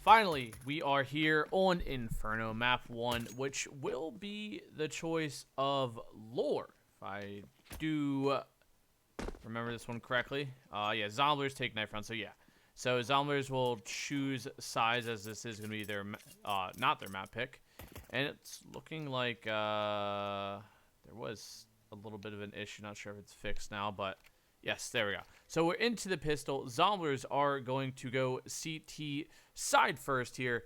Finally, we are here on Inferno Map 1, which will be the choice of lore. If I do remember this one correctly. Yeah, Zomblers take knife round, so yeah. So Zomblers will choose size, as this is going to be their, not their map pick. And it's looking like there was a little bit of an issue. Not sure if it's fixed now, but yes, there we go. So we're into the pistol. Zomblers are going to go CT side first here,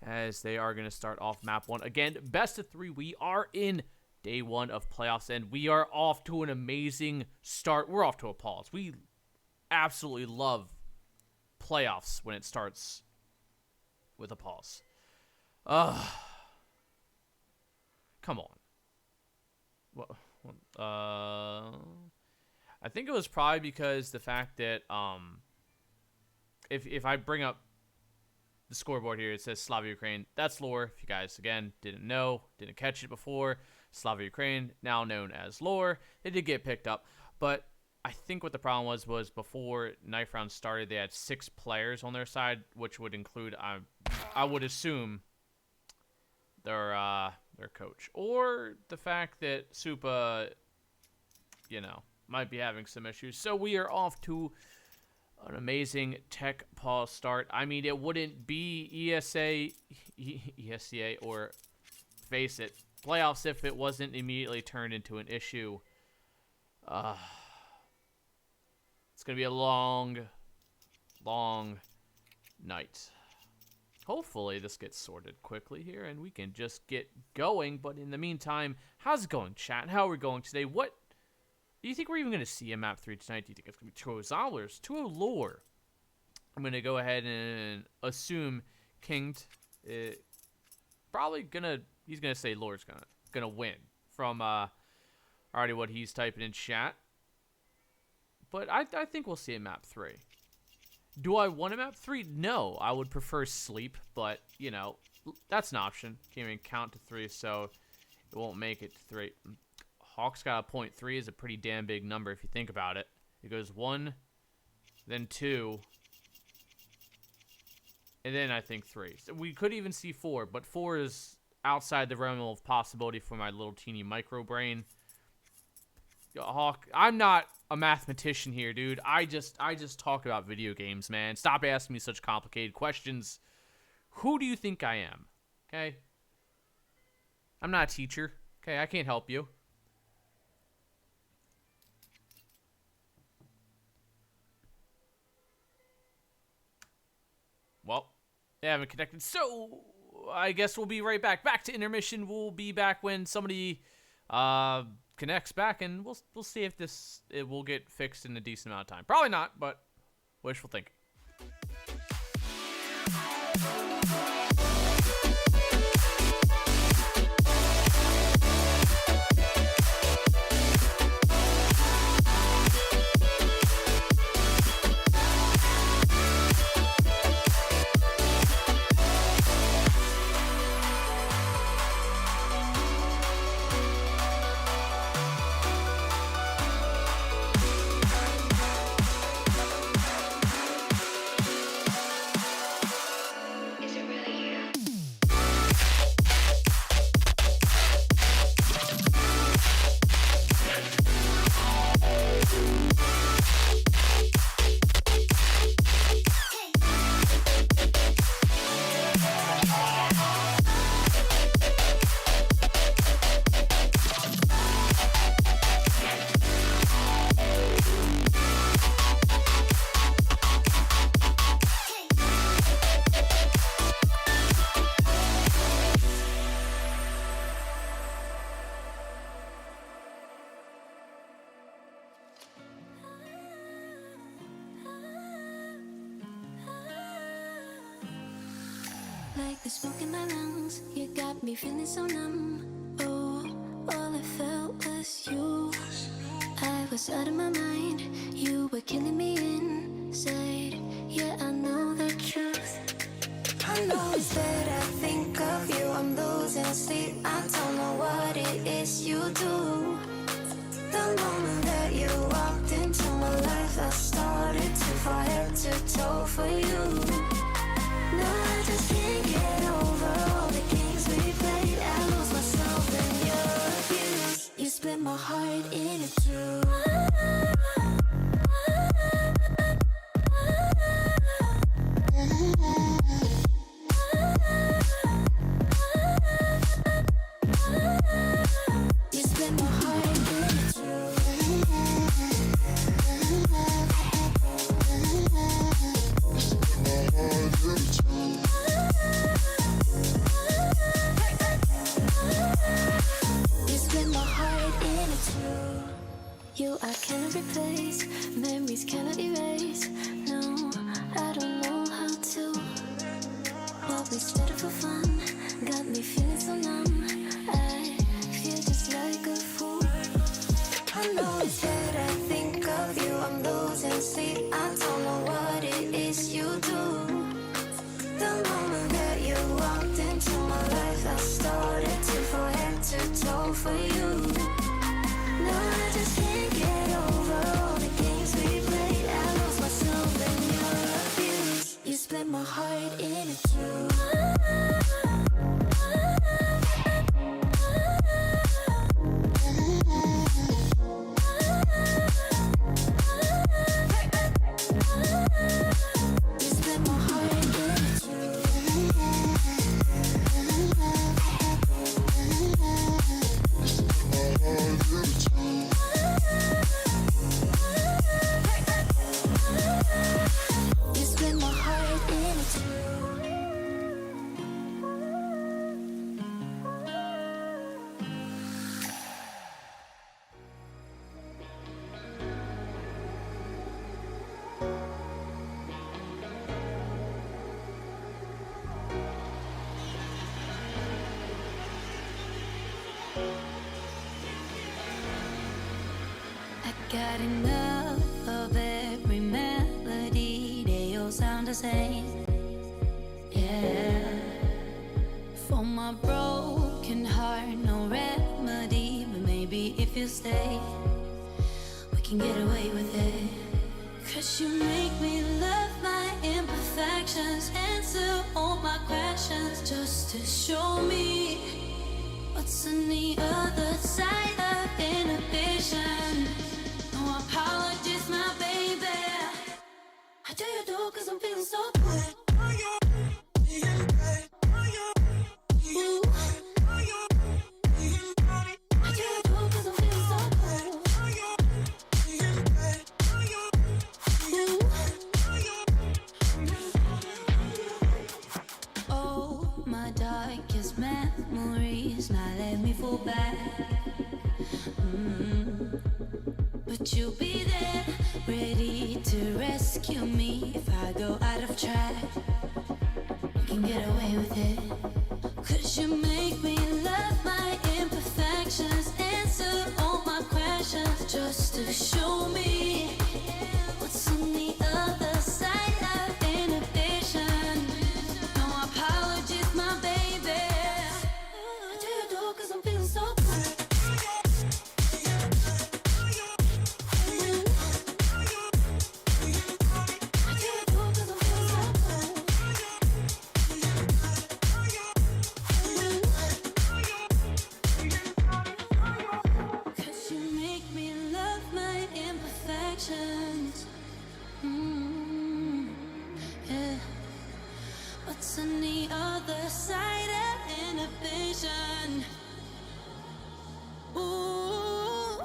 as they are going to start off map 1. Again, best of 3. We are in day 1 of playoffs, and we are off to an amazing start. We're off to a pause. We absolutely love playoffs when it starts with a pause. Come on. I think it was probably because the fact that if I bring up the scoreboard here, it says Slava Ukraine. That's lore. If you guys again didn't catch it before, Slava Ukraine, now known as lore. They did get picked up, but I think what the problem was before knife round started, they had 6 players on their side, which would include I would assume their coach, or the fact that Supa, you know, might be having some issues. So we are off to an amazing tech pause start. I mean, it wouldn't be ESEA or face it playoffs if it wasn't immediately turned into an issue. It's gonna be a long night. Hopefully this gets sorted quickly here and we can just get going. But in the meantime, how's it going, chat? How are we going today? What do you think we're even going to see in map 3 tonight? Do you think it's going to be 2-0 Zomblers, 2-0 lore? I'm going to go ahead and assume Kinged probably gonna, he's going to say lore's gonna win from already what he's typing in chat. But I think we'll see in map 3. Do I want a map 3? No, I would prefer sleep, but, you know, that's an option. Can't even count to 3, so it won't make it to 3. Hawk's got a 0.3 is a pretty damn big number if you think about it. It goes 1, then 2, and then I think 3. So we could even see 4, but 4 is outside the realm of possibility for my little teeny micro brain. Hawk, I'm not a mathematician here, dude. I just talk about video games, man. Stop asking me such complicated questions. Who do you think I am? Okay? I'm not a teacher. Okay, I can't help you. Well, they haven't connected, so I guess we'll be right back. Back to intermission. We'll be back when somebody connects back, and we'll see if it will get fixed in a decent amount of time. Probably not, but wishful thinking. Like the smoke in my lungs, you got me feeling so numb. Oh, all I felt was you. I was out of my mind, you were killing me inside. Yeah, I know the truth. I know that I think of you, I'm losing sleep. I don't know what it is you do. The moment that you walked into my life, I heart in it too. You split my heart in it too. You split my heart in it too. You I cannot replace, memories cannot erase. No, I don't know how to. What we started for fun got me feeling so numb. I feel just like a fool. I know it's that I think of you, I'm losing sleep. I don't know what it is you do. The moment that you walked into my life, I started to fall head to toe for you. No, I just can't get over all the games we played. I lost myself in your abuse. You split my heart in it too. You split my heart in it too. You split my heart in it too. I got enough of every melody, they all sound the same. Yeah. For my broken heart, no remedy. But maybe if you stay, we can get away with it. Cause you make me love my imperfections, answer all my questions, just to show me what's on the other side of inhibition. No apologies, my baby. I do you do cause I'm feeling so good. Ooh. I do you do cause I'm feeling so good. Ooh. Oh, my darkest memories, now let me fall back. But you'll be there, ready to rescue me if I go out of track. You can get away with it. Cause you make me love my imperfections, answer all my questions, just to show me what's on the other side of inhibition. No apologies, my baby. I do you do cause I'm feeling so good. Yeah. What's on the other side of inhibition? Ooh,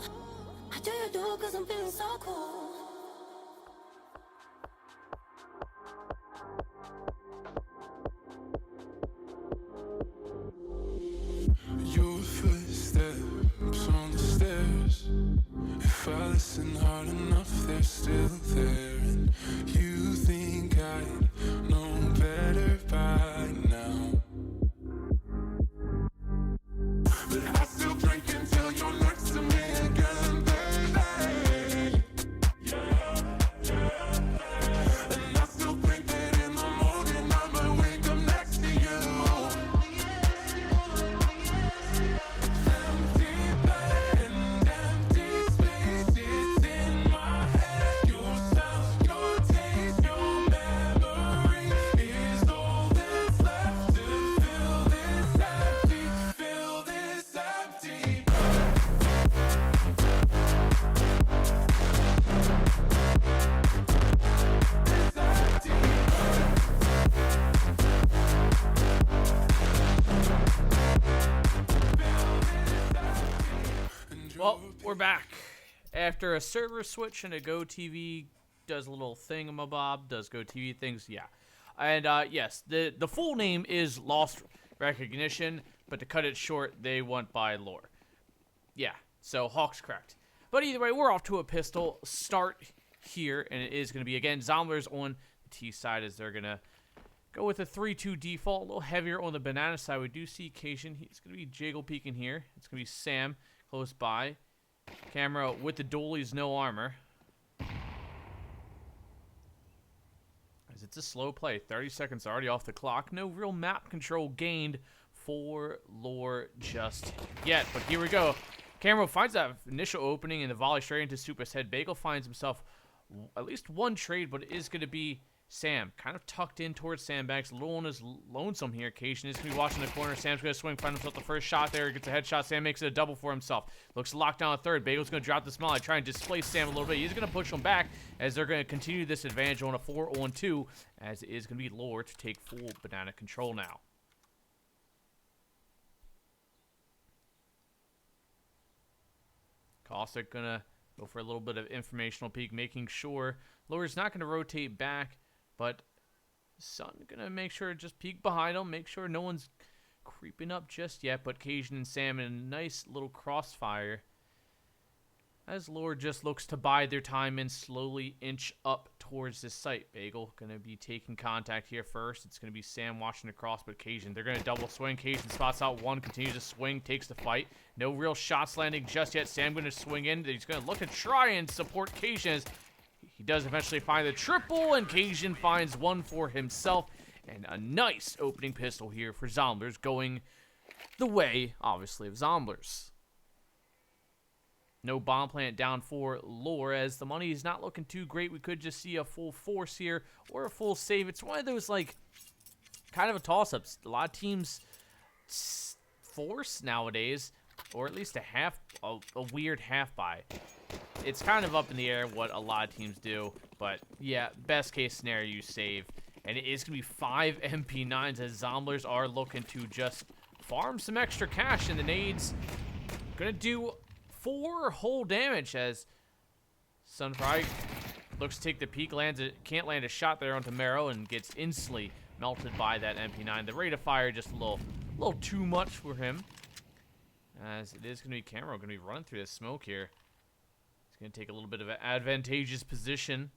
I do you do cause I'm feeling so cool. Your footsteps on the stairs. If I listen hard enough, they're still there. And you think I'd know better by now, but I still drink until you're next to me again, baby. And I still think that in the morning I might wake up next to you. Empty bed and empty spaces in my head. Your sound, your taste, your memory. back. After a server switch and a GoTV does a little thingamabob, does GoTV things, yeah. And yes, the full name is LostRecognition, but to cut it short, they went by lore. Yeah, so Hawk's correct. But either way, we're off to a pistol start here, and it is going to be, again, Zomblers on the T side as they're going to go with a 3-2 default, a little heavier on the banana side. We do see Cajun. He's going to be jiggle peeking here. It's going to be Sam close by. Camera with the dualies, no armor. As it's a slow play. 30 seconds already off the clock. No real map control gained for lore just yet. But here we go. Camera finds that initial opening and the volley straight into Super's head. Bagel finds himself at least one trade, but it is going to be Sam, kind of tucked in towards Sandbanks. Little on his lonesome here. Cation is going to be watching the corner. Sam's going to swing, find himself the first shot there. He gets a headshot. Sam makes it a double for himself. Looks to lock down a third. Bagel's going to drop the smile. Try and displace Sam a little bit. He's going to push him back as they're going to continue this advantage on a 4-on-2, as it is going to be lore to take full banana control now. Caustic going to go for a little bit of informational peek, making sure lore's not going to rotate back. But Sun gonna make sure to just peek behind him, make sure no one's creeping up just yet. But Cajun and Sam in a nice little crossfire as lore just looks to bide their time and slowly inch up towards this site. Bagel gonna be taking contact here first. It's gonna be Sam watching across, but Cajun, they're gonna double swing. Cajun spots out one, continues to swing, takes the fight. No real shots landing just yet. Sam gonna swing in. He's gonna look to try and support Cajun as he does eventually find the triple, and Cajun finds one for himself. And a nice opening pistol here for Zomblers, going the way, obviously, of Zomblers. No bomb plant down for lore, as the money is not looking too great. We could just see a full force here or a full save. It's one of those, like, kind of a toss-ups. A lot of teams force nowadays, or at least a weird half-buy. It's kind of up in the air what a lot of teams do, but yeah, best case scenario, you save. And it is going to be 5 MP9s as Zomblers are looking to just farm some extra cash, and the nades going to do 4 whole damage as Sunfry looks to take the peek, can't land a shot there onto Marrow, and gets instantly melted by that MP9. The rate of fire just a little too much for him, as it is going to be Camero going to be running through this smoke here. Going to take a little bit of an advantageous position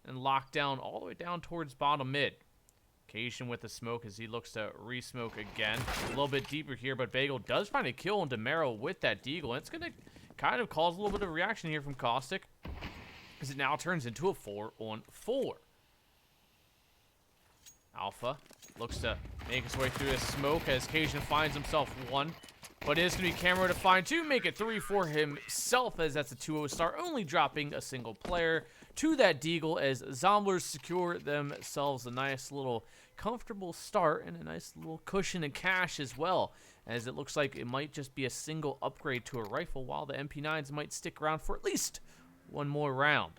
and lock down all the way down towards bottom mid. Cation with the smoke as he looks to re-smoke again. A little bit deeper here, but Bagel does find a kill on Demero with that deagle. And it's going to kind of cause a little bit of reaction here from Caustic, because it now turns into a 4-on-4. Alpha looks to make his way through his smoke as Cation finds himself one. But it is going to be Camera to find 2, make it 3 for himself, as that's a 2-0 start, only dropping a single player to that deagle as Zomblers secure themselves a nice little comfortable start and a nice little cushion of cash as well, as it looks like it might just be a single upgrade to a rifle, while the MP9s might stick around for at least one more round.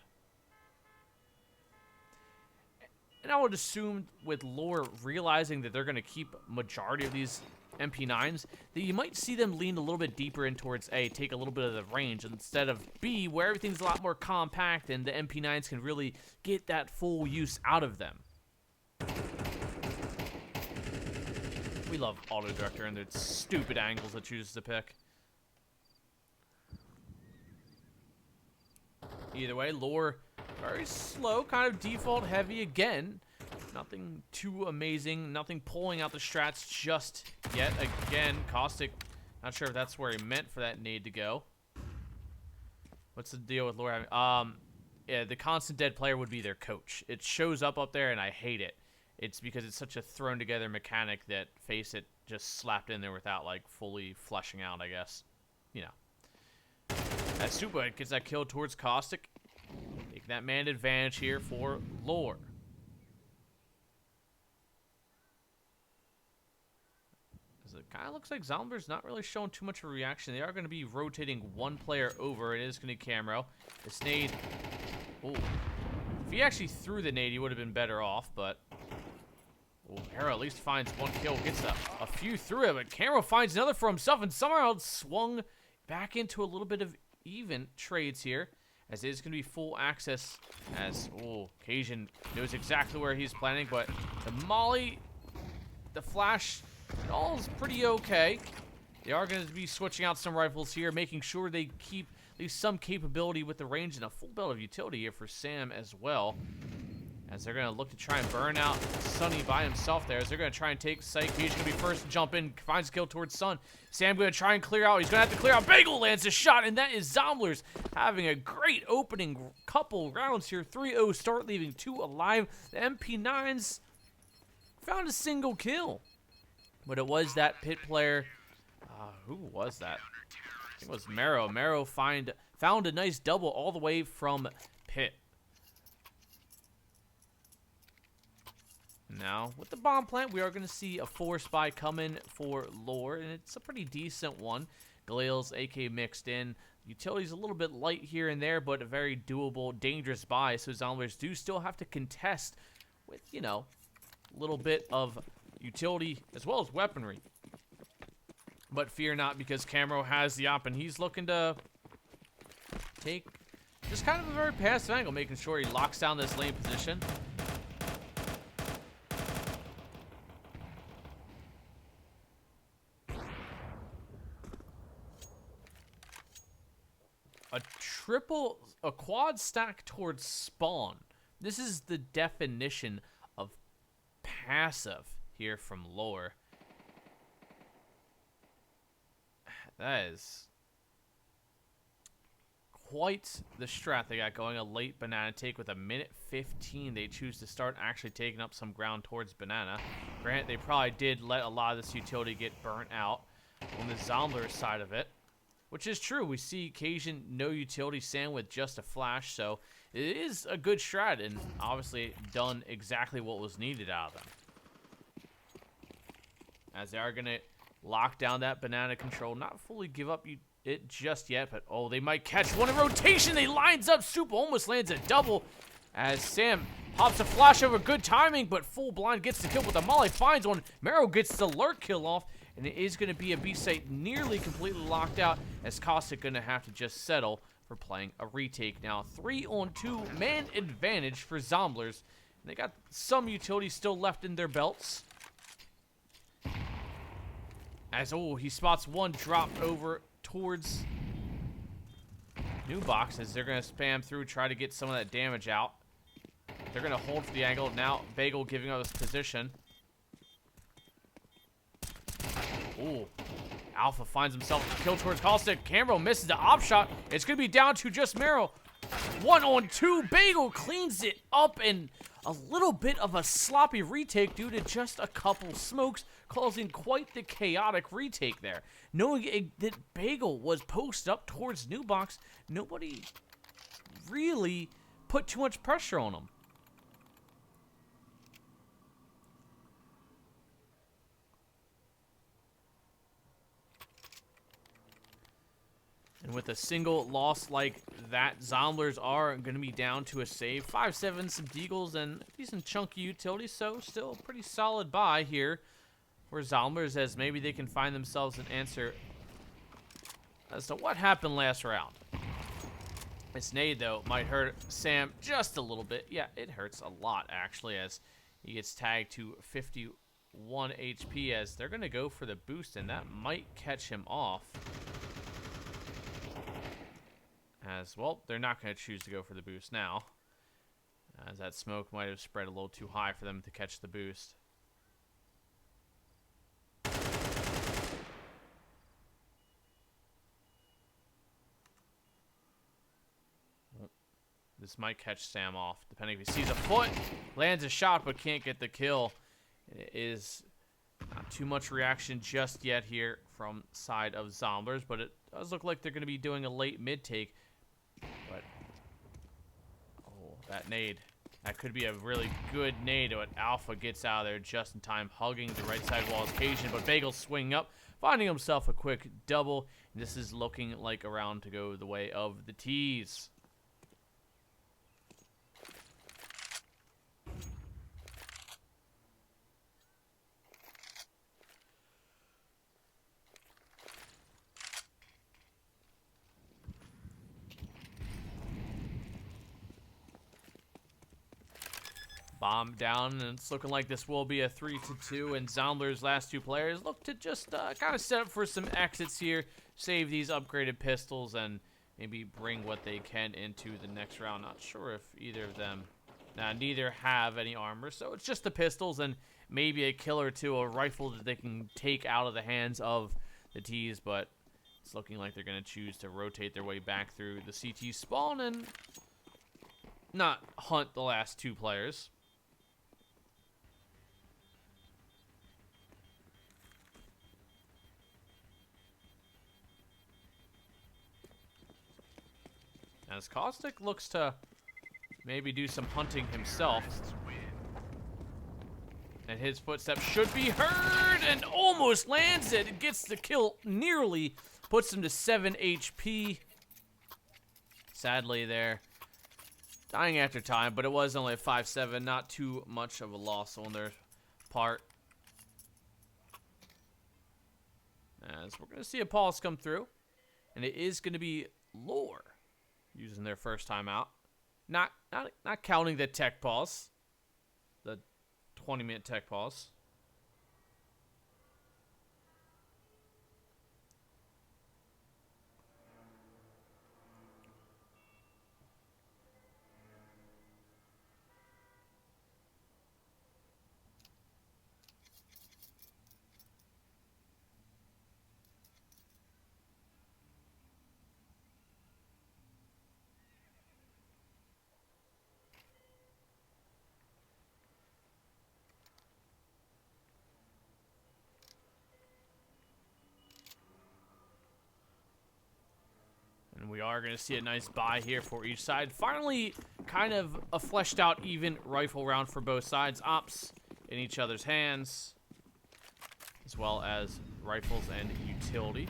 And I would assume with lore realizing that they're going to keep majority of these MP9s, that you might see them lean a little bit deeper in towards A, take a little bit of the range, instead of B, where everything's a lot more compact and the MP9s can really get that full use out of them. We love Auto Director and their stupid angles it chooses to pick. Either way, lore very slow, kind of default heavy again. Nothing too amazing, nothing pulling out the strats just yet. Again, Caustic, not sure if that's where he meant for that nade to go. What's the deal with lore? Yeah, the constant dead player would be their coach. It shows up there, and I hate it. It's because it's such a thrown together mechanic that Face It just slapped in there without, like, fully fleshing out, I guess. You know. That Super gets that kill towards Caustic. Taking that man advantage here for lore. It kind of looks like Zomblers not really showing too much of a reaction. They are going to be rotating one player over. It is going to be Camero. This nade. Ooh. If he actually threw the nade, he would have been better off, but. Oh, Hero at least finds one kill. Gets a few through it, but Camero finds another for himself, and somehow it's swung back into a little bit of even trades here, as it is going to be full access, as, oh, Cajun knows exactly where he's planning, but the molly, the flash, it all is pretty okay. They are going to be switching out some rifles here, making sure they keep at least some capability with the range, and a full belt of utility here for Sam as well. As they're going to look to try and burn out Sunny by himself there. As they're going to try and take site. He's going to be first to jump in. Finds a kill towards Sun. Sam going to try and clear out. He's going to have to clear out. Bagel lands a shot. And that is Zomblers having a great opening couple rounds here. 3-0 start, leaving 2 alive. The MP9s found a single kill. But it was that pit player. Who was that? I think it was Mero. Mero found a nice double all the way from pit. Now, with the bomb plant, we are going to see a 4-spy come in for lore, and it's a pretty decent one. Galeal's AK mixed in. Utility's a little bit light here and there, but a very doable, dangerous buy, so Zomblers do still have to contest with, you know, a little bit of utility as well as weaponry. But fear not, because Camero has the op, and he's looking to take just kind of a very passive angle, making sure he locks down this lane position. A quad stack towards spawn. This is the definition of passive here from lore. That is quite the strat they got going. A late banana take with a minute 15. They choose to start actually taking up some ground towards banana. Granted, they probably did let a lot of this utility get burnt out on the Zombler side of it. Which is true. We see Cajun no utility, Sam with just a flash, so it is a good strat, and obviously done exactly what was needed out of them. As they are going to lock down that banana control, not fully give up it just yet, but oh, they might catch one in rotation. They lines up. Soup almost lands a double as Sam pops a flash over. Good timing, but full blind gets the kill with the molly, finds one. Mero gets the lurk kill off. And it is going to be a B site nearly completely locked out, as Caustic going to have to just settle for playing a retake. Now 3-on-2 man advantage for Zomblers. And they got some utility still left in their belts. As, oh, he spots one drop over towards New Box, as they're going to spam through, try to get some of that damage out. They're going to hold for the angle. Now Bagel giving up his position. Ooh, Alpha finds himself a kill towards Caustic. Camero misses the op shot. It's going to be down to just Mero. 1-on-2. Bagel cleans it up, and a little bit of a sloppy retake due to just a couple smokes, causing quite the chaotic retake there. Knowing that Bagel was posted up towards New Box, nobody really put too much pressure on him. And with a single loss like that, Zomblers are going to be down to a save. 5-7, some deagles, and decent chunky utility, so still a pretty solid buy here for Zomblers, as maybe they can find themselves an answer as to what happened last round. This nade, though, might hurt Sam just a little bit. Yeah, it hurts a lot, actually, as he gets tagged to 51 HP, as they're going to go for the boost, and that might catch him off. As well, they're not going to choose to go for the boost now, as that smoke might have spread a little too high for them to catch the boost. This might catch Sam off, depending if he sees a foot, lands a shot, but can't get the kill. It is not too much reaction just yet here from side of Zomblers, but it does look like they're going to be doing a late mid-take. But, oh, that nade. That could be a really good nade, but Alpha gets out of there just in time, hugging the right side wall occasion, but Bagel swinging up, finding himself a quick double. And this is looking like a round to go the way of the T's. Bomb down, and it's looking like this will be a 3-2, and Zomblers' last two players look to just kind of set up for some exits here, save these upgraded pistols, and maybe bring what they can into the next round. Not sure if either of them, neither have any armor, so it's just the pistols and maybe a kill or two, a rifle that they can take out of the hands of the T's, but it's looking like they're going to choose to rotate their way back through the CT spawn and not hunt the last two players. As Caustic looks to maybe do some hunting himself. And his footsteps should be heard and almost lands it. It gets the kill nearly, puts him to 7 HP. Sadly there, dying after time, but it was only a 5-7, not too much of a loss on their part. As we're going to see a pulse come through, and it is going to be Lore using their first time out. Not counting the tech pause. The 20-minute tech pause. And we are going to see a nice buy here for each side. Finally, kind of a fleshed out, even rifle round for both sides. Ops in each other's hands, as well as rifles and utility.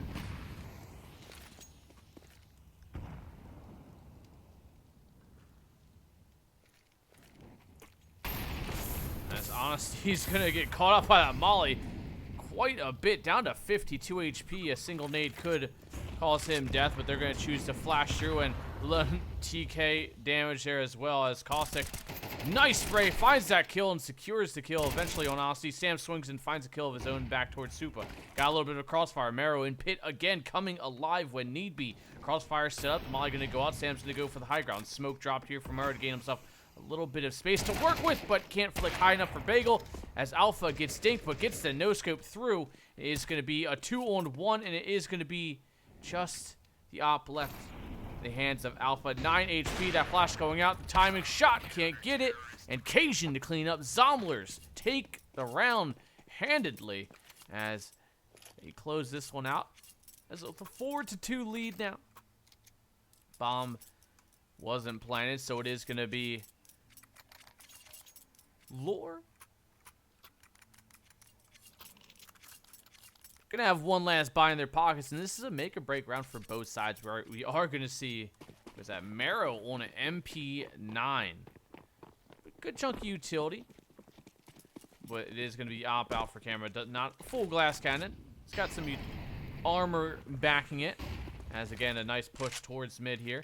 As Honesty's going to get caught up by that molly quite a bit, down to 52 HP. A single nade could cause him death, but they're going to choose to flash through and TK damage there as well. As Caustic, nice spray, finds that kill and secures the kill eventually on Honesty. Sam swings and finds a kill of his own back towards Supa. Got a little bit of crossfire. Marrow in pit again, coming alive when need be. Crossfire set up, Molly going to go out, Sam's going to go for the high ground. Smoke dropped here for Marrow to gain himself a little bit of space to work with, but can't flick high enough for Bagel. As Alpha gets dinked, but gets the no-scope through. It is going to be a 2-on-1, and it is going to be just the op left in the hands of Alpha. 9 HP, that flash going out. The timing shot, can't get it. And Cajun to clean up. Zomblers take the round handedly as they close this one out. As a 4-2 lead now. Bomb wasn't planted, so it is going to be Lore. Gonna have one last buy in their pockets, and this is a make or break round for both sides, where we are gonna see was that Marrow on an MP9. Good chunky utility, but it is gonna be op out for camera. Not full glass cannon. It's got some armor backing it. As again, a nice push towards mid here.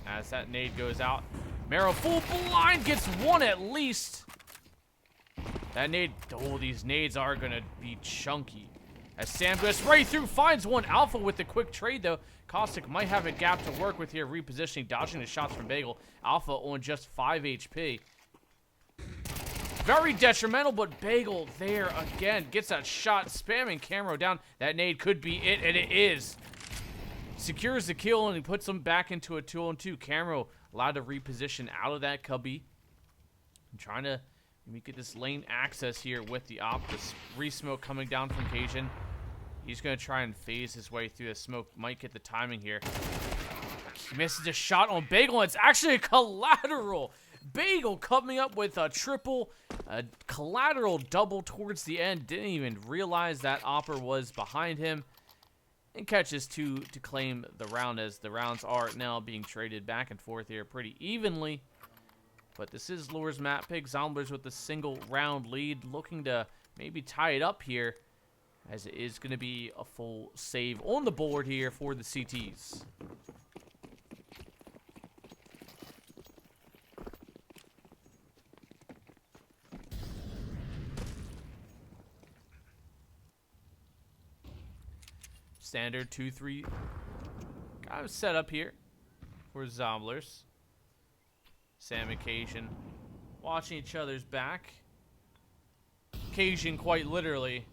As that nade goes out, Marrow full blind, gets one at least. That nade, oh, these nades are gonna be chunky. As Sam goes right through, finds one. Alpha with the quick trade though. Caustic might have a gap to work with here, repositioning, dodging the shots from Bagel. Alpha on just 5 HP. Very detrimental, but Bagel there again. Gets that shot, spamming Camero down. That nade could be it, and it is. Secures the kill, and he puts him back into a 2-on-2. Camero allowed to reposition out of that cubby. I'm trying to get this lane access here with the op. This re-smoke coming down from Cajun. He's going to try and phase his way through the smoke. Might get the timing here. He misses a shot on Bagel. It's actually a collateral. Bagel coming up with a triple, a collateral double towards the end. Didn't even realize that Opper was behind him. And catches two to claim the round, as the rounds are now being traded back and forth here pretty evenly. But this is Lure's map pick. Zomblers with a single round lead, looking to maybe tie it up here, as it is going to be a full save on the board here for the CTs. standard 2-3 kind of setup here for Zomblers. Sam and Cajun watching each other's back. Cajun quite literally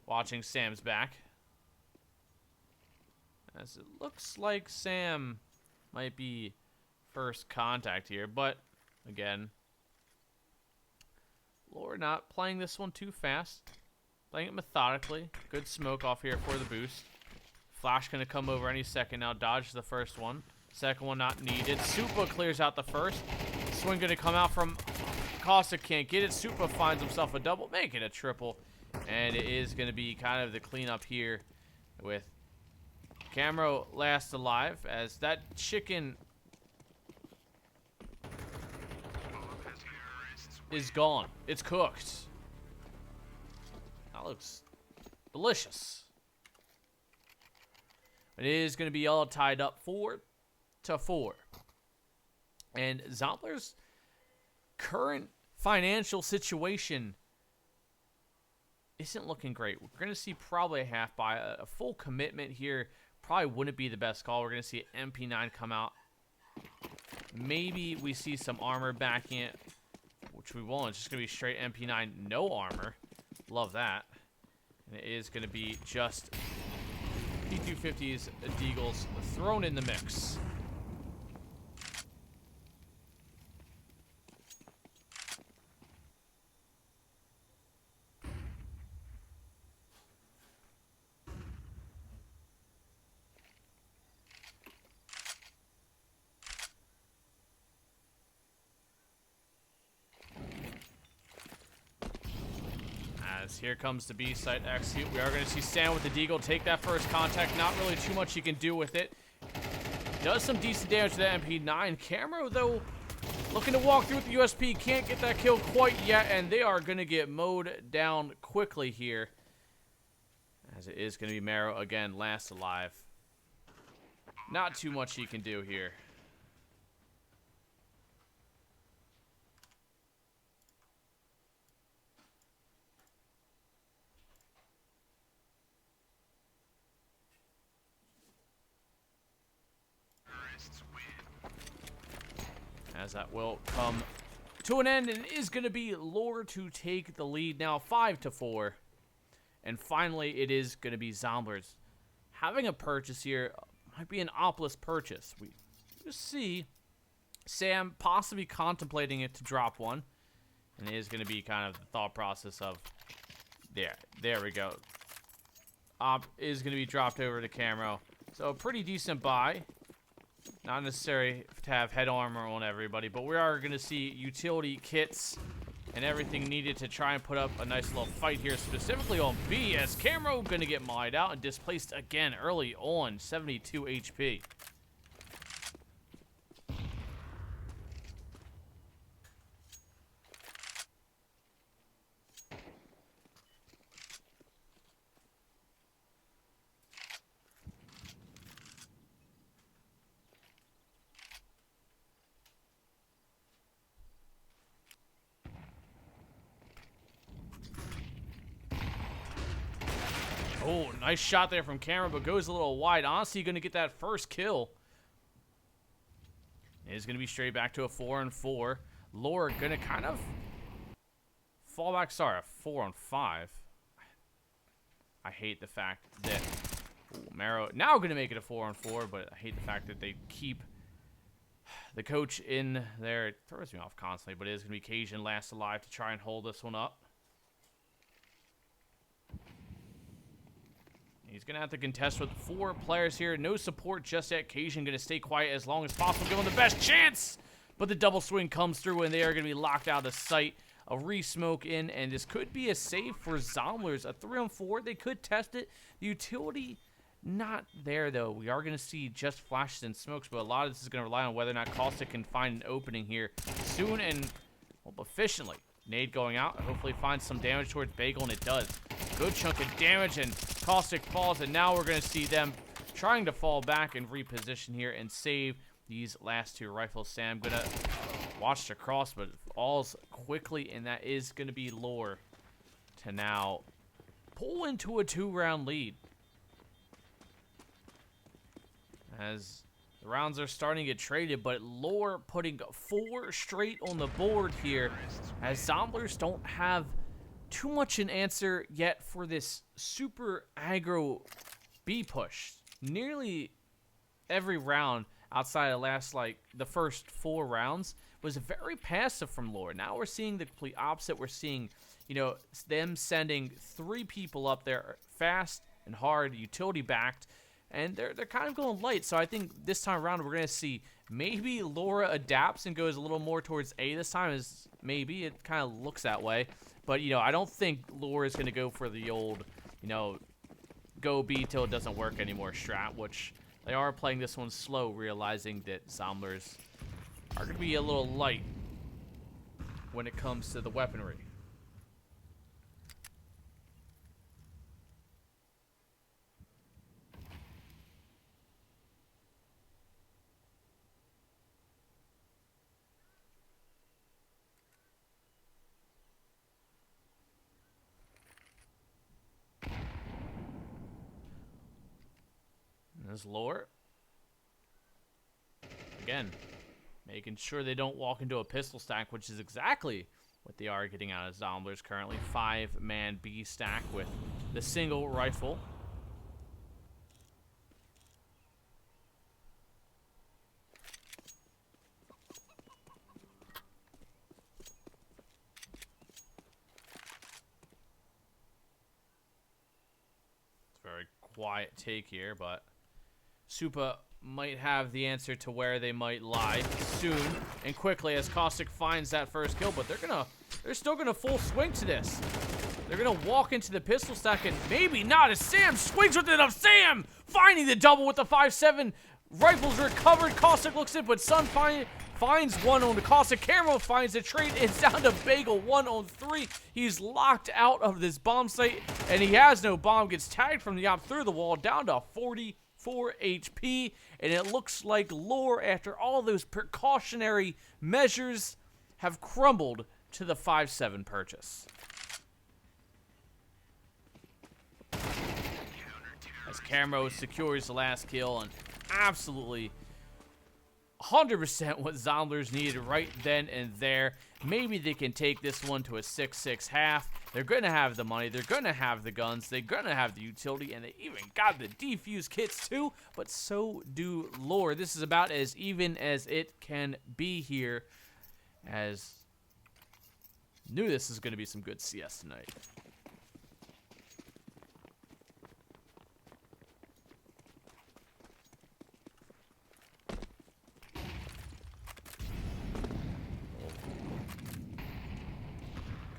watching Sam's back. As it looks like Sam might be first contact here, but again, Lore not playing this one too fast. Playing it methodically. Good smoke off here for the boost. Flash gonna come over any second now. Dodge the first one. Second one not needed. Supa clears out the first. Swing gonna come out from Caustic, can't get it. Supa finds himself a double, make it a triple. And it is gonna be kind of the cleanup here with Camero last alive as that chicken is gone. It's cooked. That looks delicious. It is going to be all tied up 4-4. And Zomblers' current financial situation isn't looking great. We're going to see probably a half buy. A full commitment here probably wouldn't be the best call. We're going to see MP9 come out. Maybe we see some armor backing it, which we won't. It's just going to be straight MP9, no armor. Love that. And it is going to be just P250's Deagles thrown in the mix. As here comes the B site execute. We are going to see Sam with the Deagle take that first contact. Not really too much he can do with it. Does some decent damage to the MP9. Camero, though, looking to walk through with the USP. Can't get that kill quite yet, and they are going to get mowed down quickly here. As it is going to be Mero again, last alive. Not too much he can do here. As that will come to an end, and it is going to be Lore to take the lead now, 5-4. And finally, it is going to be Zomblers having a purchase here. Might be an Oplus purchase. We just see Sam possibly contemplating it to drop one. And it is going to be kind of the thought process of, there we go. Op is going to be dropped over to Camero. So a pretty decent buy. Not necessary to have head armor on everybody, but we are going to see utility kits and everything needed to try and put up a nice little fight here, specifically on B, as Camero going to get mied out and displaced again early on, 72 HP. Oh, nice shot there from Camera, but goes a little wide. Honestly, going to get that first kill. It is going to be straight back to a 4-4. Lore going to kind of fall back. Sorry, a 4-5. I hate the fact that Mero now going to make it a 4-4, but I hate the fact that they keep the coach in there. It throws me off constantly, but it is going to be Cajun last alive to try and hold this one up. He's going to have to contest with 4 players here. No support just yet. Cajun going to stay quiet as long as possible. Give him the best chance. But the double swing comes through, and they are going to be locked out of sight. A re-smoke in, and this could be a save for Zomblers. A 3-on-4. They could test it. The utility not there, though. We are going to see just flashes and smokes, but a lot of this is going to rely on whether or not Caustic can find an opening here soon and, well, efficiently. Nade going out. Hopefully finds some damage towards Bagel, and it does. Good chunk of damage, and Caustic falls, and now we're going to see them trying to fall back and reposition here and save these last 2 rifles. Sam going to watch the cross, but falls quickly, and that is going to be Lore to now pull into a 2-round lead. as the rounds are starting to get traded, but Lore putting 4 straight on the board here as Zomblers don't have too much an answer yet for this super aggro B push. Nearly every round outside of the first 4 rounds was very passive from Lore. Now we're seeing the complete opposite. We're seeing, you know, them sending 3 people up there fast and hard, utility backed, and they're kind of going light. So I think this time around we're going to see maybe Laura adapts and goes a little more towards A this time. Is maybe it kind of looks that way. But, you know, I don't think Laura is going to go for the old, you know, go B till it doesn't work anymore strat, which they are playing this one slow, realizing that Zomblers are going to be a little light when it comes to the weaponry. There's Lore. Again, making sure they don't walk into a pistol stack, which is exactly what they are getting out of Zomblers currently. 5-man B stack with the single rifle. It's a very quiet take here, but Supa might have the answer to where they might lie soon and quickly as Caustic finds that first kill, but they're still gonna full swing to this. They're gonna walk into the pistol stack and maybe not as Sam swings with it of Sam finding the double with the 5.7. Rifles recovered. Caustic looks in, but Sun finds one on the Caustic. Camo finds the trade. It's down to Bagel 1 on 3. He's locked out of this bomb site and he has no bomb. Gets tagged from the op through the wall down to 44 HP, and it looks like Lore, after all those precautionary measures, have crumbled to the 5.7 purchase. As Camo secures the last kill, and absolutely 100% what Zomblers needed right then and there. Maybe they can take this one to a 6-6 half. They're going to have the money. They're going to have the guns. They're going to have the utility. And they even got the defuse kits too. But so do Lore. This is about as even as it can be here. As knew this is going to be some good CS tonight.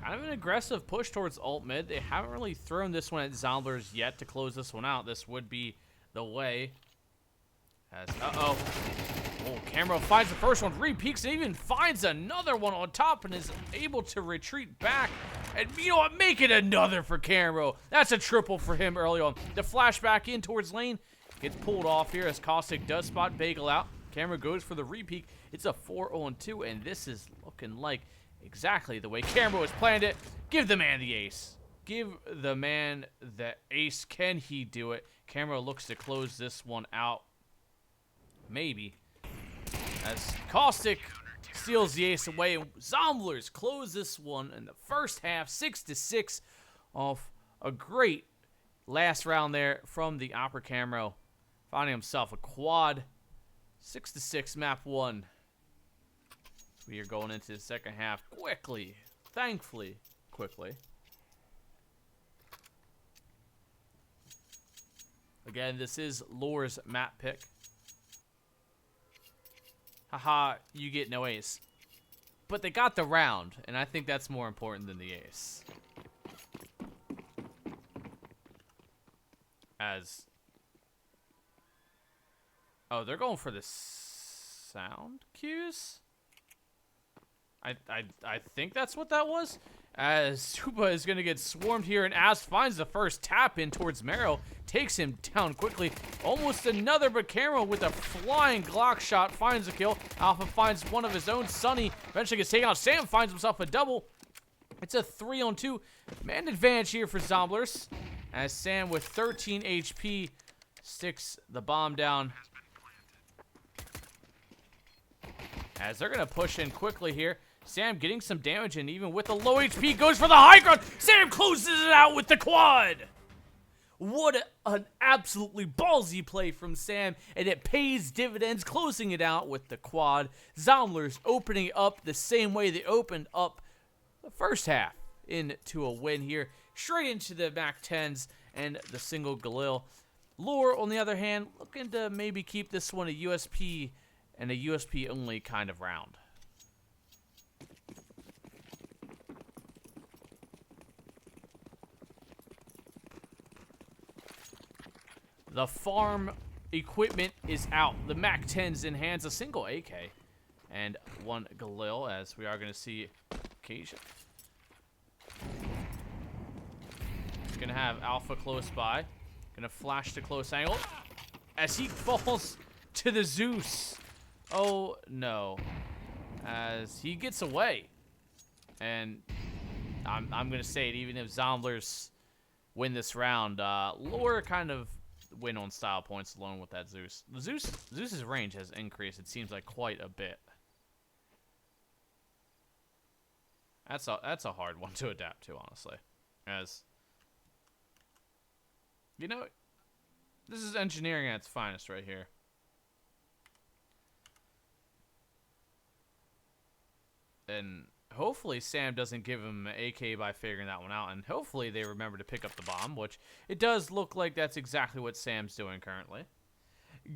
Kind of an aggressive push towards ult mid. They haven't really thrown this one at Zomblers yet to close this one out. This would be the way. As, oh, Camo finds the first one, re-peeks, and even finds another one on top and is able to retreat back. And you know what? Make it another for Camo. That's a triple for him early on. The flashback in towards lane gets pulled off here as Caustic does spot Bagel out. Camo goes for the re-peek. It's a 4-on-2, and this is looking like exactly the way Camo has planned it. Give the man the ace. Give the man the ace. Can he do it? Camo looks to close this one out. Maybe. As Caustic steals the ace away. And Zomblers close this one in the first half. 6-6 off a great last round there from the Opera Camo. Finding himself a quad. 6-6 map 1. We are going into the second half quickly. Thankfully, quickly. Again, this is Lore's map pick. Haha, you get no ace. But they got the round, and I think that's more important than the ace. As... oh, they're going for the sound cues? I think that's what that was. As Supa is going to get swarmed here, and Az finds the first tap in towards Marrow. Takes him down quickly. Almost another, but Camo with a flying Glock shot finds a kill. Alpha finds one of his own. Sunny eventually gets taken out. Sam finds himself a double. It's a 3-on-2. Man advantage here for Zomblers. As Sam with 13 HP sticks the bomb down. as they're going to push in quickly here. Sam getting some damage, and even with the low HP, goes for the high ground. Sam closes it out with the quad. What an absolutely ballsy play from Sam, and it pays dividends, closing it out with the quad. Zomblers opening up the same way they opened up the first half into a win here, straight into the MAC-10s and the single Galil. Lure, on the other hand, looking to maybe keep this one a USP and a USP only kind of round. The farm equipment is out. The MAC-10's in hands, a single AK and one Galil, as we are going to see occasion. He's going to have Alpha close by. Going to flash to close angle as he falls to the Zeus. Oh, no. As he gets away. And I'm going to say it, even if Zomblers win this round, Lure kind of win on style points alone with that Zeus. Zeus's range has increased, it seems like, quite a bit. That's a hard one to adapt to, honestly. As you know, this is engineering at its finest right here. And hopefully Sam doesn't give him an AK by figuring that one out, and hopefully they remember to pick up the bomb, which it does look like that's exactly what Sam's doing currently.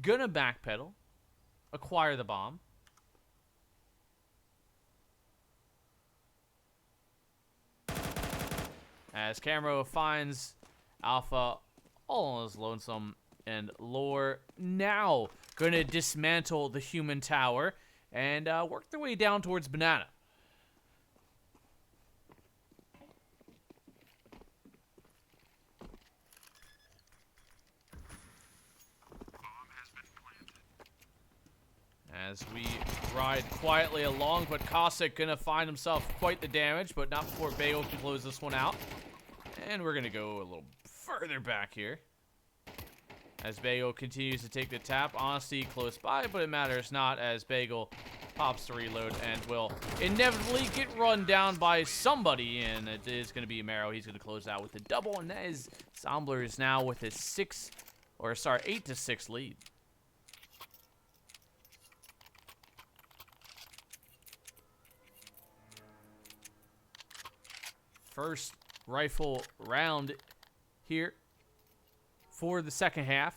Gonna backpedal, acquire the bomb. As Camero finds Alpha all on his lonesome, and Lure now gonna dismantle the human tower and work their way down towards Banana. As we ride quietly along, but Cossack gonna find himself quite the damage, but not before Bagel can close this one out. And we're gonna go a little further back here. As Bagel continues to take the tap, Honesty close by, but it matters not as Bagel pops the reload and will inevitably get run down by somebody, and it is gonna be Marrow. He's gonna close out with a double, and that is Zomblers now with a 8-6 lead. First rifle round here for the second half.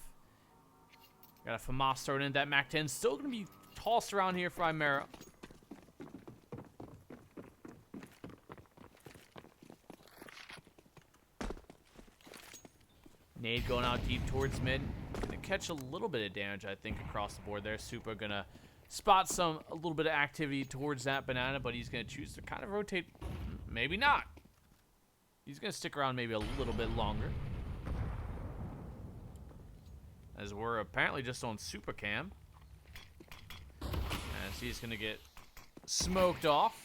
Got a FAMAS thrown in. That MAC-10 still going to be tossed around here for Imera. Nade going out deep towards mid. Going to catch a little bit of damage, I think, across the board there. Super going to spot a little bit of activity towards that Banana, but he's going to choose to kind of rotate. Maybe not. He's going to stick around maybe a little bit longer. As we're apparently just on Super Cam. As he's going to get smoked off.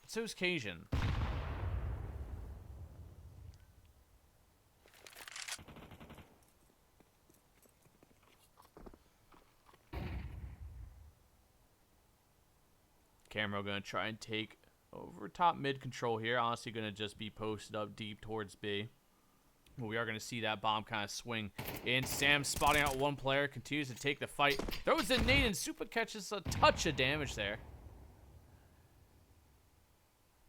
So's Cajun. Camera going to try and take over top mid control here. Honestly, going to just be posted up deep towards B. But we are going to see that bomb kind of swing in. Sam spotting out one player, continues to take the fight. Throws the nade, and Super catches a touch of damage there.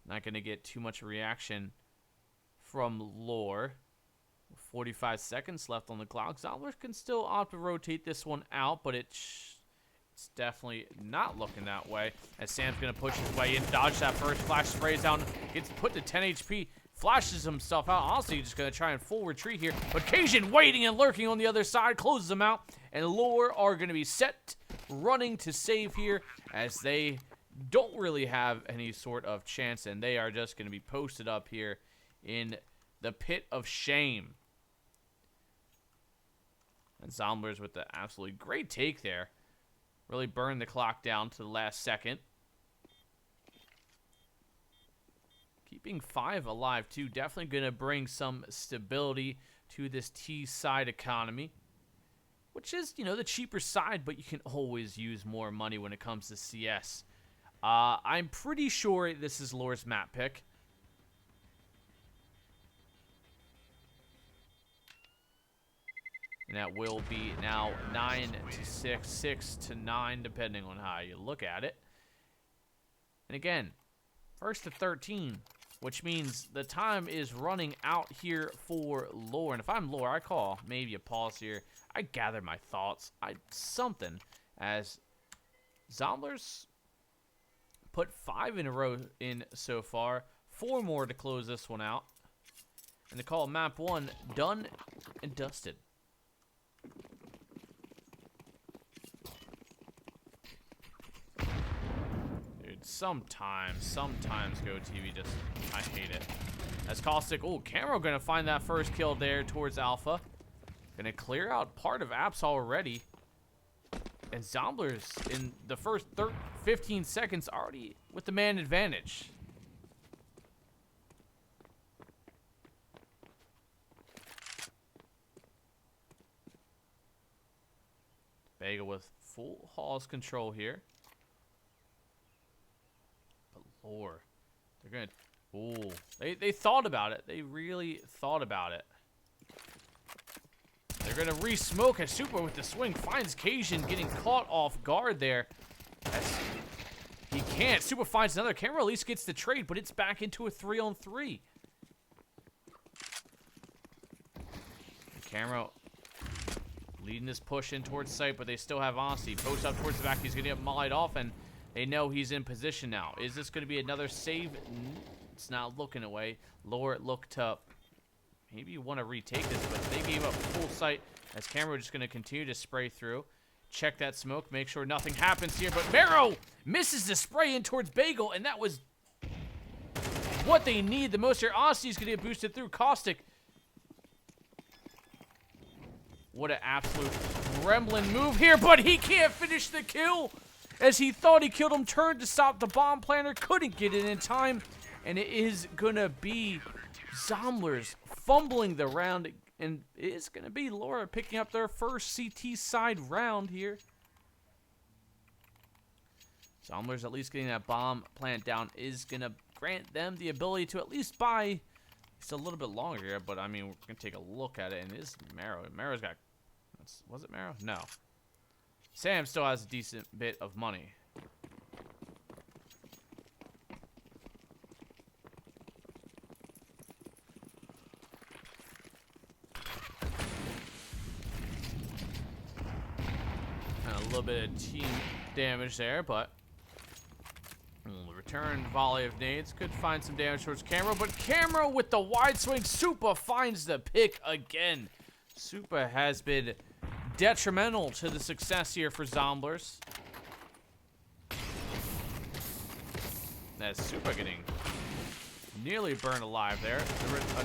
Not going to get too much reaction from Lore. 45 seconds left on the clock. Zomblers can still opt to rotate this one out, but it's definitely not looking that way. As Sam's going to push his way in, dodge that first flash, sprays down, gets put to 10 HP, flashes himself out. Honestly, just going to try and full retreat here. But Cajun waiting and lurking on the other side, closes him out. And Lure are going to be set, running to save here, as they don't really have any sort of chance. And they are just going to be posted up here in the pit of shame. And Zomblers with the absolutely great take there. Really burned the clock down to the last second. Keeping 5 alive, too. Definitely going to bring some stability to this T-side economy. Which is, you know, the cheaper side, but you can always use more money when it comes to CS. I'm pretty sure this is Lore's map pick. And that will be now 9 to 6, 6 to 9, depending on how you look at it. And again, 1st to 13, which means the time is running out here for Lore. And if I'm Lore, I call maybe a pause here. I gather my thoughts. Something, as Zomblers put 5 in a row in so far. 4 more to close this one out. And they call map 1 done and dusted. Sometimes GoTV just, I hate it. As Caustic, Camero gonna find that first kill there towards Alpha. Gonna clear out part of Apps already. And Zomblers in the first 15 seconds already with the man advantage. Vega with full Halls control here. Lore, they're gonna, they thought about it. They really thought about it. They're gonna re-smoke as Super with the swing finds Cajun getting caught off guard there. He can't. Super finds another. Camera at least gets the trade, but it's back into a 3-on-3. Camera leading this push in towards site, but they still have Honesty. Post up towards the back. He's gonna get mollied off, and they know he's in position now. Is this going to be another save? It's not looking away. Lore looked to maybe want to retake this, but they gave up full sight as Camera just going to continue to spray through. Check that smoke. Make sure nothing happens here. But Marrow misses the spray in towards Bagel, and that was what they need the most here. Honesty is going to get boosted through. Caustic. What an absolute gremlin move here, but he can't finish the kill. As he thought he killed him, turned to stop the bomb planter, couldn't get it in time, and it is gonna be Zomblers fumbling the round, and it is gonna be Laura picking up their first CT side round here. Zomblers at least getting that bomb plant down is gonna grant them the ability to at least buy just a little bit longer here, but I mean, we're gonna take a look at it, and it is Marrow. Marrow's got, was it Marrow? No. Sam still has a decent bit of money. And a little bit of team damage there, but return volley of nades could find some damage towards Camera, but Camera with the wide swing. Supa finds the pick again. Supa has been detrimental to the success here for Zomblers. That's Supa getting nearly burned alive there.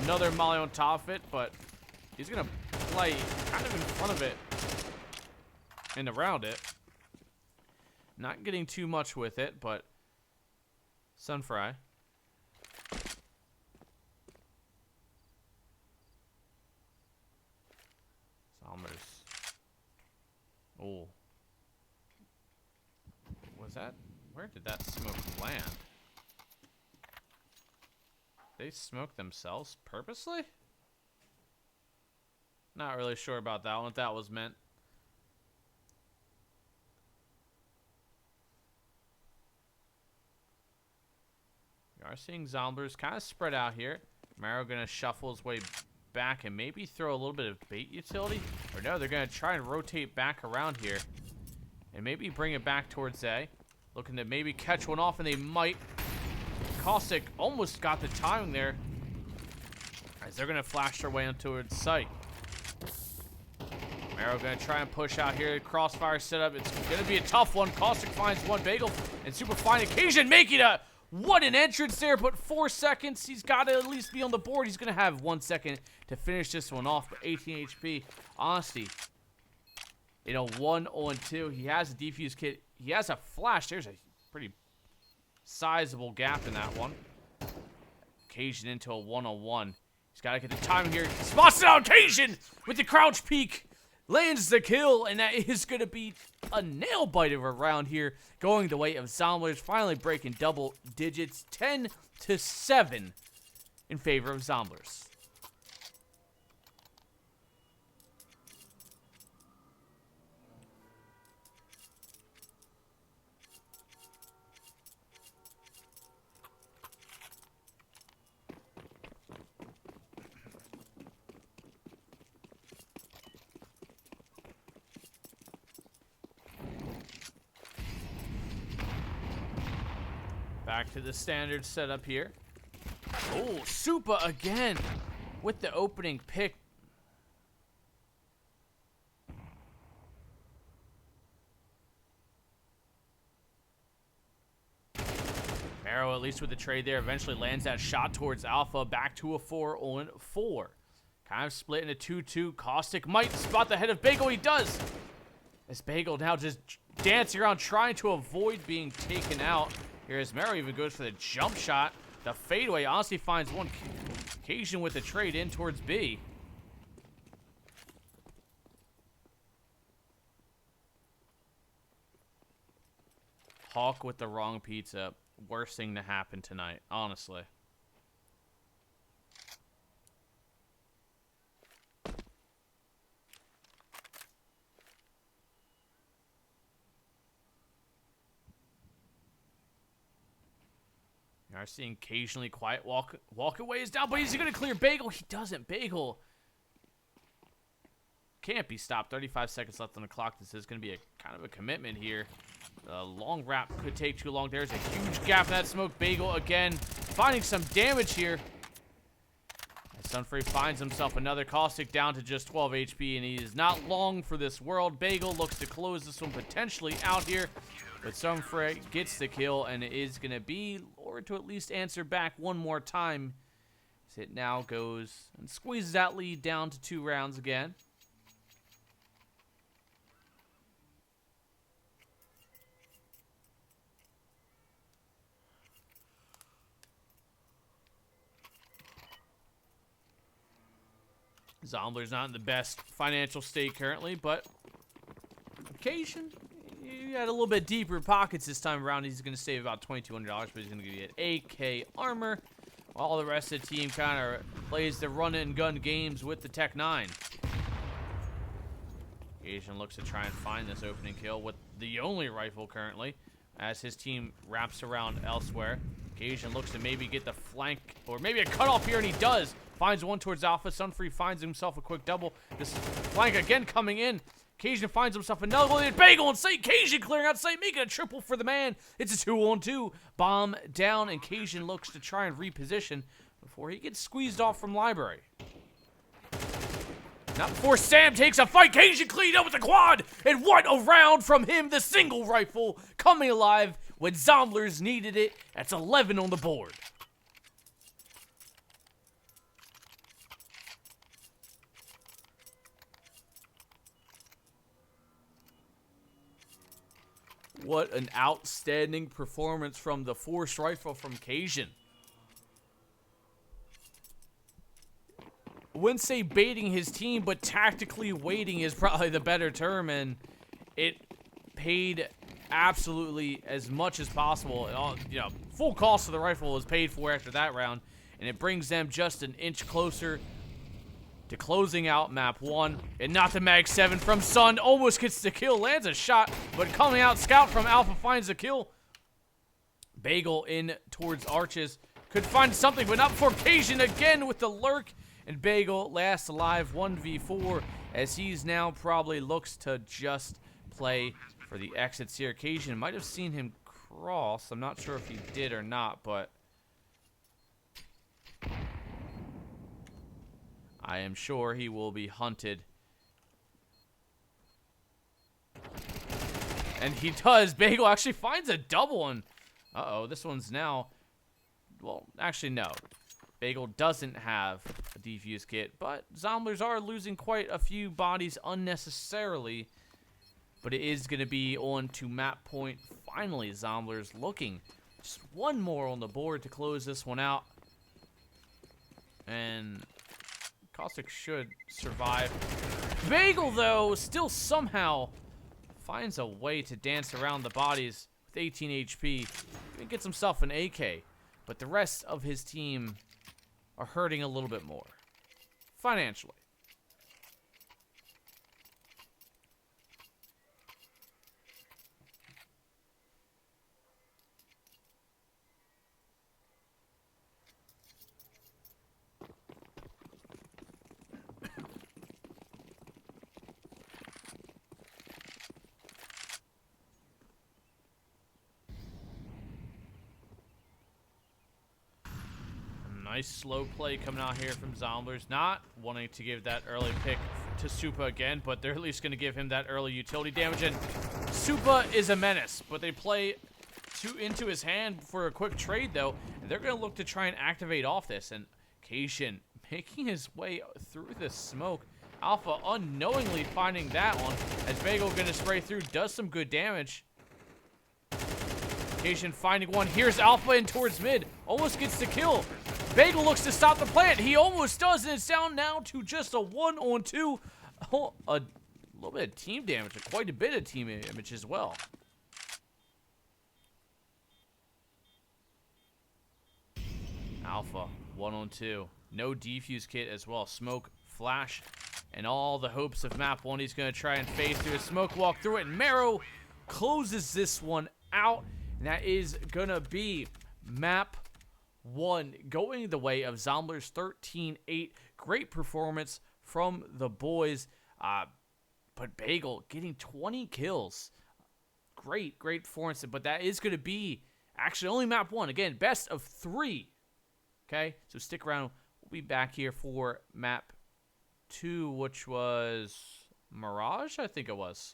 Another molly on top of it, but he's gonna play kind of in front of it and around it. Not getting too much with it, but Sunfry. Zomblers. Oh. Was that? Where did that smoke land? They smoked themselves purposely? Not really sure about that one, what that was meant. We are seeing Zomblers kind of spread out here. Marrow gonna shuffle his way back and maybe throw a little bit of bait utility. Or no, they're gonna try and rotate back around here. And maybe bring it back towards A. Looking to maybe catch one off, and they might. Caustic almost got the timing there. As they're gonna flash their way into its sight. Marrow gonna try and push out here. Crossfire setup. It's gonna be a tough one. Caustic finds one Bagel and Super fine occasion making a. What an entrance there, but 4 seconds. He's got to at least be on the board. He's going to have 1 second to finish this one off, but 18 HP. Honesty, you know, 1-on-2. He has a defuse kit. He has a flash. There's a pretty sizable gap in that one. Occasion into a 1-on-1. He's got to get the timing here. He spots it on Occasion with the crouch peek. lands the kill, and that is going to be a nail bite of a round here, going the way of Zomblers, finally breaking double digits, 10-7 in favor of Zomblers. Back to the standard setup here. Oh, Supa again with the opening pick. Arrow, at least with the trade there, eventually lands that shot towards Alpha. Back to a 4-on-4. Kind of split into 2-2. Caustic might spot the head of Bagel. He does. As Bagel now just dancing around trying to avoid being taken out. Here's Mero even goes for the jump shot. The fadeaway honestly finds one. Cajun with the trade in towards B. Hawk with the wrong pizza. Worst thing to happen tonight, honestly. You are seeing occasionally quiet walkaways down, but he's going to clear Bagel. He doesn't. Bagel can't be stopped. 35 seconds left on the clock. This is going to be a kind of a commitment here. The long wrap could take too long. There's a huge gap in that smoke. Bagel again finding some damage here. As Sunfree finds himself another Caustic down to just 12 HP, and he is not long for this world. Bagel looks to close this one potentially out here. But Sunfree gets the kill, and it is going to be, or to at least answer back one more time. As it now goes and squeezes that lead down to 2 rounds again. Zomblers not in the best financial state currently, but occasion, he had a little bit deeper pockets this time around. He's going to save about $2,200, but he's going to get AK armor, while the rest of the team kind of plays the run-and-gun games with the Tech 9. Asian looks to try and find this opening kill with the only rifle currently, as his team wraps around elsewhere. Asian looks to maybe get the flank, or maybe a cutoff here, and he does. Finds one towards Alpha. Sunfree finds himself a quick double. This flank again coming in. Cajun finds himself another one. Bagel and Sight. Cajun clearing out Sight, making a triple for the man. It's a 2-on-2. Bomb down, and Cajun looks to try and reposition before he gets squeezed off from Library. Not before Sam takes a fight. Cajun cleaned up with the quad, and what a round from him. The single rifle coming alive when Zomblers needed it. That's 11 on the board. What an outstanding performance from the forced rifle from Cajun. I wouldn't say baiting his team, but tactically waiting is probably the better term, and it paid absolutely as much as possible. You know, full cost of the rifle was paid for after that round, and it brings them just an inch closer to closing out map 1. And not the mag 7 from Sun. Almost gets the kill. Lands a shot. But coming out, Scout from Alpha finds the kill. Bagel in towards Arches. Could find something, but not before Cajun again with the lurk. And Bagel lasts alive 1v4. As he's now probably looks to just play for the exits here. Cajun might have seen him cross. I'm not sure if he did or not, but I am sure he will be hunted. And he does. Bagel actually finds a double one. Uh-oh, this one's now... Well, actually, no. Bagel doesn't have a defuse kit, but Zomblers are losing quite a few bodies unnecessarily. But it is going to be on to map point. Finally, Zomblers looking just one more on the board to close this one out. And Caustic should survive. Bagel, though, still somehow finds a way to dance around the bodies with 18 HP. He gets himself an AK, but the rest of his team are hurting a little bit more financially. Nice slow play coming out here from Zomblers. Not wanting to give that early pick to Supa again, but they're at least going to give him that early utility damage. And Supa is a menace, but they play into his hand for a quick trade, though. And they're going to look to try and activate off this. And Cation making his way through the smoke. Alpha unknowingly finding that one. As Bagel going to spray through, does some good damage. Cation finding one. Here's Alpha in towards mid. Almost gets the kill. Bagel looks to stop the plant. He almost does, and it's down now to just a 1-on-2. Oh, a little bit of team damage, quite a bit of team damage as well. Alpha, 1-on-2. No defuse kit as well. Smoke, flash, and all the hopes of map 1. He's going to try and phase through a smoke, walk through it, and Marrow closes this one out. And that is going to be map 1 going the way of Zomblers 13-8. Great performance from the boys. But Bagel getting 20 kills. Great performance. But that is going to be actually only map 1. Again, best of 3. Okay, so stick around. We'll be back here for map 2, which was Mirage, I think it was.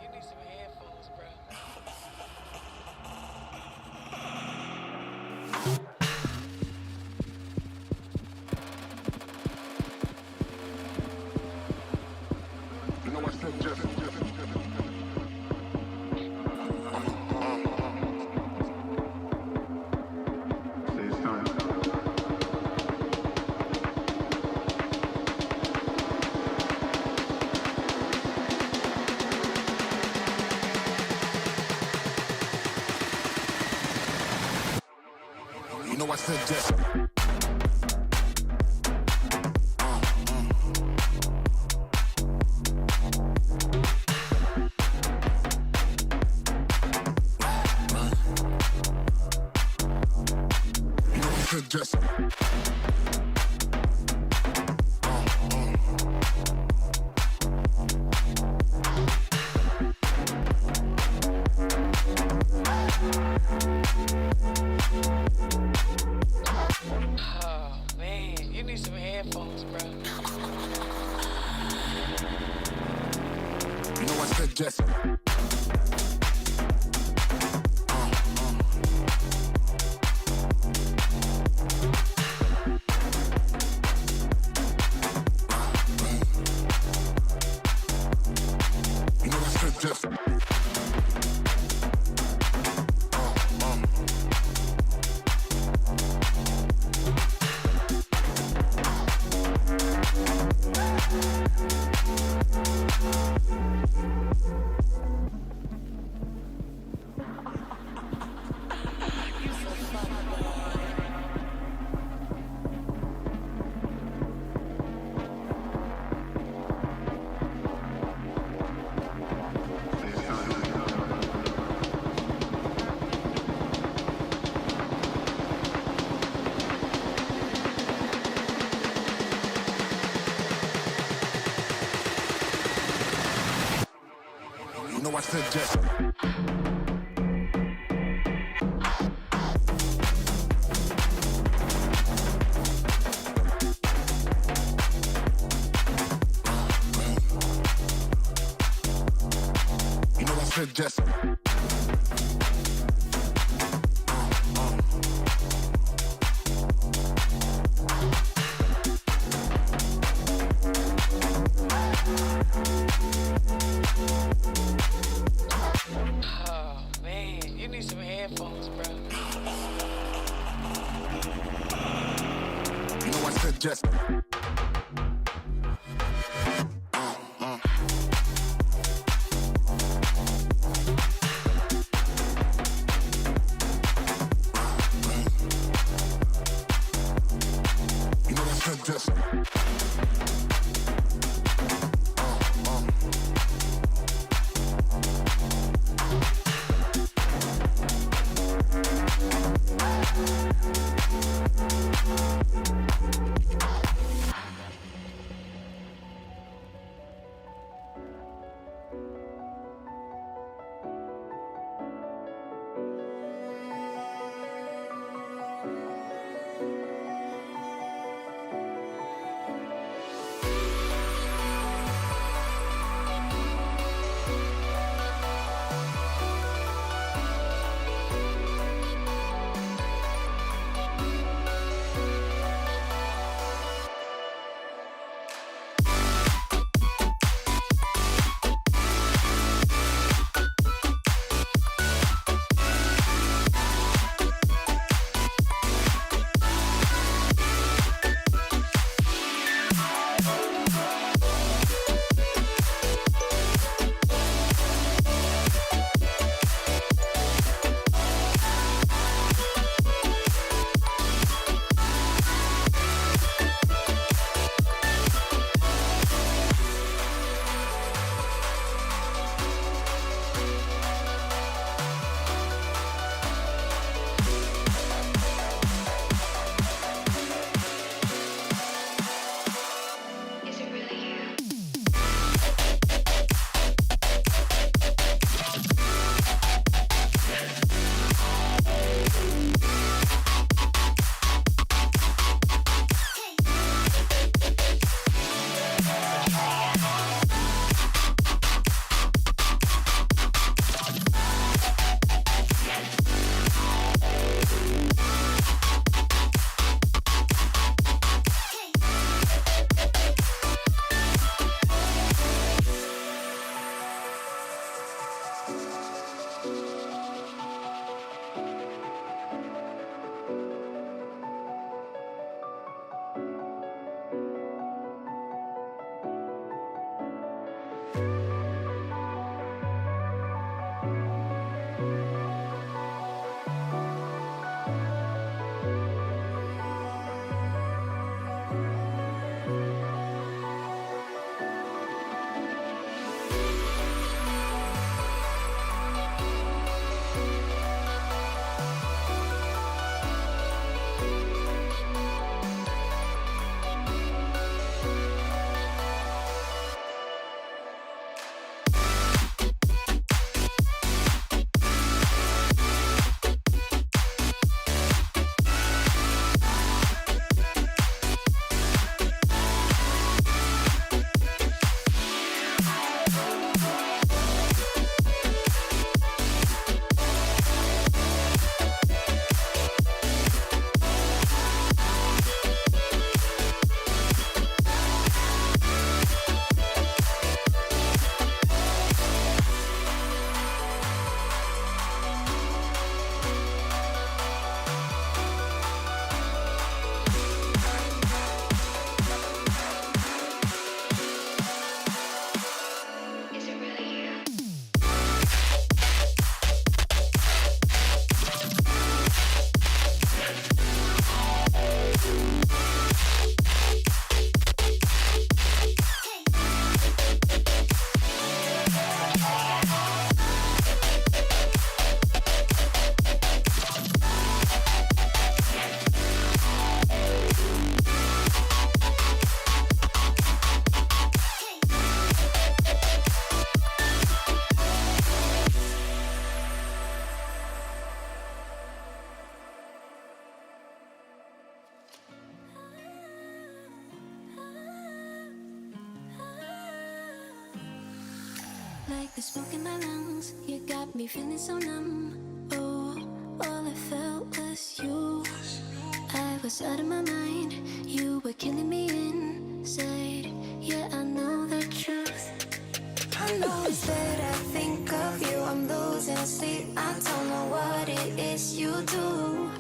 You need some headphones, bro. You know I said just. Say something. You know I said just. You know I said just. Oh, man. You need some headphones, bro. You know I said just. You know I said just. You know I said just. You know I said just. Oh, man. You need some headphones, bro. You know I said just. You know I said just. like the smoke in my lungs. You got me feeling so numb. Oh, all I felt was you. I was out of my mind. You were killing me inside. Yeah, I know the truth. I know it's that I think of you. I'm losing sleep. I don't know what it is you do.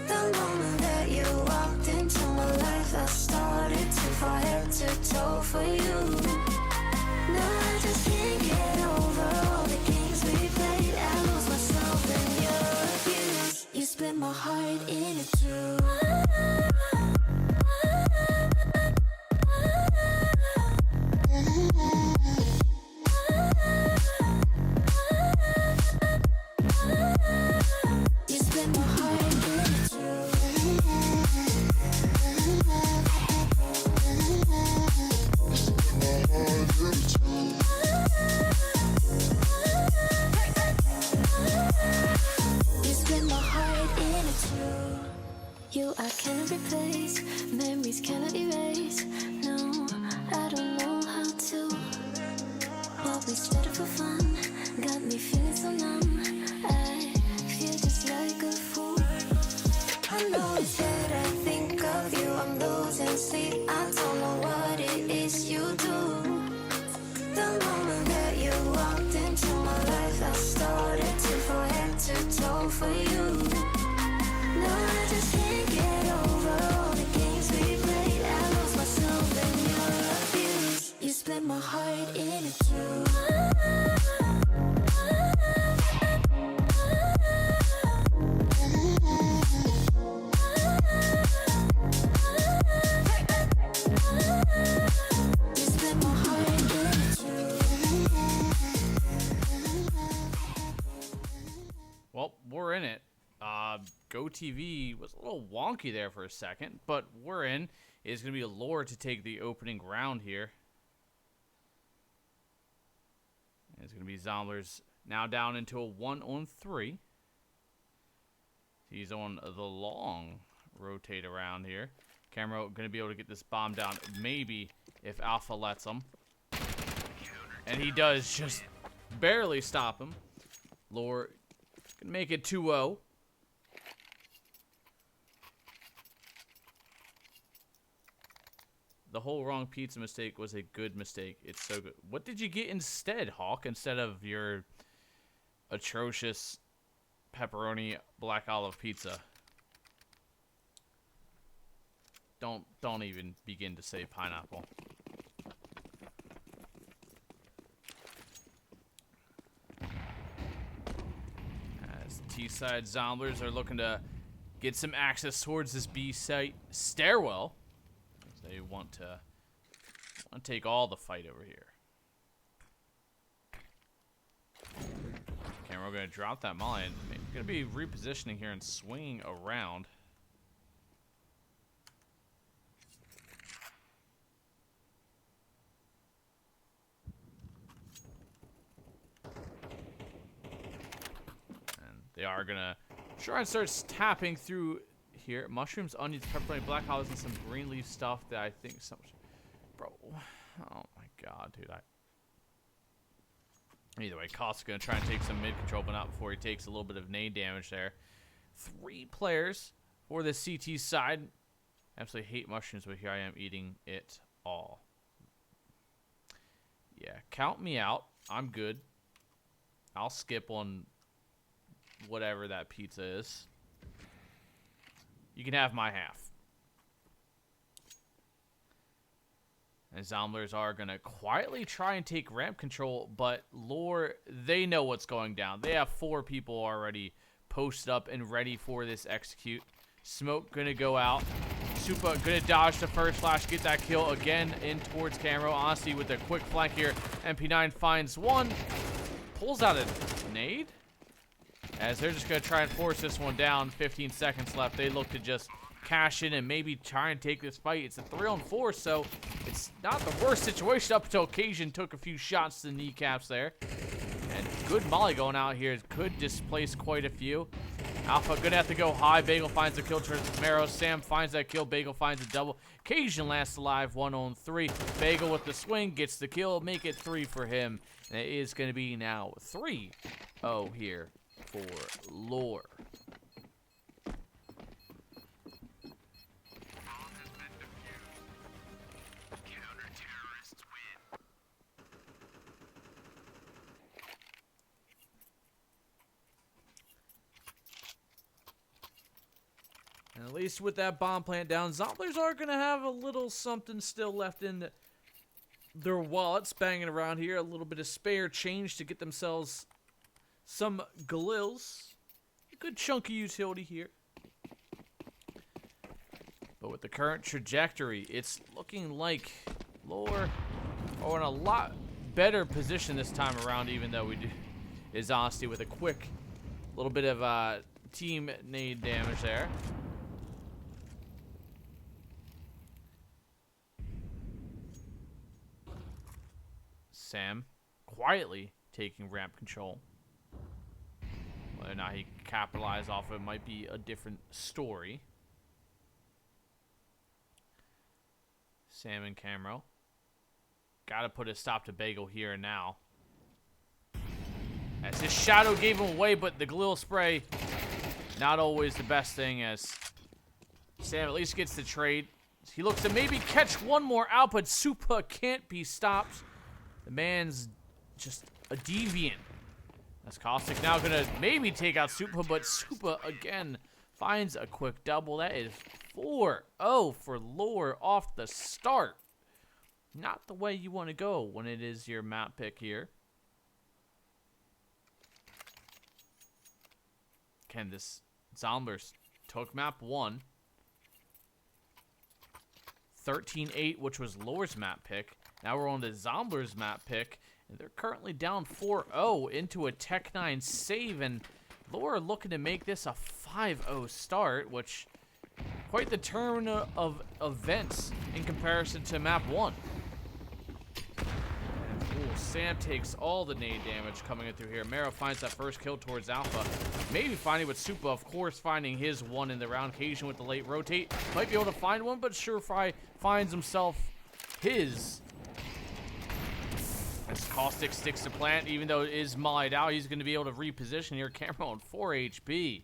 The moment that you walked into my life, I started to fall head to toe for you. No, I just can't get over all the games we played. I lose myself in your abuse. You split my heart in two. You split my heart in two. You split my heart in two. You I cannot replace, memories cannot erase. No, I don't know how to. What we started for fun got me feeling so numb. I feel just like a fool. I know it's that I think of you. I'm losing sleep. I don't know what it is you do. The moment that you walked into my life, I started to fall head to toe for you. No, I just can't get over all the games we played. I lost myself in your abuse. You split my heart in two. You split my heart in two. Well, we're in it. GoTV was a little wonky there for a second, but we're in. It's going to be Lore to take the opening round here. And it's going to be Zomblers now down into a 1-on-3. He's on the long rotate around here. Camera going to be able to get this bomb down, maybe, if Alpha lets him. And he does just barely stop him. Lore can make it 2-0. The whole wrong pizza mistake was a good mistake. It's so good. What did you get instead, Hawk, instead of your atrocious pepperoni black olive pizza? Don't even begin to say pineapple. As T-side Zomblers are looking to get some access towards this B-site stairwell. They want to take all the fight over here. Okay, we're going to drop that molly. And we're going to be repositioning here and swinging around. And they are going to try and start tapping through here. Mushrooms, onions, pepperoni, black olives, and some green leaf stuff that I think some... Bro, oh my god, dude. Either way, Koss is going to try and take some mid control, but not before he takes a little bit of nade damage there. 3 players for the CT side. Absolutely hate mushrooms, but here I am eating it all. Yeah, count me out. I'm good. I'll skip on whatever that pizza is. You can have my half. And Zomblers are going to quietly try and take ramp control, but Lore, they know what's going down. They have 4 people already posted up and ready for this execute. Smoke going to go out. Supa going to dodge the first flash, get that kill again in towards Camero. Honestly, with a quick flank here, MP9 finds one. Pulls out a nade. As they're just going to try and force this one down. 15 seconds left. They look to just cash in and maybe try and take this fight. It's a 3-on-4, so it's not the worst situation up until Occasion took a few shots to the kneecaps there. And good molly going out here. Could displace quite a few. Alpha gonna have to go high. Bagel finds a kill towards Marrow. Sam finds that kill. Bagel finds a double. Cajun last alive, 1 on 3. Bagel with the swing gets the kill. Make it 3 for him. And it is gonna be now 3-0 here for Lore. And at least with that bomb plant down, Zomblers are going to have a little something still left in their wallets banging around here. A little bit of spare change to get themselves some Galils. A good chunky utility here. But with the current trajectory, it's looking like Lore are in a lot better position this time around, even though we do is honesty with a quick little bit of team nade damage there. Sam quietly taking ramp control. Whether or not he can capitalize off it might be a different story. Sam and Camero. Gotta put a stop to Bagel here and now. As his shadow gave him away, but the Galil spray, not always the best thing, as Sam at least gets the trade. He looks to maybe catch one more out, but Supa can't be stopped. The man's just a deviant. That's Caustic now gonna maybe take out Supa, but Supa again finds a quick double. That is 4-0 for Lore off the start. Not the way you want to go when it is your map pick here. Again, this Zomblers took map 1. 13-8, which was Lore's map pick. Now we're on the Zomblers map pick, and they're currently down 4-0 into a Tech 9 save, and Lore are looking to make this a 5-0 start, which quite the turn of events in comparison to map 1. And, Sam takes all the nade damage coming in through here. Marrow finds that first kill towards Alpha. Maybe finding with Supa, of course, finding his one in the round. Cajun with the late rotate. Might be able to find one, but Surefry finds himself his. As Caustic sticks to plant, even though it is mollied out, he's going to be able to reposition here. Camera on 4 HP.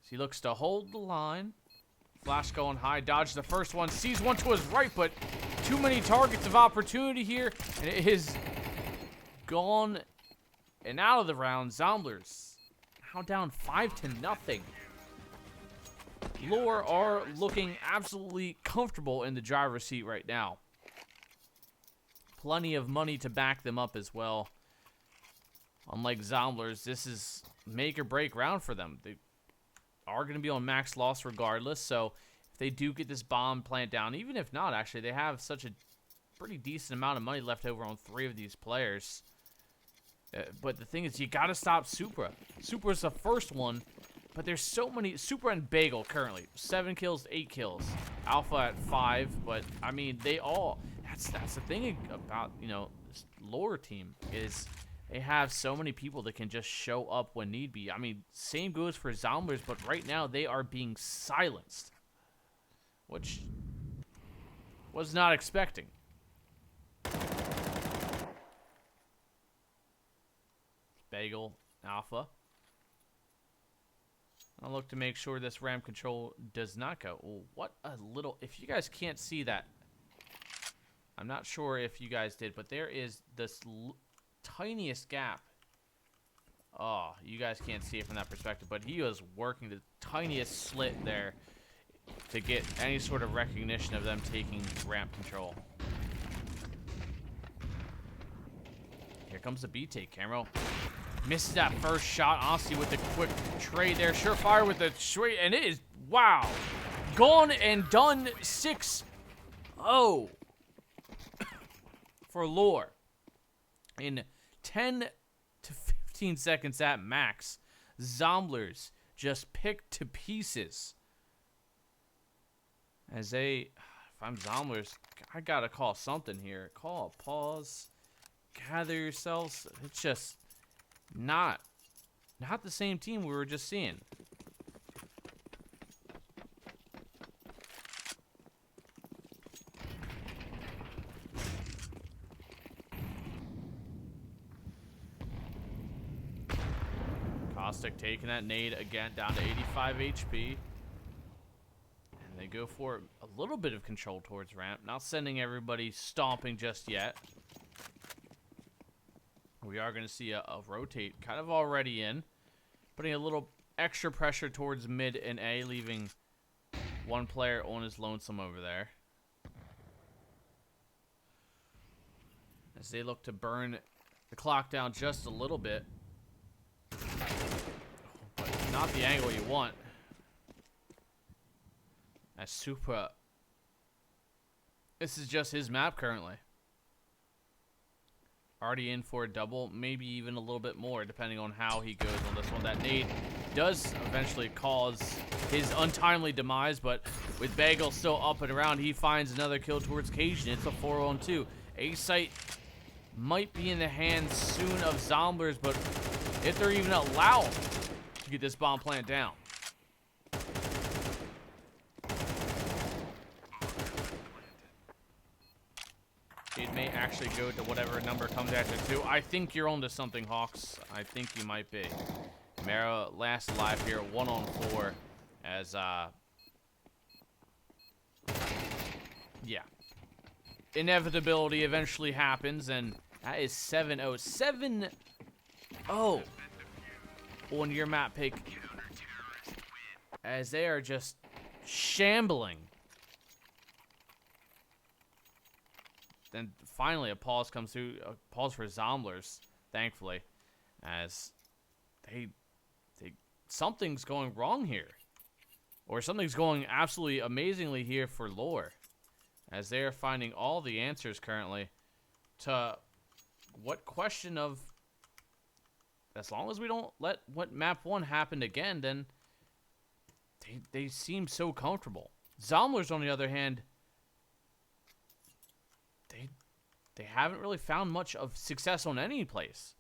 So he looks to hold the line. Flash going high, dodge the first one, sees one to his right, but too many targets of opportunity here, and it is gone and out of the round. Zomblers now down 5-0. Lore are looking absolutely comfortable in the driver's seat right now. Plenty of money to back them up as well. Unlike Zomblers, this is make or break round for them. They are going to be on max loss regardless, so if they do get this bomb plant down, even if not, actually, they have such a pretty decent amount of money left over on 3 of these players. But the thing is, you got to stop Supra. Supra's the first one, but there's so many. Supra and Bagel currently 7 kills, 8 kills. Alpha at 5, but I mean, they all. That's the thing about, you know, this Lore team is they have so many people that can just show up when need be. I mean, same goes for Zomblers, but right now they are being silenced, which was not expecting. Bagel, Alpha. I'll look to make sure this ramp control does not go. Ooh, what a little... If you guys can't see that, I'm not sure if you guys did, but there is this tiniest gap. Oh, you guys can't see it from that perspective, but he was working the tiniest slit there to get any sort of recognition of them taking ramp control. Here comes the B-take. Camero misses that first shot. Honestly, with the quick trade there. Surefire with the trade, and it is, wow, gone and done. 6-0 for Lore. In 10 to 15 seconds at max, Zomblers just picked to pieces. As they, if I'm Zomblers, I gotta call something here. Call a pause. Gather yourselves. It's just not Not the same team we were just seeing. Caustic taking that nade again down to 85 HP. And they go for a little bit of control towards ramp. Not sending everybody stomping just yet. We are going to see a rotate kind of already in. Putting a little extra pressure towards mid and A, leaving one player on his lonesome over there. As they look to burn the clock down just a little bit. But not the angle you want. As Supra. This is just his map currently. Already in for a double, maybe even a little bit more, depending on how he goes on this one. That nade does eventually cause his untimely demise, but with Bagel still up and around, he finds another kill towards Cajun. It's a 4-on-2. A-site might be in the hands soon of Zomblers, but if they're even allowed to get this bomb plant down. It may actually go to whatever number comes after 2. I think you're onto something, Hawks. I think you might be. Mara last alive here, 1-on-4. As, yeah. Inevitability eventually happens, and that is 7-0. 7-0 on your map pick. As they are just shambling. Then finally a pause comes through, a pause for Zomblers, thankfully, as they something's going wrong here, or something's going absolutely amazingly here for Lore, as they are finding all the answers currently to what question of, as long as we don't let what map 1 happened again, then they seem so comfortable. Zomblers, on the other hand, they haven't really found much of success on any place.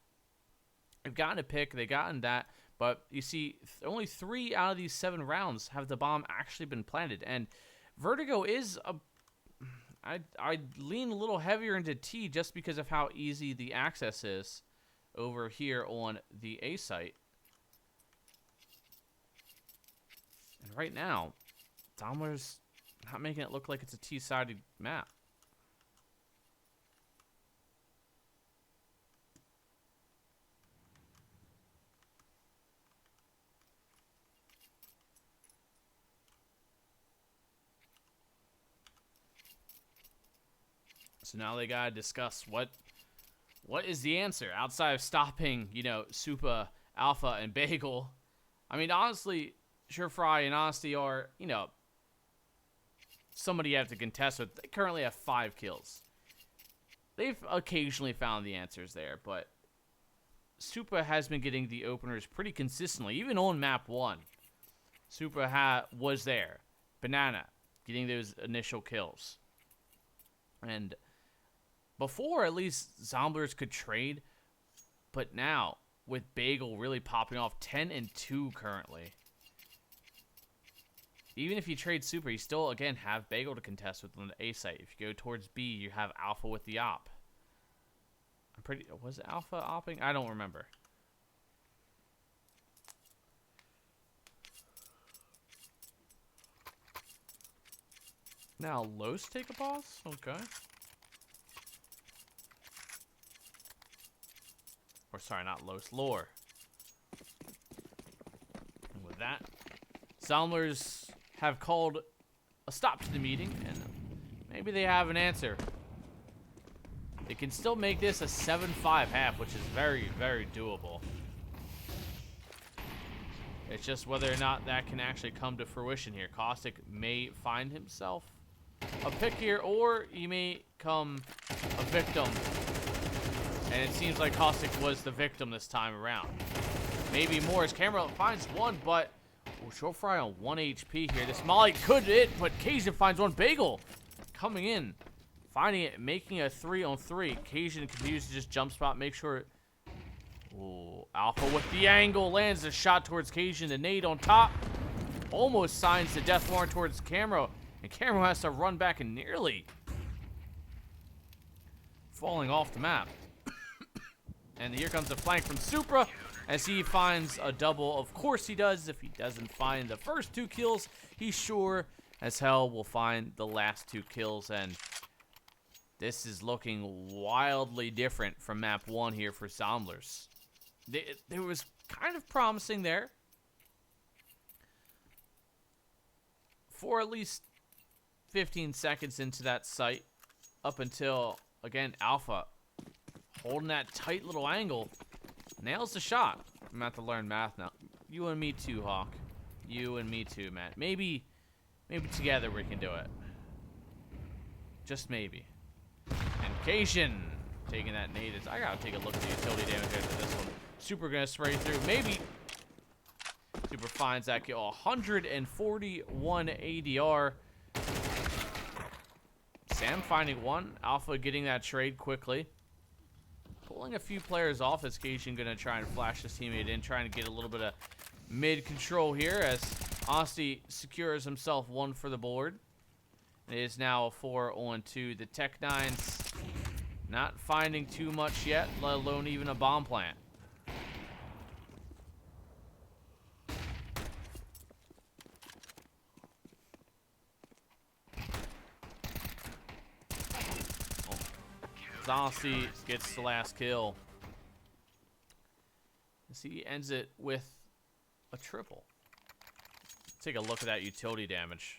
They've gotten a pick, they've gotten that, but you see, only 3 out of these 7 rounds have the bomb actually been planted. And Vertigo is a... I lean a little heavier into T just because of how easy the access is over here on the A site. And right now, Zomblers not making it look like it's a T-sided map. So now they gotta discuss what is the answer outside of stopping, you know, Supa, Alpha, and Bagel. I mean, honestly, Surefry and Honesty are, you know, somebody you have to contest with. They currently have 5 kills. They've occasionally found the answers there, but Supa has been getting the openers pretty consistently, even on map 1. Supa was there. Banana, getting those initial kills. And before, at least, Zomblers could trade. But now, with Bagel really popping off 10-2 currently. Even if you trade Super, you still, again, have Bagel to contest with on the A site. If you go towards B, you have Alpha with the op. Was Alpha opping? I don't remember. Now, Los take a pause? Okay. Or sorry, not Los, Lore. And with that, Zomblers have called a stop to the meeting, and maybe they have an answer. They can still make this a 7-5 half, which is very, very doable. It's just whether or not that can actually come to fruition here. Caustic may find himself a pick here, or he may come a victim. And it seems like Caustic was the victim this time around. Maybe more as Camera finds one, but Surefry on 1 HP here. This Molly could hit, but Cajun finds one. Bagel coming in, finding it, making a 3-on-3. Cajun continues to just jump spot, make sure. Ooh, Alpha with the angle, lands a shot towards Cajun. The nade on top. Almost signs the death warrant towards Camero. And Camero has to run back and nearly falling off the map. And here comes the flank from Supra as he finds a double. Of course he does. If he doesn't find the first 2 kills, he sure as hell will find the last 2 kills. And this is looking wildly different from map 1 here for Zomblers. There was kind of promising there for at least 15 seconds into that site, up until, again, Alpha holding that tight little angle, nails the shot. I'm going to have to learn math now. You and me too, Hawk. You and me too, Matt. Maybe together we can do it. Just maybe. And Cation taking that nade. I got to take a look at the utility damage after this one. Super going to spray through. Maybe. Super finds that kill. 141 ADR. Sam finding 1. Alpha getting that trade quickly. Pulling a few players off as Cation going to try and flash his teammate in. Trying to get a little bit of mid control here as Honesty secures himself 1 for the board. It is now a 4-on-2. The Tech-9s not finding too much yet, let alone even a bomb plant. Honesty gets the last kill. As he ends it with a triple. Take a look at that utility damage.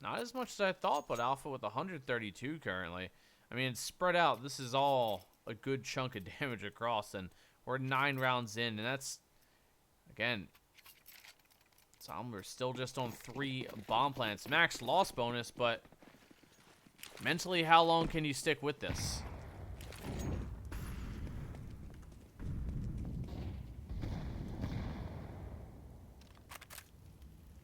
Not as much as I thought, but Alpha with 132 currently. I mean, it's spread out. This is all a good chunk of damage across, and we're 9 rounds in, and that's, again, Zomblers still just on 3 bomb plants. Max loss bonus, but mentally, how long can you stick with this?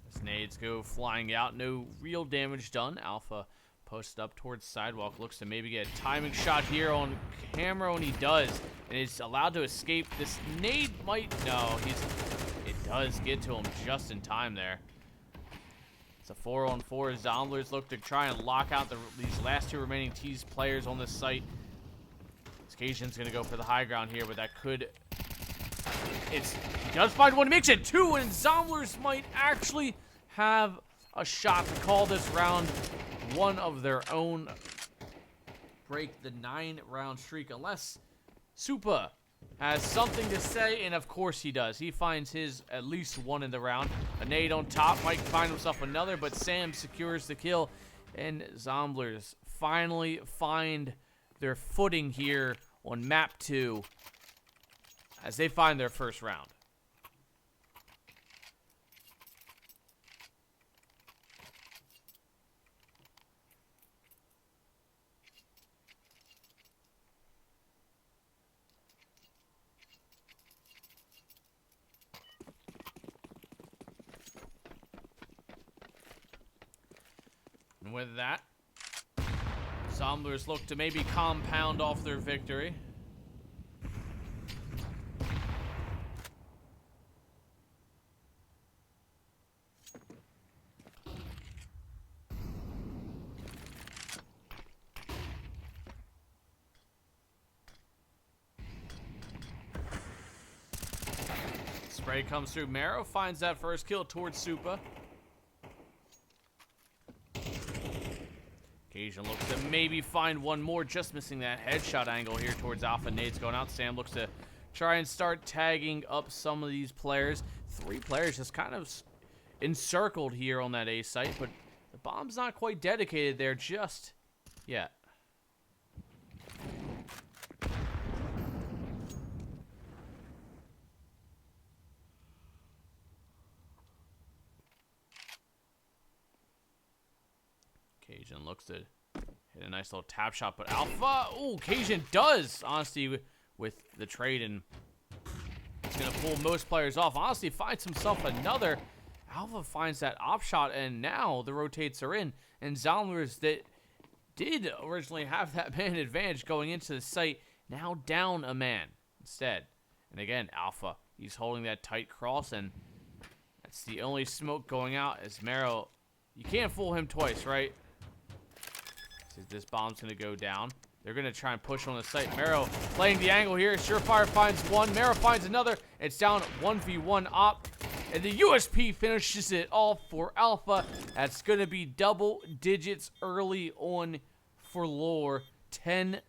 As nades go flying out, no real damage done. Alpha posted up towards sidewalk, looks to maybe get a timing shot here on camera, and he does. And is allowed to escape. This nade might, no, it does get to him just in time there. It's a 4-on-4. Zomblers look to try and lock out these last 2 remaining T's players on this site. Cation's going to go for the high ground here, but that could... He does find 1, makes it 2, and Zomblers might actually have a shot to call this round 1 of their own. Break the 9-round streak, unless Supa has something to say, and of course he does. He finds his at least 1 in the round. A nade on top, might find himself another, but Sam secures the kill. And Zomblers finally find their footing here on map 2 as they find their first round. And with that, Zomblers look to maybe compound off their victory. Spray comes through. Marrow finds that first kill towards Supa. Cation looks to maybe find 1 more, just missing that headshot angle here towards Alpha. Nades going out. Sam looks to try and start tagging up some of these players. 3 players just kind of encircled here on that A site, but the bomb's not quite dedicated there just yet. Cation looks to hit a nice little tap shot, but Alpha, oh, Cation does, Honesty with the trade, and it's going to pull most players off. Honesty finds himself another. Alpha finds that op shot, and now the rotates are in, and Zomblers that did originally have that man advantage going into the site now down a man instead. And again, Alpha, he's holding that tight cross, and that's the only smoke going out as Mero, you can't fool him twice, right? So this bomb's going to go down. They're going to try and push on the site. Mero playing the angle here. Surefire finds one. Mero finds another. It's down 1v1 op. And the USP finishes it all for Alpha. That's going to be double digits early on for Lore. 10-1.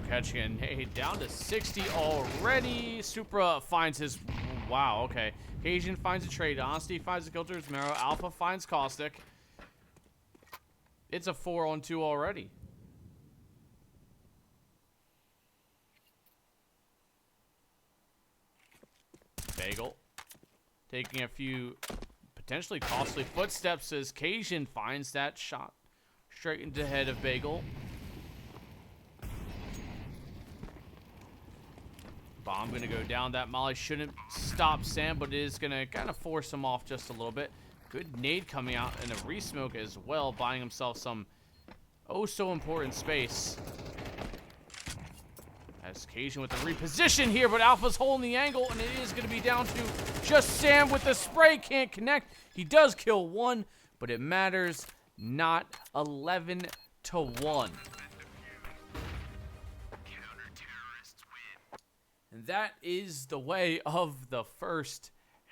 Catching a nade down to 60 already. Supra finds his. Wow, okay. Cajun finds a trade. Honesty finds the Kilter's Mero. Alpha finds Caustic. It's a 4-on-2 already. Bagel taking a few potentially costly footsteps as Cajun finds that shot straight into the head of Bagel. Bomb gonna go down. That molly shouldn't stop Sam, but it is gonna kind of force him off just a little bit. Good nade coming out and a re-smoke as well, buying himself some oh so important space. As Cajun with the reposition here, but Alpha's holding the angle, and it is gonna be down to just Sam with the spray. Can't connect. He does kill one, but it matters not. 11-1. And that is the way of the first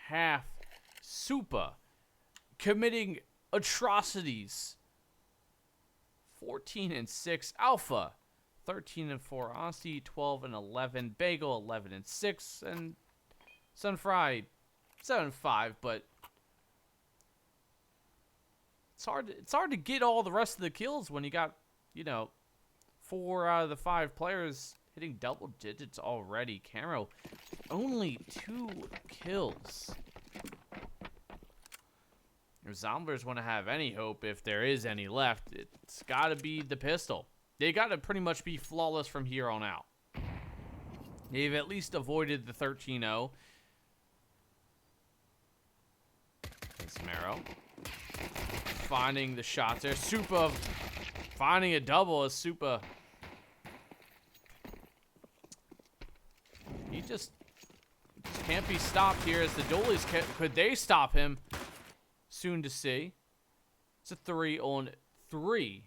half. Supa committing atrocities. 14-6. Alpha 13-4. Honesty 12-11. Bagel 11-6. And Sunfry 7-5. But it's hard to get all the rest of the kills when you got, you know, 4 out of the 5 players hitting double digits already. Camo, only 2 kills. If Zomblers want to have any hope, if there is any left, it's got to be the pistol. They got to pretty much be flawless from here on out. They've at least avoided the 13-0. It's Mero finding the shots there. Supa finding a double as Supa. He just can't be stopped here as the Doolies could they stop him? Soon to see. It's a 3-on-3.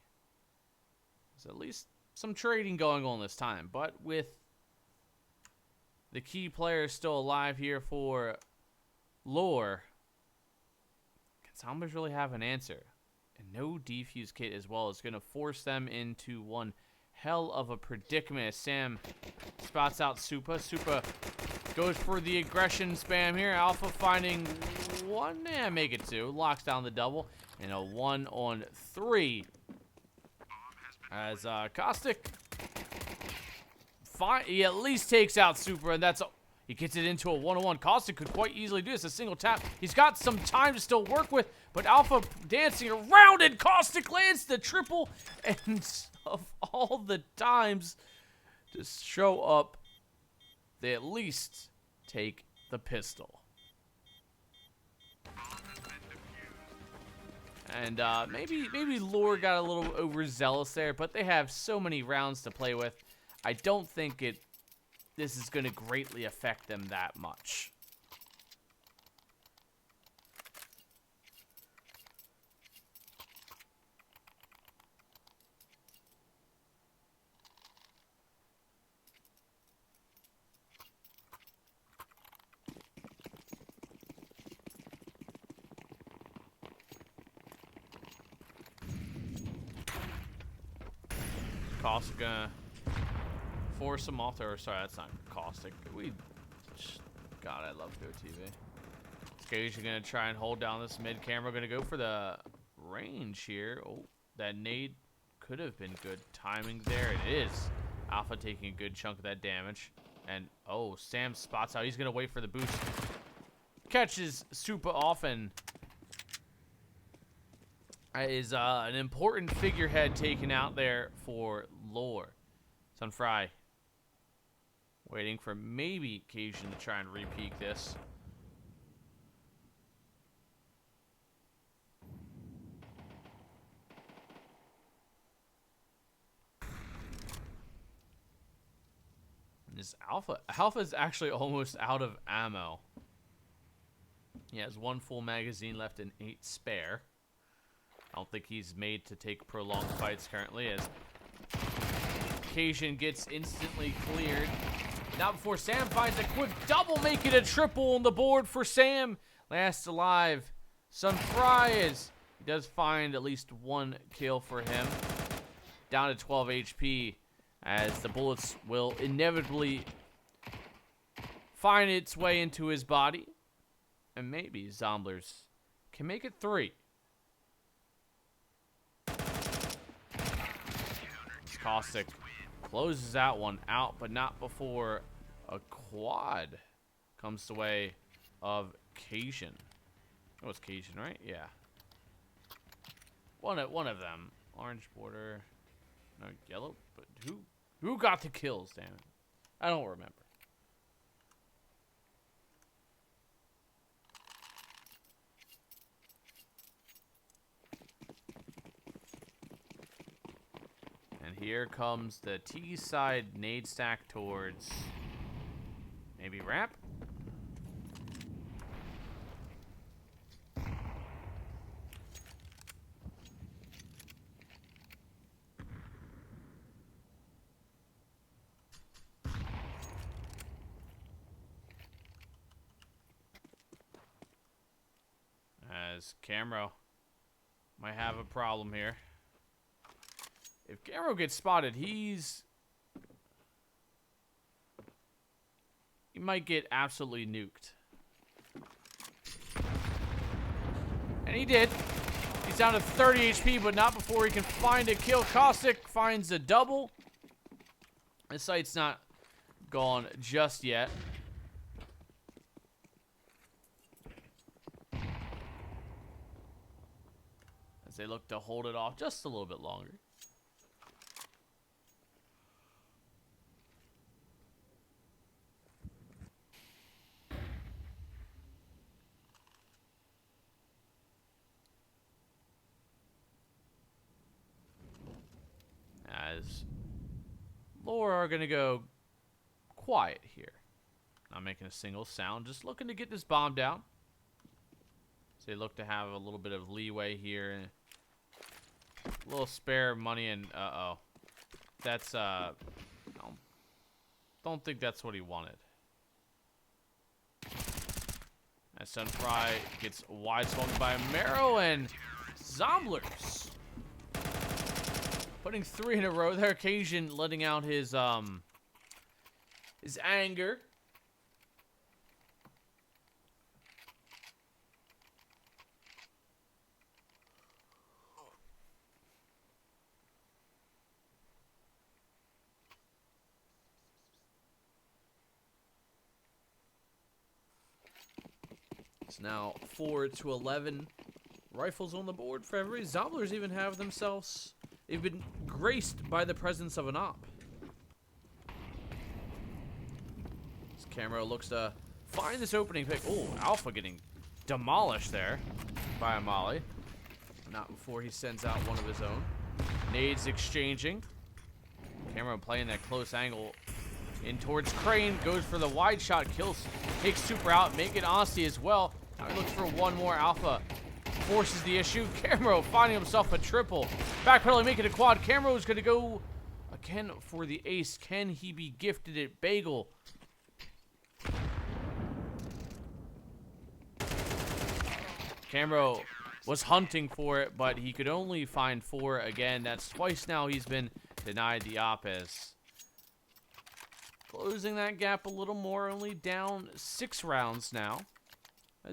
There's at least some trading going on this time, but with the key players still alive here for Lore, can Zomblers really have an answer? And no defuse kit as well is going to force them into one hell of a predicament as Sam spots out Supa. Supa goes for the aggression spam here. Alpha finding one, make it 2. Locks down the double. And a 1-on-3. As Caustic, he at least takes out Supa, and that's he gets it into a 1-on-1. Caustic could quite easily do this, a single tap. He's got some time to still work with, but Alpha dancing around, and Caustic lands the triple, and of all the times to show up, they at least take the pistol. And maybe Lore got a little overzealous there, but they have so many rounds to play with. I don't think this is going to greatly affect them that much. Caustic gonna force him off there. Sorry, that's not Caustic. God, I love Go TV. Gage gonna try and hold down this mid. Camera gonna go for the range here. Oh, that nade could have been good timing there. It is. Alpha taking a good chunk of that damage. And, oh, Sam spots out. He's going to wait for the boost. Catches super often. That is an important figurehead taken out there for Lore. Sunfry waiting for maybe Cajun to try and re-peek this. This Alpha's actually almost out of ammo. He has 1 full magazine left and 8 spare. I don't think he's made to take prolonged fights currently, as Cajun gets instantly cleared. Not before Sam finds a quick double, making a triple on the board for Sam. Last alive. Sunfry he does find at least 1 kill for him. Down to 12 HP. As the bullets will inevitably find its way into his body. And maybe Zomblers can make it 3. Caustic closes that one out, but not before a quad comes the way of Cajun. It was Cajun, right? Yeah. One of them. Orange border. No, yellow. But who got the kills, damn it? I don't remember. And here comes the T side nade stack towards maybe ramp. As Camro might have a problem here. If Camro gets spotted, he might get absolutely nuked. And he did. He's down to 30 HP, but not before he can find a kill. Caustic finds a double. The sight's not gone just yet. As they look to hold it off just a little bit longer. As Lore are going to go quiet here. Not making a single sound. Just looking to get this bomb down. So they look to have a little bit of leeway here. A little spare money and uh-oh. That's I don't think that's what he wanted. As Sunfry gets wide swung by Marrow and Zomblers. Putting 3 in a row there. Cajun letting out his anger. It's now 4-11 rifles on the board for every. Zomblers even have themselves. They've been graced by the presence of an op. This camera looks to find this opening pick. Oh, Alpha getting demolished there by a molly. Not before he sends out one of his own. Nades exchanging. Camera playing that close angle in towards Crane. Goes for the wide shot. Kills. Takes Super out. Make it Honesty as well. Now he looks for one more. Alpha forces the issue. Camro finding himself a triple. Backpedaling, making a quad. Camro is going to go again for the ace. Can he be gifted it? Bagel. Camro was hunting for it, but he could only find 4 again. That's twice now he's been denied the op. As closing that gap a little more. Only down 6 rounds now.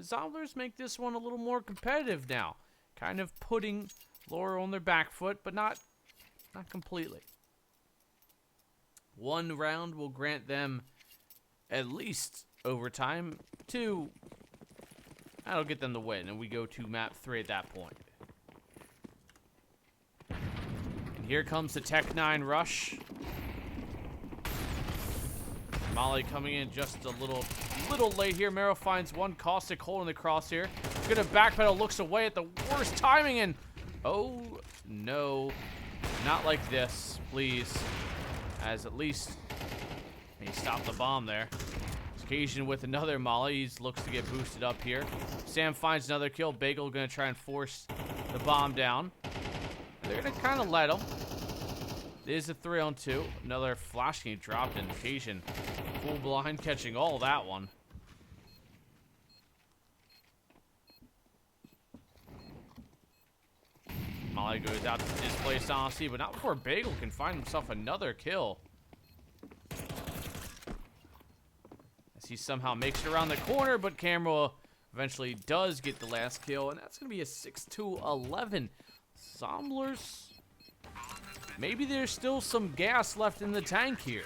Zomblers make this one a little more competitive now. Kind of putting Laura on their back foot, but not completely. One round will grant them at least overtime. Two, that'll get them the win, and we go to map 3 at that point. And here comes the Tech 9 rush. Molly coming in just a little late here. Mero finds one caustic hole in the crosshair. Gonna backpedal, looks away at the worst timing, and oh no, not like this, please. As at least he stopped the bomb there. Occasion with another Molly. He looks to get boosted up here. Sam finds another kill. Bagel gonna try and force the bomb down. They're gonna kind of let him. There's a 3-on-2. Another flash game dropped in. Occasion full blind, catching all that one. Molly goes out to displace honesty, but not before Bagel can find himself another kill. As he somehow makes it around the corner, but Camera eventually does get the last kill, and that's going to be a 6-11. Zomblers, maybe there's still some gas left in the tank here.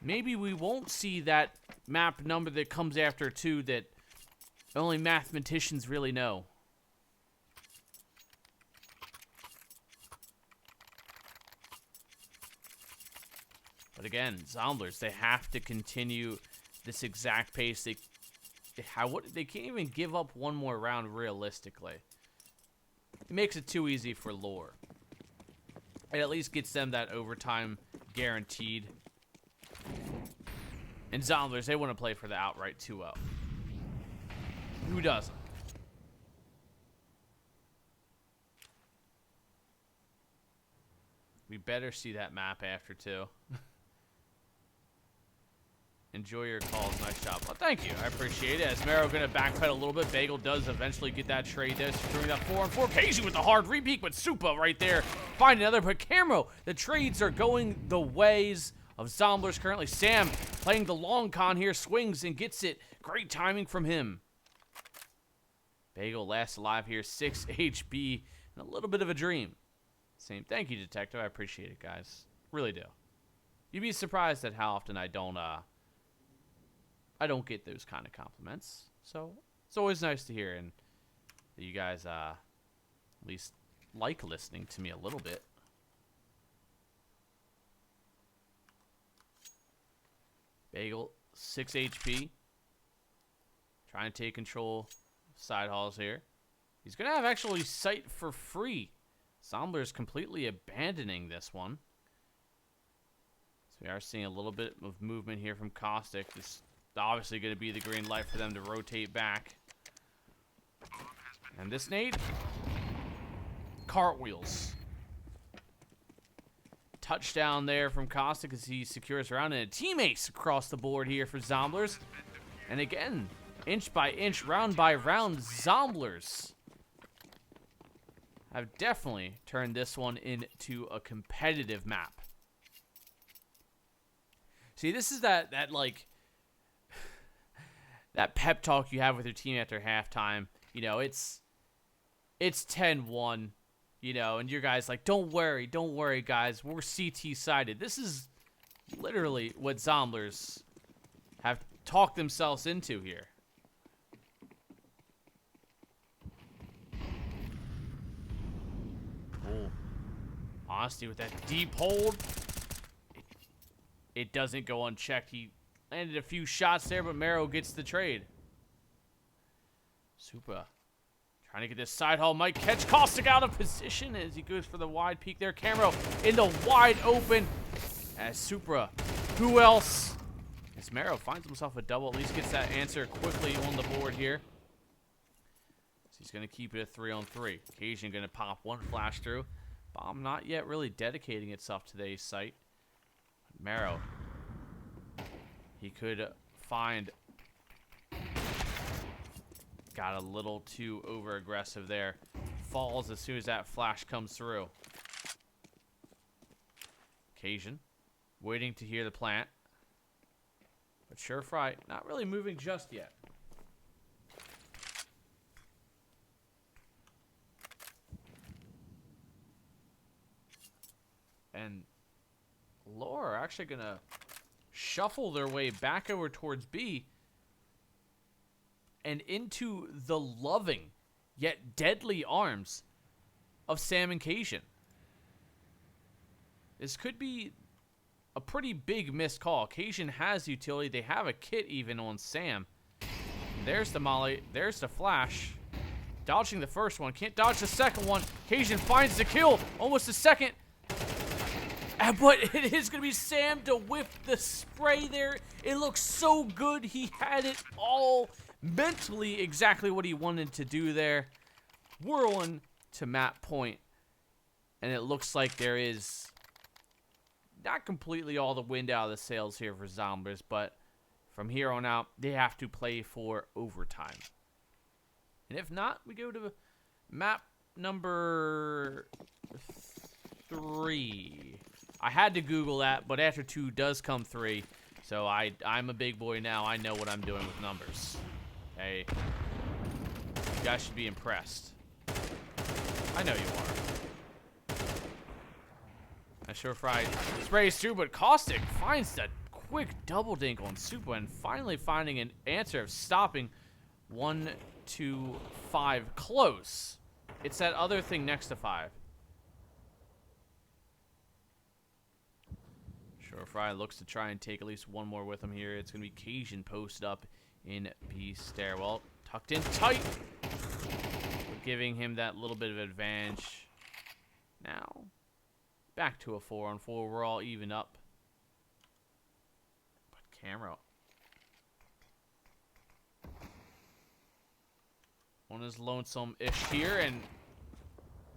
Maybe we won't see that map number that comes after 2 that only mathematicians really know. But again, Zomblers, they have to continue this exact pace. They can't even give up one more round realistically. It makes it too easy for Lore. It at least gets them that overtime guaranteed. And Zomblers, they want to play for the outright 2-0. Who doesn't? We better see that map after 2. Enjoy your calls. Nice job. Well, thank you. I appreciate it. As Mero going to backpedal a little bit. Bagel does eventually get that trade there. Securing that 4-on-4. Casey with the hard repeat, but Supa right there. Find another. But Camero, the trades are going the ways of Zomblers currently. Sam playing the long con here. Swings and gets it. Great timing from him. Bagel last alive here. 6 HP. And a little bit of a dream. Same. Thank you, Detective. I appreciate it, guys. Really do. You'd be surprised at how often I don't get those kind of compliments. So it's always nice to hear, and that you guys at least like listening to me a little bit. Bagel, 6 HP. Trying to take control of side halls here. He's going to have actually sight for free. Zomblers completely abandoning this one. So we are seeing a little bit of movement here from Caustic. This is obviously going to be the green light for them to rotate back. And this nade, cartwheels. Touchdown there from Caustic as he secures around, and a team ace across the board here for Zomblers. And again, inch by inch, round by round, Zomblers have definitely turned this one into a competitive map. See, this is that like that pep talk you have with your team after halftime. You know, it's 10-1, you know, and your guys like, don't worry, guys, we're CT sided. This is literally what Zomblers have talked themselves into here. Oh, Honesty with that deep hold. It doesn't go unchecked. He landed a few shots there, but Mero gets the trade. Supa trying to get this side haul. Might catch Caustic out of position as he goes for the wide peek there. Camero in the wide open as Supra. Who else? As Mero finds himself a double, at least gets that answer quickly on the board here. So he's going to keep it a 3-on-3. Occasion going to pop one flash through. Bomb not yet really dedicating itself to the site. Mero, he could find. Got a little too over aggressive there. Falls as soon as that flash comes through. Occasion waiting to hear the plant, but Surefry not really moving just yet. And Lore are actually going to shuffle their way back over towards B and into the loving yet deadly arms of Sam and Cajun. This could be a pretty big missed call. Cajun has utility. They have a kit even on Sam. There's the molly. There's the flash. Dodging the first one. Can't dodge the second one. Cajun finds the kill. Almost the second. But it is going to be Sam to whip the spray there. It looks so good. He had it all mentally exactly what he wanted to do there. We're on to map point. And it looks like there is not completely all the wind out of the sails here for Zomblers, but from here on out, they have to play for overtime. And if not, we go to map number 3. I had to Google that, but after 2 does come 3. So I'm a big boy now. I know what I'm doing with numbers. Hey, you guys should be impressed. I know you are. I sure fried sprays through, but Caustic finds that quick double dink on Supa and finally finding an answer of stopping 1, 2, 5. Close. It's that other thing next to 5. Sure Fry looks to try and take at least one more with him here. It's going to be Cajun posted up in B stairwell. Tucked in tight. Giving him that little bit of advantage. Now, back to a 4-on-4. We're all even up. But Camera on his lonesome-ish here, and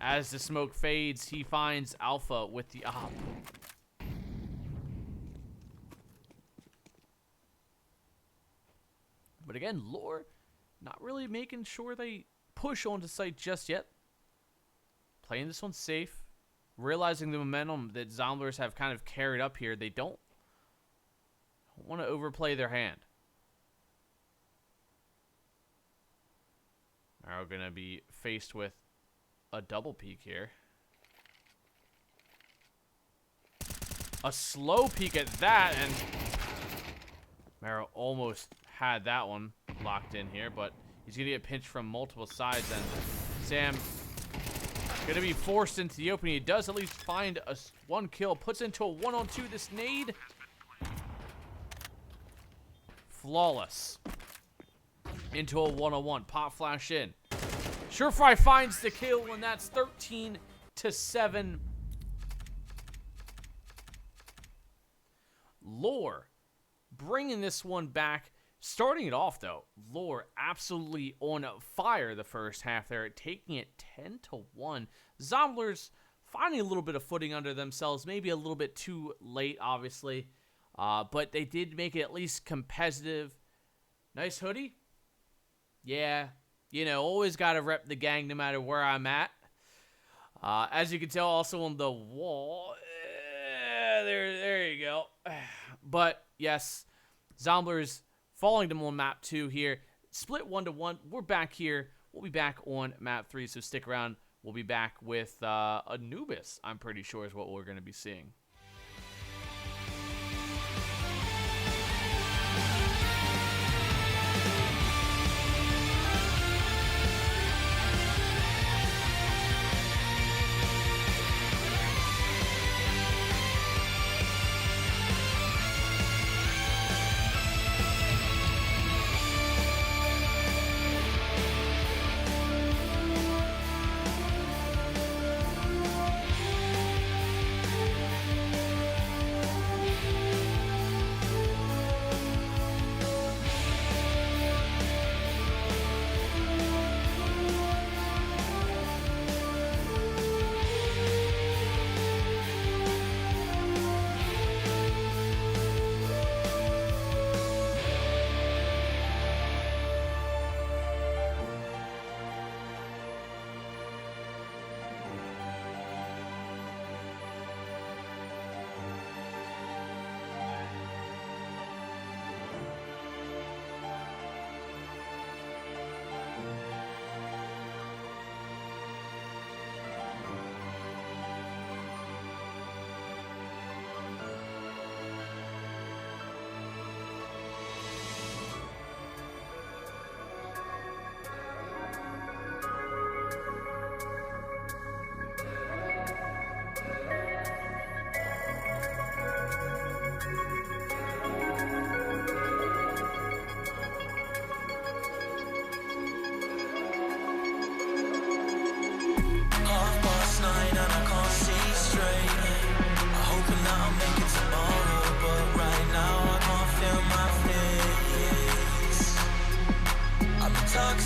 as the smoke fades, he finds Alpha with the op. But again, Lore not really making sure they push onto site just yet. Playing this one safe. Realizing the momentum that Zomblers have kind of carried up here. They don't want to overplay their hand. Now we're going to be faced with a double peek here. A slow peek at that, and Mero almost had that one locked in here, but he's going to get pinched from multiple sides, and Sam going to be forced into the opening. He does at least find one kill, puts into a 1-on-2. This nade, flawless. Into a 1-on-1. Pop flash in. Surefry finds the kill, and that's 13-7. Lore bringing this one back. Starting it off, though, Lore absolutely on fire the first half there, taking it 10-1. Zomblers finding a little bit of footing under themselves, maybe a little bit too late, obviously. But they did make it at least competitive. Nice hoodie. Yeah, you know, always got to rep the gang no matter where I'm at. As you can tell, also on the wall. There you go. But, yes, Zomblers falling to on map 2 here. Split 1-1. We're back here. We'll be back on map 3, so stick around. We'll be back with Anubis, I'm pretty sure, is what we're going to be seeing.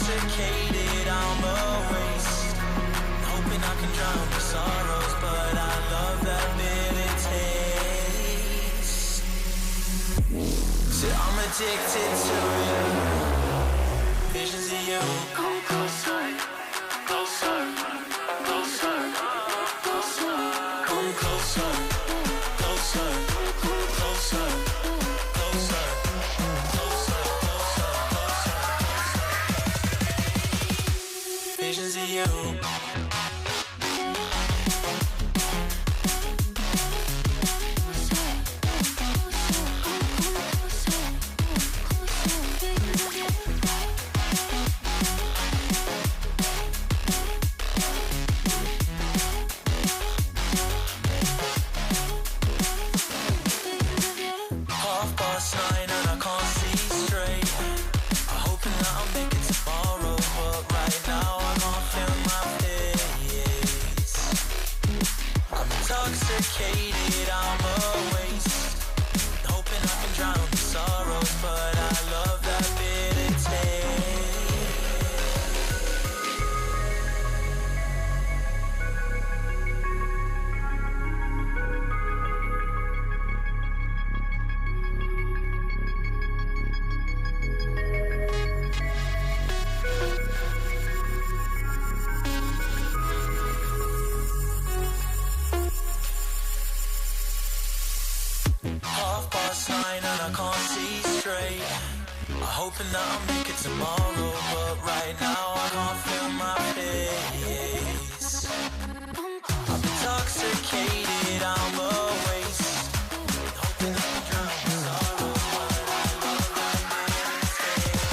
intoxicated, I'm a waste. Hoping I can drown my sorrows, but I love that bitter taste. So I'm addicted to you. Visions of you. Come closer, closer, closer, closer. Come closer, closer, closer, closer, closer, closer. Visions of you. Intoxicated, I'm a waste. Hoping I can drown the sorrows, but I love that bitter taste. Hoping that I'll make it tomorrow, but right now I can't feel my face. I'm intoxicated, I'm a waste. Hoping I can drown my sorrow, but I love that taste.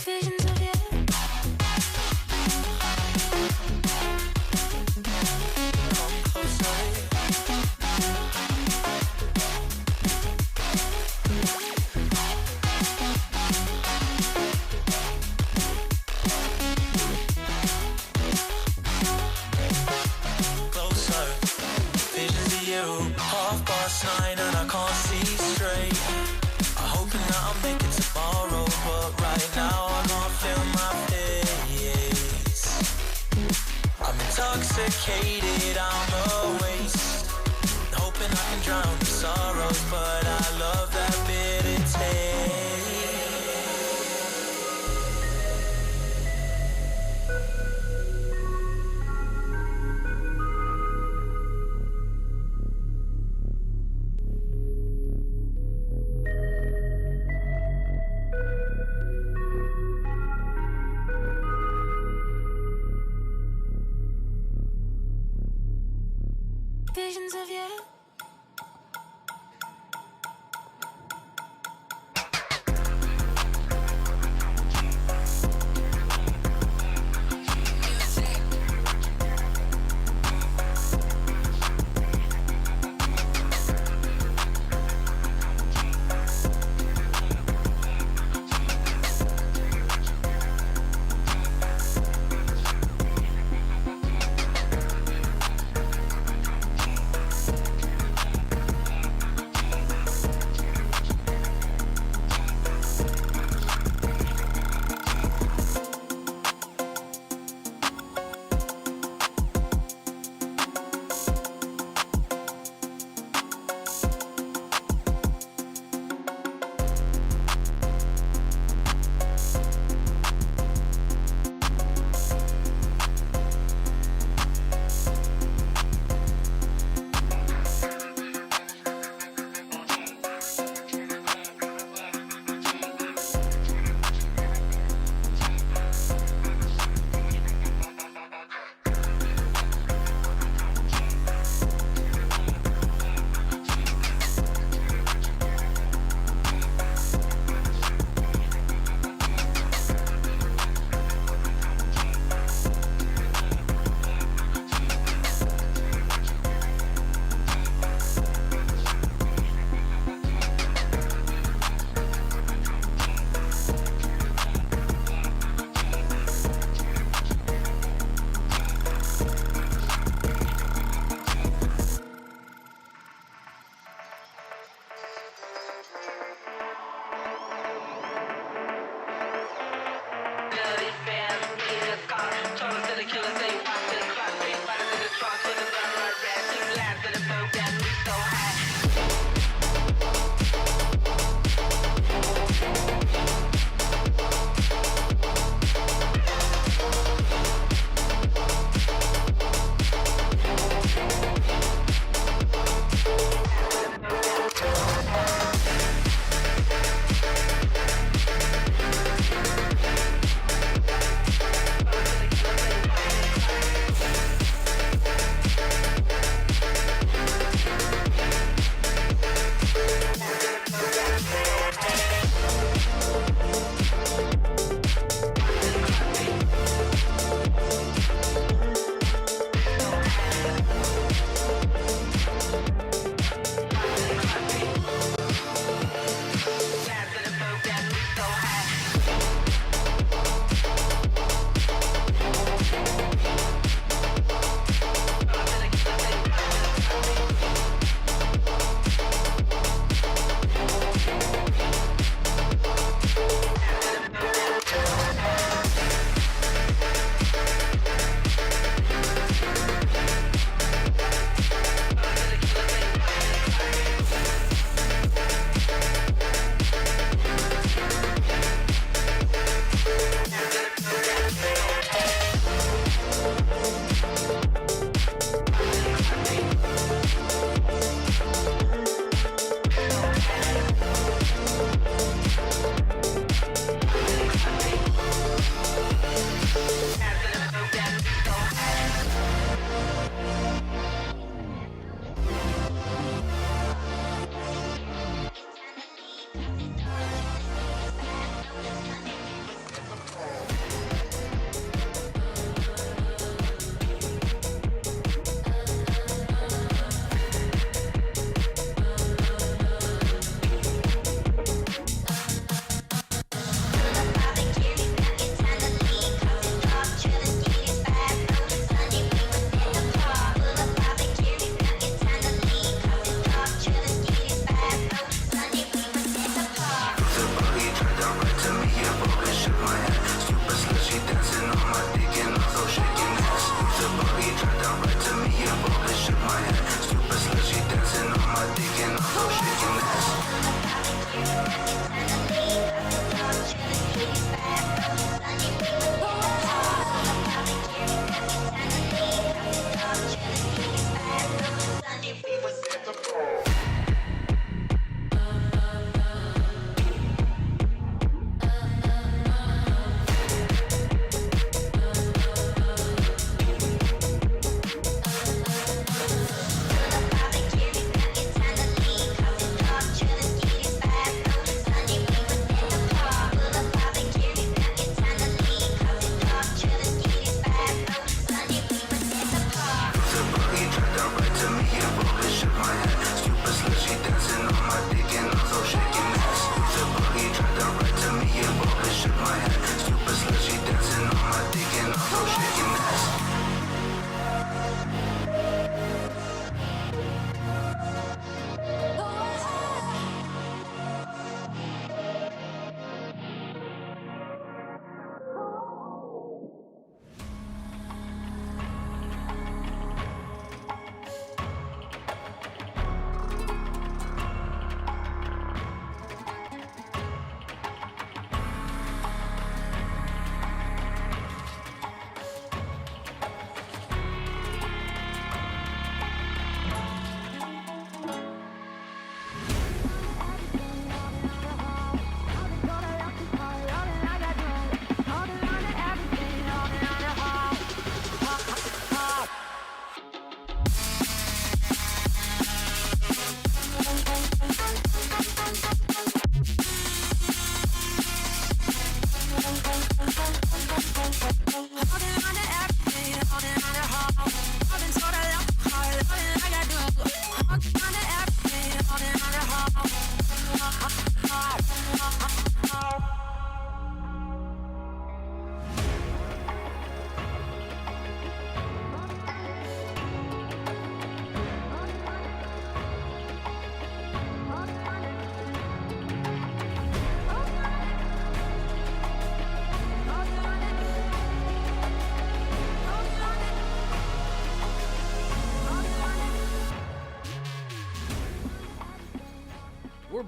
Visions of you. Come closer. Intoxicated, I'm a waste. Hoping I can drown the sorrows, but I love that bitter taste. Visions of you.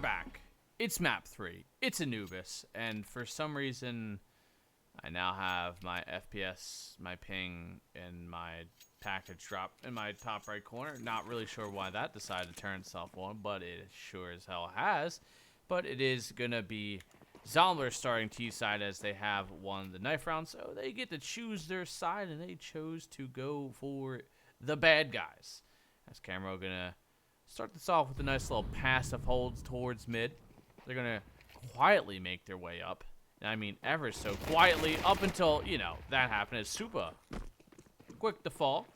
back. It's map 3. It's Anubis. And for some reason, I now have my FPS, my ping, and my package drop in my top right corner. Not really sure why that decided to turn itself on, but it sure as hell has. But it is going to be Zomblers starting T-side as they have won the knife round. So they get to choose their side, and they chose to go for the bad guys. As Camero going to start this off with a nice little passive holds towards mid. They're going to quietly make their way up. And I mean, ever so quietly up until, you know, that happened. It's super quick to fall.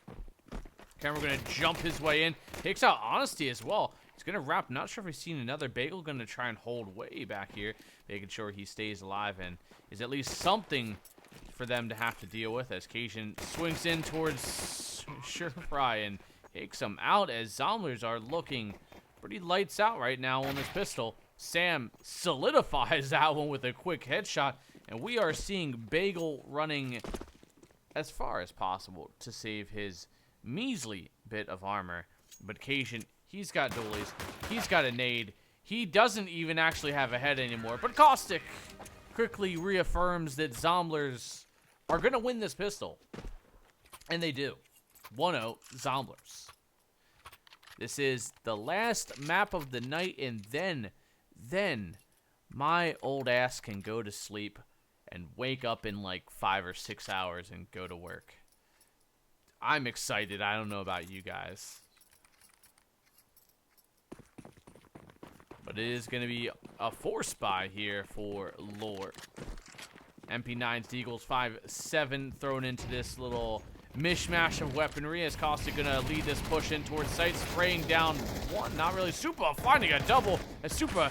Camera going to jump his way in. Takes out Honesty as well. He's going to wrap. Not sure if he's seen another. Bagel going to try and hold way back here, making sure he stays alive and is at least something for them to have to deal with as Cajun swings in towards Surefry and takes him out as Zomblers are looking pretty lights out right now on this pistol. Sam solidifies that one with a quick headshot, and we are seeing Bagel running as far as possible to save his measly bit of armor. But Cajun, he's got dualies, he's got a nade, he doesn't even actually have a head anymore. But Caustic quickly reaffirms that Zomblers are going to win this pistol. And they do. 1-0 Zomblers. This is the last map of the night, and then my old ass can go to sleep and wake up in like 5 or 6 hours and go to work. I'm excited. I don't know about you guys. But it is going to be a force buy here for Lore. MP9's Eagles 5-7 thrown into this little mishmash of weaponry as Caustic going to lead this push in towards site, spraying down one. Not really. Super finding a double as Super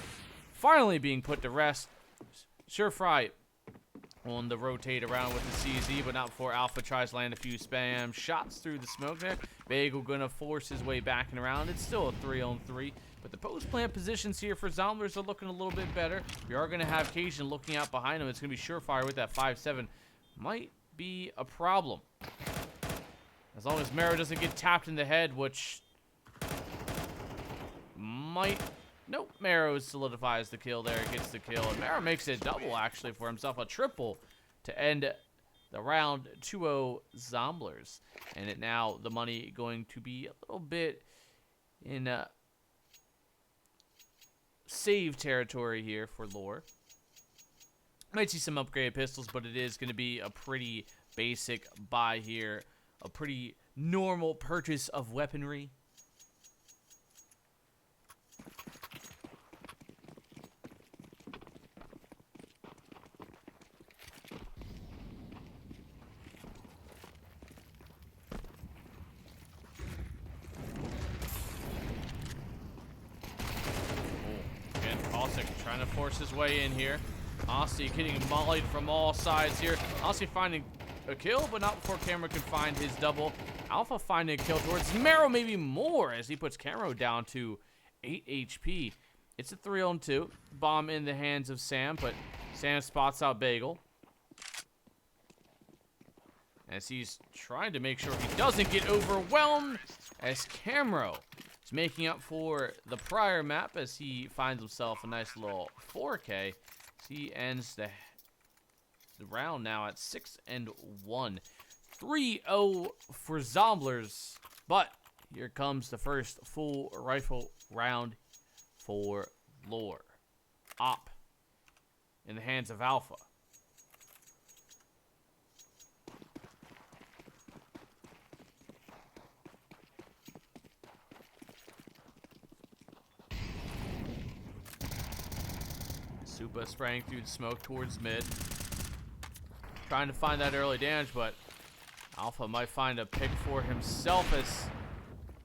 finally being put to rest. Surefry on the rotate around with the CZ, but not before Alpha tries to land a few spam shots through the smoke there. Bagel going to force his way back and around. It's still a 3-on-3, but the post-plant positions here for Zomblers are looking a little bit better. We are going to have Cajun looking out behind him. It's going to be Surefire with that 5-7. Might be a problem. As long as Mero doesn't get tapped in the head, which might... Nope, Mero solidifies the kill there, gets the kill, and Mero makes it double, actually, for himself, a triple to end the round. 2-0 Zomblers. And it now, the money going to be a little bit in save territory here for Lore. Might see some upgraded pistols, but it is going to be a pretty basic buy here. A pretty normal purchase of weaponry. Again, Caustic trying to force his way in here. Aussie getting mollied from all sides here. Aussie finding a kill, but not before Camero could find his double. Alpha finding a kill towards Mero, maybe more, as he puts Camero down to 8 HP. It's a 3-on-2. Bomb in the hands of Sam, but Sam spots out Bagel. As he's trying to make sure he doesn't get overwhelmed, as Camero is making up for the prior map as he finds himself a nice little 4K. As he ends the round now at 6-1. 3-0 for Zomblers. But here comes the first full rifle round for Lore. Op in the hands of Alpha. Supa spraying through the smoke towards mid. Trying to find that early damage, but Alpha might find a pick for himself as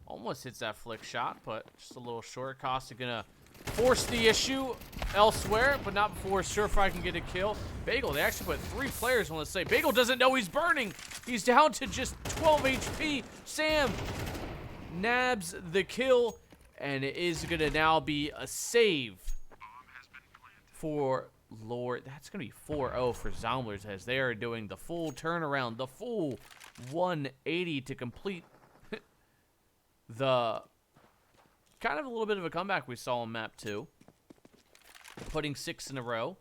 almost hits that flick shot, but just a little short. Caustic gonna force the issue elsewhere, but not before Surefire can get a kill. Bagel, they actually put 3 players on the site. Bagel doesn't know he's burning. He's down to just 12 HP. Sam nabs the kill, and it is gonna now be a save for Lore. That's going to be 4-0 for Zomblers as they are doing the full turnaround, the full 180 to complete the kind of a little bit of a comeback we saw on map 2. putting 6 in a row,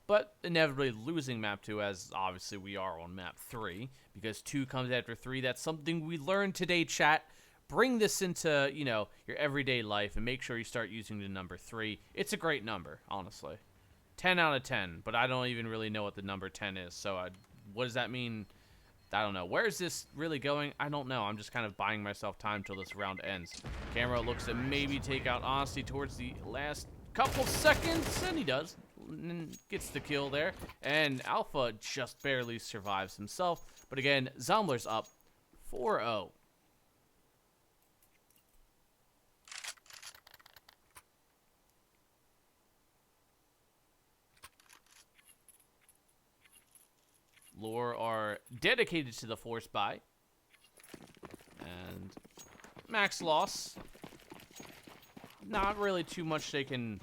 but inevitably losing map 2, as obviously we are on map 3, because 2 comes after 3. That's something we learned today, chat. Bring this into, you know, your everyday life and make sure you start using the number 3. It's a great number, honestly. 10 out of 10, but I don't even really know what the number 10 is, so what does that mean? I don't know. Where is this really going? I don't know. I'm just kind of buying myself time till this round ends. Camera looks to maybe take out Honesty towards the last couple seconds, and he does. And gets the kill there, and Alpha just barely survives himself. But again, Zomblers up 4-0. Lore are dedicated to the Force buy. And max loss. Not really too much they can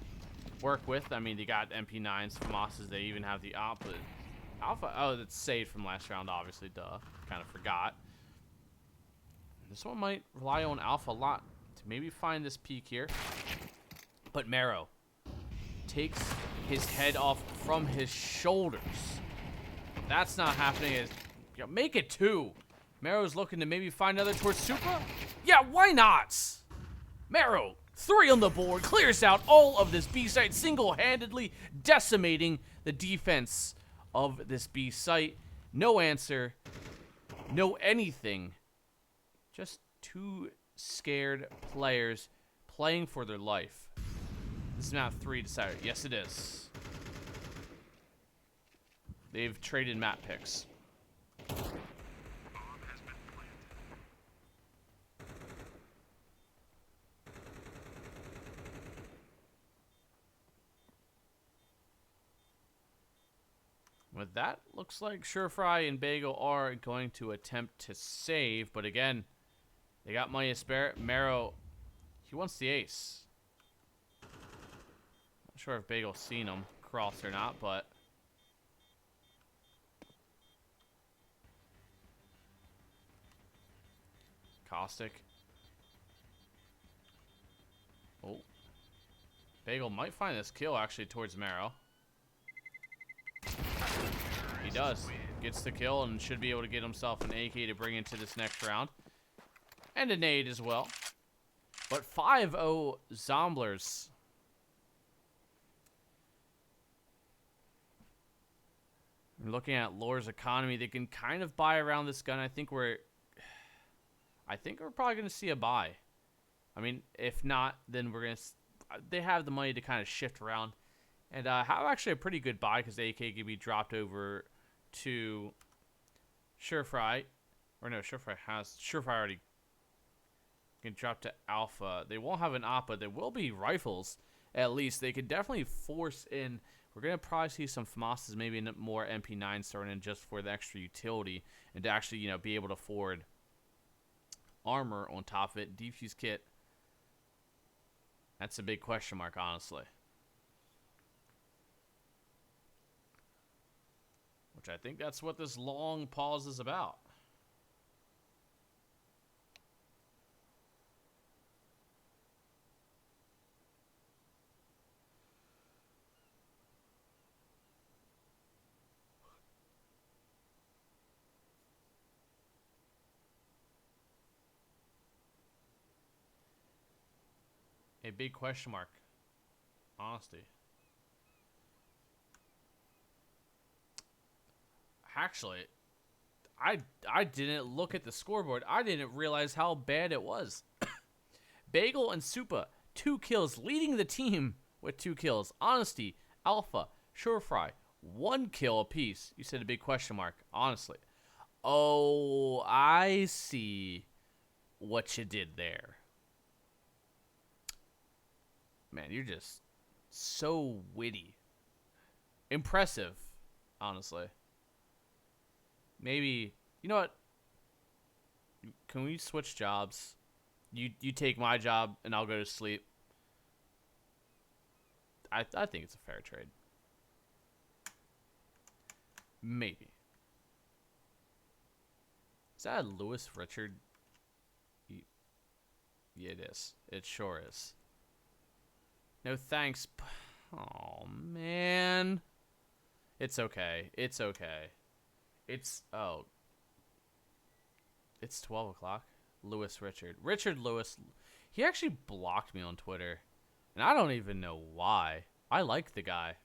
work with. I mean, they got MP9s, FAMASs, they even have the Alpha. Oh, that's saved from last round, obviously, duh. Kind of forgot. This one might rely on Alpha a lot to maybe find this peak here. But Marrow takes his head off from his shoulders. That's not happening. Make it 2. Marrow's looking to maybe find another towards Supra. Yeah, why not? Marrow, 3 on the board, clears out all of this B site, single-handedly decimating the defense of this B site. No answer, no anything. Just 2 scared players playing for their life. This is map 3 decided. Yes, it is. They've traded map picks. With that, looks like Surefry and Bagel are going to attempt to save, but again, they got money to spare. Marrow, he wants the ace. Not sure if Bagel's seen him cross or not, but Caustic. Oh. Bagel might find this kill actually towards Marrow. He does. Gets the kill and should be able to get himself an AK to bring into this next round. And a nade as well. But 5-0 Zomblers. Looking at Lore's economy, they can kind of buy around this gun. I think we're probably going to see a buy. I mean, if not, then we're going to... They have the money to kind of shift around. And have actually a pretty good buy because the AK can be dropped over to Surefry. Or no, Surefry already can drop to Alpha. They won't have an APA. There will be rifles, at least. They could definitely force in... We're going to probably see some FAMASs, maybe more MP9 starting in just for the extra utility. And to actually, you know, be able to afford armor on top of it. Defuse kit. That's a big question mark, honestly. Which I think that's what this long pause is about. A big question mark. Honesty. Actually, I didn't look at the scoreboard. I didn't realize how bad it was. Bagel and Supa, 2 kills, leading the team with 2 kills. Honesty, Alpha, Surefry, 1 kill apiece. You said a big question mark, honestly. Oh, I see what you did there. Man, you're just so witty. Impressive, honestly. Maybe, you know what? Can we switch jobs? You take my job and I'll go to sleep. I think it's a fair trade. Maybe. Is that a Lewis Richard? Yeah, it is. It sure is. No thanks. Oh, man. It's okay. It's okay. It's 12 o'clock. Richard Lewis. He actually blocked me on Twitter. And I don't even know why. I like the guy.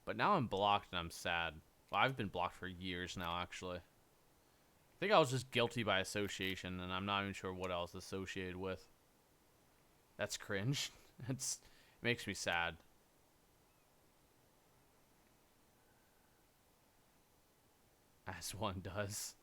But now I'm blocked and I'm sad. Well, I've been blocked for years now, actually. I think I was just guilty by association, and I'm not even sure what I was associated with. That's cringe. It makes me sad. As one does.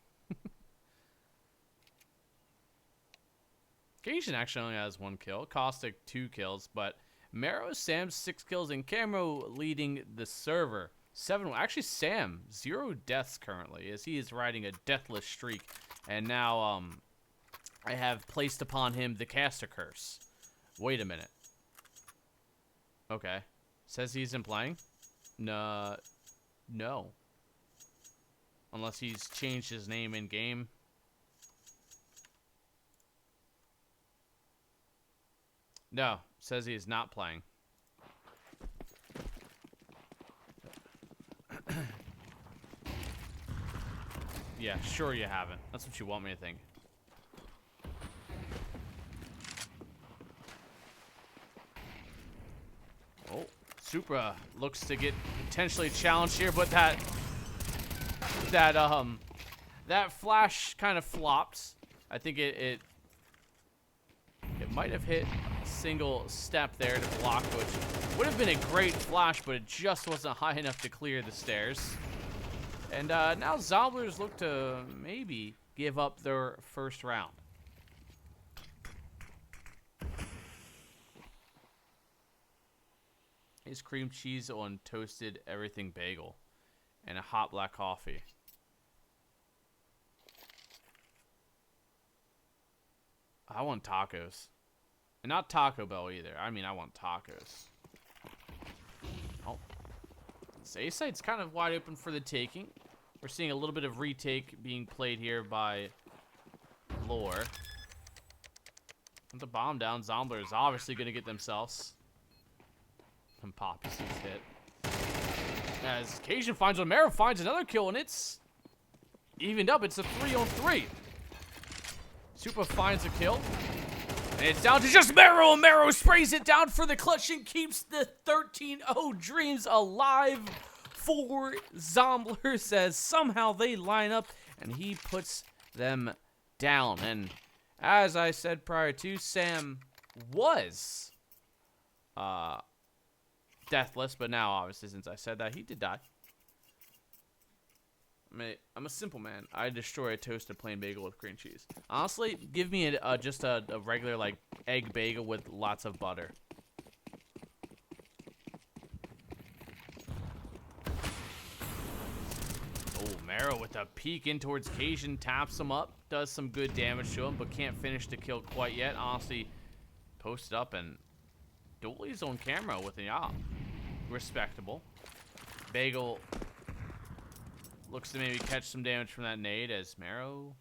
Cajun actually only has 1 kill. Caustic 2 kills, but Mero, Sam 6 kills, and Camo leading the server. 7. Actually, Sam 0 deaths currently, as he is riding a deathless streak. And now, I have placed upon him the caster curse. Wait a minute. Okay. Says he isn't playing? No. Unless he's changed his name in game. No. Says he is not playing. Yeah, sure you haven't. That's what you want me to think. Oh, Supra looks to get potentially challenged here, but that flash kind of flopped. I think it might have hit a single step there to block, which would have been a great flash, but it just wasn't high enough to clear the stairs. And now Zomblers look to maybe give up their first round. Is cream cheese on toasted everything bagel and a hot black coffee. I want tacos. And not Taco Bell either. I mean, I want tacos. Oh. This A site's kind of wide open for the taking. We're seeing a little bit of retake being played here by Lore. With the bomb down, Zombler is obviously going to get themselves. And Poppy sees hit. As Cajun finds one, Mero finds another kill, and it's evened up. It's a 3-on-3. Super finds a kill. And it's down to just Mero, and Mero sprays it down for the clutch and keeps the 13-0 dreams alive for Zomblers as somehow they line up and he puts them down. And as I said prior to, Sam was deathless, but now obviously since I said that, he did die. I mean, I'm a simple man. I destroy a toasted plain bagel with cream cheese. Honestly, give me just a regular like egg bagel with lots of butter. Oh, Mero with a peek in towards Cajun, taps him up, does some good damage to him, but can't finish the kill quite yet. Honestly, posted up and Dooley's on camera with an op. Respectable. Bagel looks to maybe catch some damage from that nade as Mero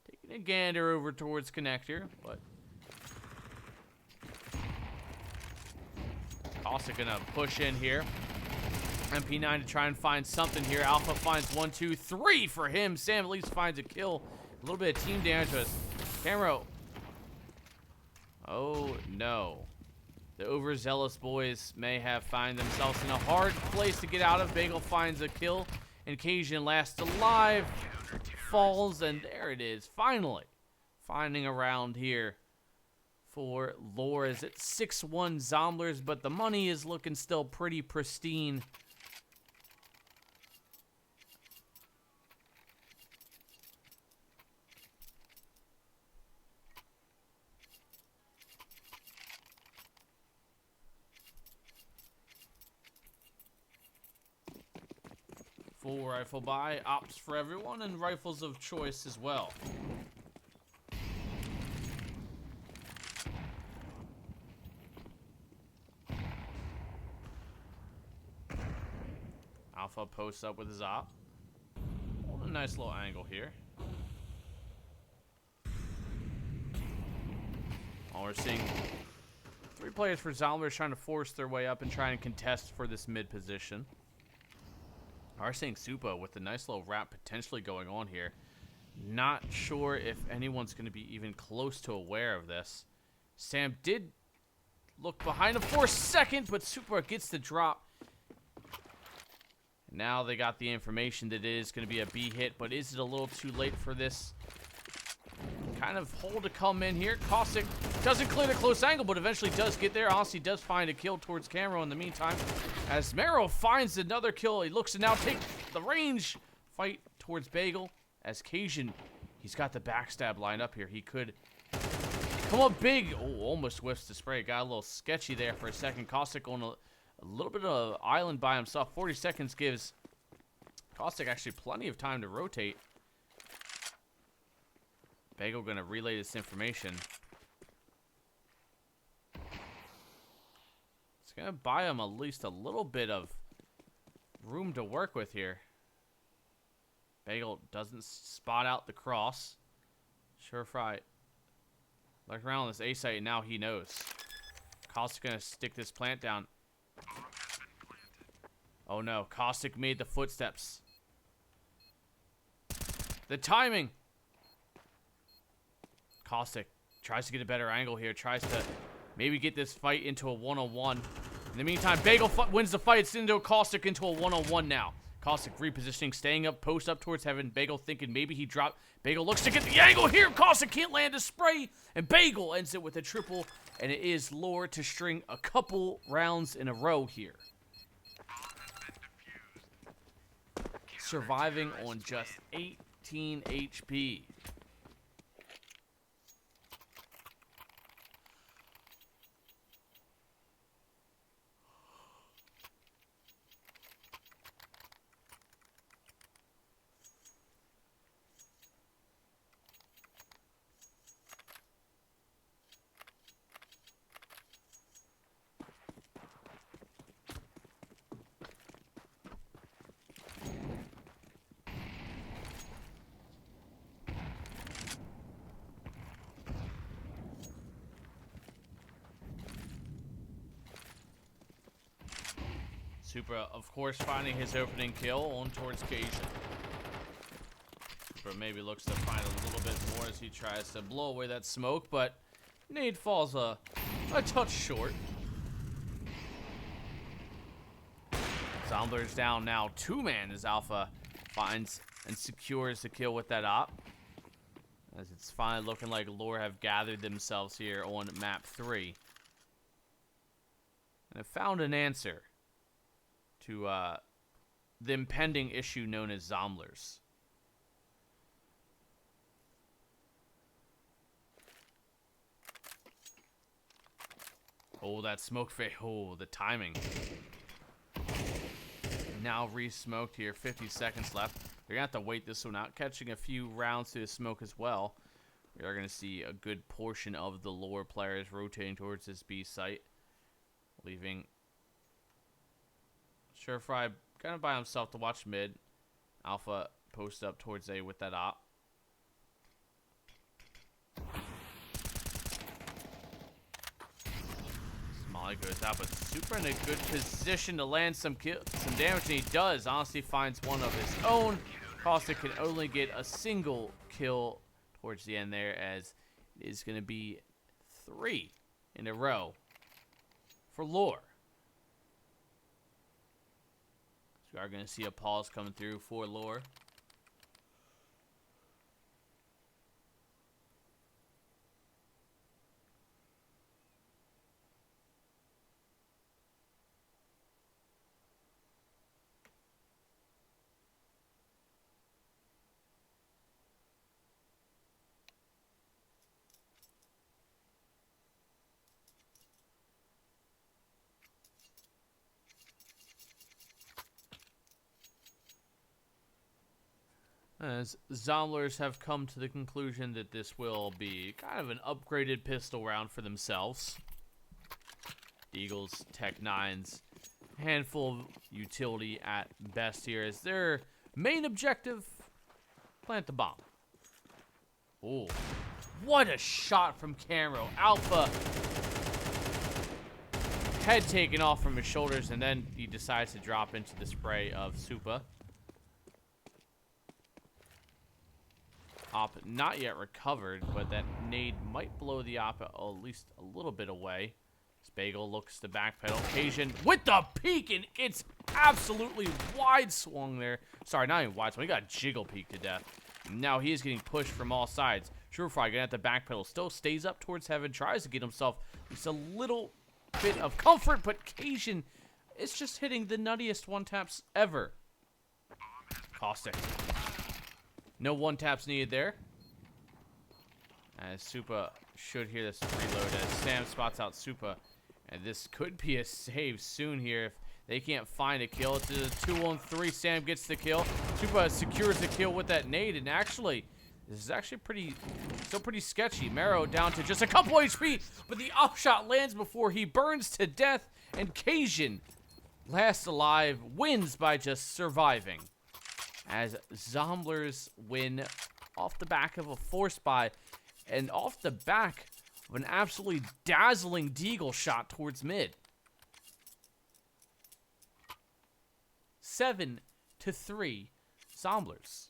taking a gander over towards Connector, but also gonna push in here. MP9 to try and find something here. Alpha finds 1, 2, 3 for him. Sam at least finds a kill. A little bit of team damage to us. Camero. Oh no. The overzealous boys may have found themselves in a hard place to get out of. Bagel finds a kill. And Cajun last alive. Falls, and there it is. Finally. Finding a round here for Lore. Is it 6-1 Zomblers, but the money is looking still pretty pristine. Full rifle buy, ops for everyone, and rifles of choice as well. Alpha posts up with his op. A nice little angle here. Oh, we're seeing 3 players for Zomblers trying to force their way up and try and contest for this mid position. Are seeing Supa with a nice little wrap potentially going on here. Not sure if anyone's going to be even close to aware of this. Sam did look behind him for a second, but Supa gets the drop. Now they got the information that it is going to be a B hit, but is it a little too late for this kind of hole to come in here? Caustic doesn't clear the close angle, but eventually does get there. Honestly, does find a kill towards Camero in the meantime. As Mero finds another kill, he looks to now take the range fight towards Bagel. As Cajun, he's got the backstab lined up here. He could come up big. Oh, almost whiffs the spray. Got a little sketchy there for a second. Caustic on a little bit of island by himself. 40 seconds gives Caustic actually plenty of time to rotate. Bagel gonna relay this information. It's gonna buy him at least a little bit of room to work with here. Bagel doesn't spot out the cross. Sure fry. Look around on this A site and now he knows. Caustic gonna stick this plant down. Oh no, Caustic made the footsteps. The timing. Caustic tries to get a better angle here. Tries to maybe get this fight into a one-on-one. In the meantime, Bagel wins the fight. It's into Caustic into a one-on-one now. Caustic repositioning, staying up, post up towards heaven. Bagel thinking maybe he dropped. Bagel looks to get the angle here. Caustic can't land a spray. And Bagel ends it with a triple. And it is Lore to string a couple rounds in a row here. Surviving on just 18 HP. Supra, of course, finding his opening kill on towards Cajun. Supra maybe looks to find a little bit more as he tries to blow away that smoke, but nade falls a touch short. Zomblers down now 2-man as Alpha finds and secures the kill with that op. As it's finally looking like Lore have gathered themselves here on map 3. And have found an answer to the impending issue known as Zomblers. Oh, that smoke fade. Oh, the timing. Now re-smoked here. 50 seconds left. They're going to have to wait this one out. Catching a few rounds through the smoke as well. We are going to see a good portion of the Lore players rotating towards this B site. Leaving Surefry kind of by himself to watch mid. Alpha post up towards A with that op. Smalley goes out, but super in a good position to land some damage, and he does. Honestly finds one of his own. Caustic can only get a single kill towards the end there, as it is going to be 3 in a row for Lore. We are going to see a pause coming through for Lore. As Zomblers have come to the conclusion that this will be kind of an upgraded pistol round for themselves. Eagles, Tech 9s, handful of utility at best here as their main objective, plant the bomb. Oh, what a shot from Camero. Alpha head taken off from his shoulders, and then he decides to drop into the spray of Supa. Op not yet recovered, but that nade might blow the Op at least a little bit away. Bagel looks to backpedal. Cajun with the peek, and it's absolutely wide swung there. Sorry, not even wide swung. He got jiggle peek to death. Now he is getting pushed from all sides. Surefire gonna have to backpedal. Still stays up towards heaven. Tries to get himself just a little bit of comfort, but Cajun is just hitting the nuttiest one-taps ever. Caustic. No one-taps needed there. As Supa should hear this reload as Sam spots out Supa. And this could be a save soon here if they can't find a kill. It's a 2-on-3. Sam gets the kill. Supa secures the kill with that nade. And actually, this is actually still pretty sketchy. Marrow down to just a couple HP, but the upshot lands before he burns to death. And Cajun, last alive, wins by just surviving. As Zomblers win off the back of a force buy and off the back of an absolutely dazzling deagle shot towards mid. 7-3, Zomblers.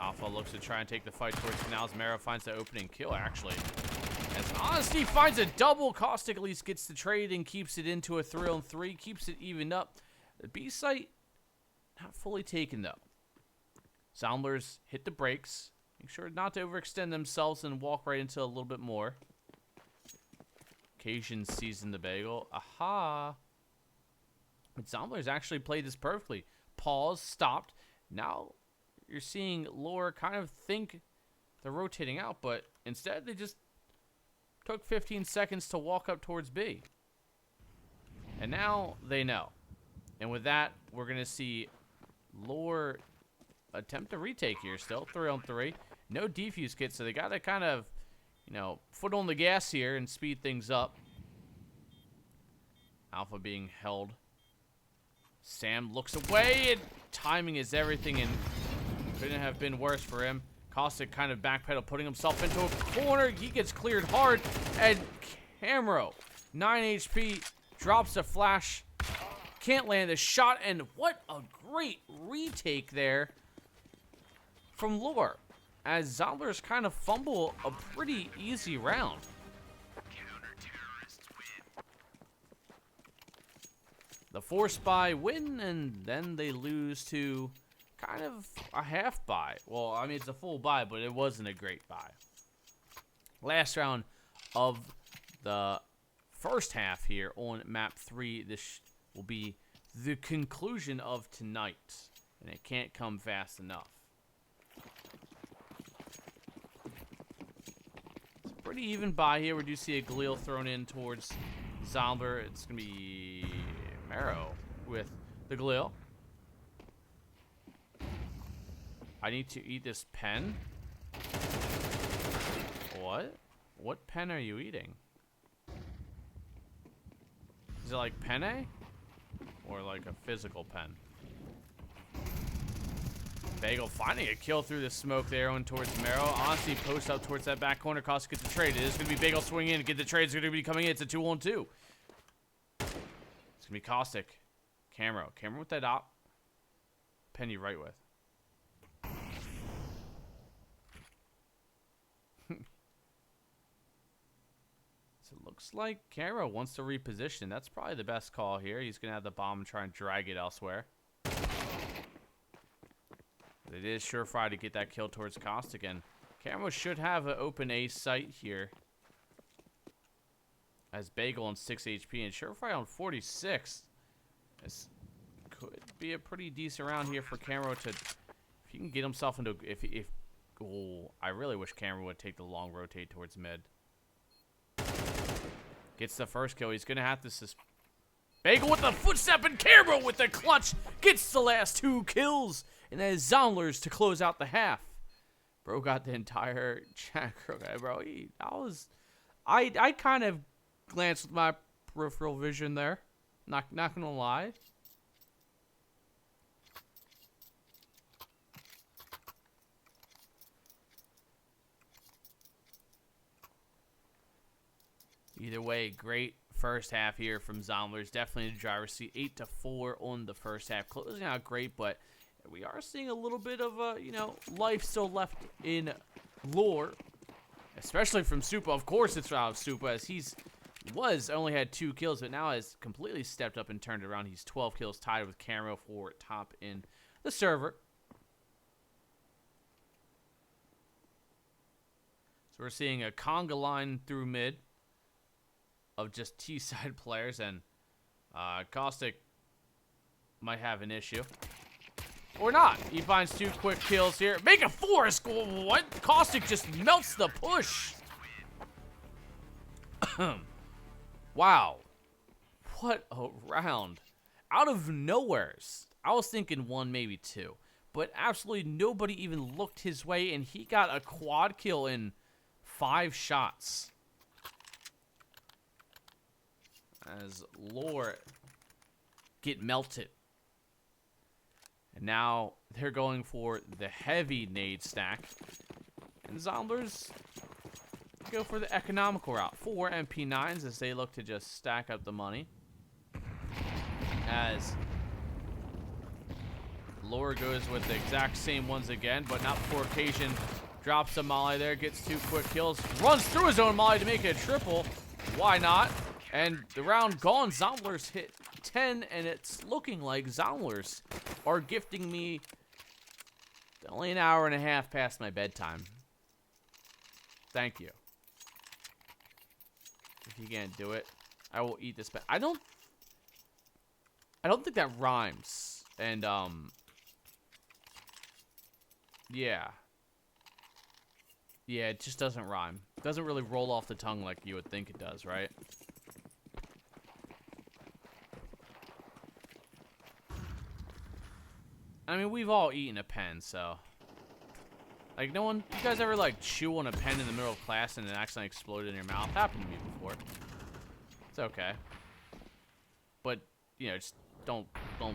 Alpha looks to try and take the fight towards Canals. Marrow finds the opening kill, actually. As Honesty finds a double. Caustic at least gets the trade and keeps it into a 3-on-3. Keeps it evened up. The B site, not fully taken, though. Zomblers hit the brakes. Make sure not to overextend themselves and walk right into a little bit more. Cajun seizing the bagel. Aha! But Zomblers actually played this perfectly. Pause, stopped. Now you're seeing Lore kind of think they're rotating out, but instead they just took 15 seconds to walk up towards B. And now they know. And with that, we're going to see Lore attempt a retake here still. 3-on-3. No defuse kit, so they got to kind of, you know, foot on the gas here and speed things up. Alpha being held. Sam looks away, and timing is everything, and couldn't have been worse for him. Caustic kind of backpedal, putting himself into a corner. He gets cleared hard, and Camero, 9 HP, drops a flash. Can't land a shot, and what a great retake there from Lore, as Zomblers kind of fumble a pretty easy round. The force buy win, and then they lose to kind of a half buy. Well, I mean, it's a full buy, but it wasn't a great buy. Last round of the first half here on map 3. This will be the conclusion of tonight, and it can't come fast enough. It's a pretty even buy here. We do see a Galil thrown in towards Zombler. It's going to be Marrow with the Galil. I need to eat this pen. What? What pen are you eating? Is it like penne? Or like a physical pen? Bagel finding a kill through the smoke there on towards Marrow. Honestly, post up towards that back corner. Cost gets the trade. It is going to be Bagel swinging in. Get the trade. It's going to be coming in. It's a 2-on-2. It's going to be Caustic. Camero. Camero with that op. Penny right with. So it looks like Caro wants to reposition. That's probably the best call here. He's going to have the bomb and try and drag it elsewhere. But it is surefire to get that kill towards Caustic. And Caro should have an open A site here. As Bagel on 6 HP and surefire on 46. This could be a pretty decent round here for Caro to, if he can get himself into, oh, I really wish Caro would take the long rotate towards mid. Gets the first kill. He's going to have to Bagel with the footstep, and Caro with the clutch gets the last 2 kills. And then Zomblers to close out the half. Bro got the entire chat. Okay, bro. I glance with my peripheral vision there. Not gonna lie. Either way, great first half here from Zomblers. Definitely in the driver's seat. 8-4 on the first half. Closing out great, but we are seeing a little bit of, life still left in lore. Especially from Supa. Of course it's out of Supa, as only had 2 kills, but now has completely stepped up and turned it around. He's 12 kills, tied with Camo for top in the server. So we're seeing a conga line through mid of just T-side players, and Caustic might have an issue. Or not. He finds 2 quick kills here. Make a 4 score. What? Caustic just melts the push. Wow. What a round. Out of nowhere. I was thinking 1, maybe 2. But absolutely nobody even looked his way, and he got a quad kill in 5 shots. As lore get melted. And now they're going for the heavy nade stack. And Zomblers go for the economical route. 4 MP9s as they look to just stack up the money. As lore goes with the exact same ones again, but not before Occasion drops the molly there, gets 2 quick kills, runs through his own molly to make it a triple. Why not? And the round gone. Zomblers hit 10, and it's looking like Zomblers are gifting me only an hour and a half past my bedtime. Thank you. If you can't do it, I will eat this. I don't think that rhymes. And yeah, it just doesn't rhyme. It doesn't really roll off the tongue like you would think it does, right? I mean, we've all eaten a pen, so. Like, no one, you guys ever, like, chew on a pen in the middle of class and it accidentally exploded in your mouth? Happened to me before. It's okay. But, just don't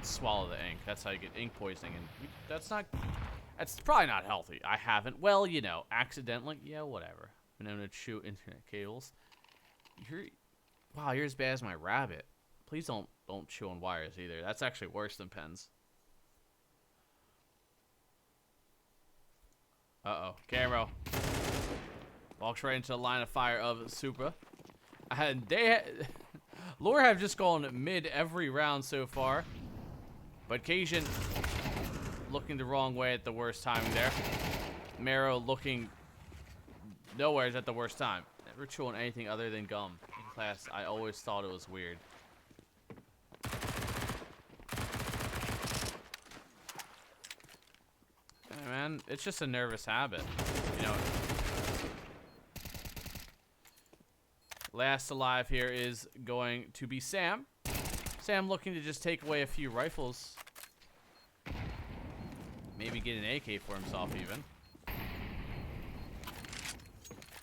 swallow the ink. That's how you get ink poisoning, and that's probably not healthy. I haven't. Well, accidentally. Yeah, whatever. Been known to chew internet cables. Wow, you're as bad as my rabbit. Please don't chew on wires either. That's actually worse than pens. Uh-oh. Camo walks right into the line of fire of Supa. And lore have just gone mid every round so far. But Cajun looking the wrong way at the worst timing there. Marrow looking nowhere at the worst time. Never chewing anything other than gum. In class, I always thought it was weird. Hey, man, it's just a nervous habit. Last alive here is going to be Sam. Sam looking to just take away a few rifles. Maybe get an AK for himself even.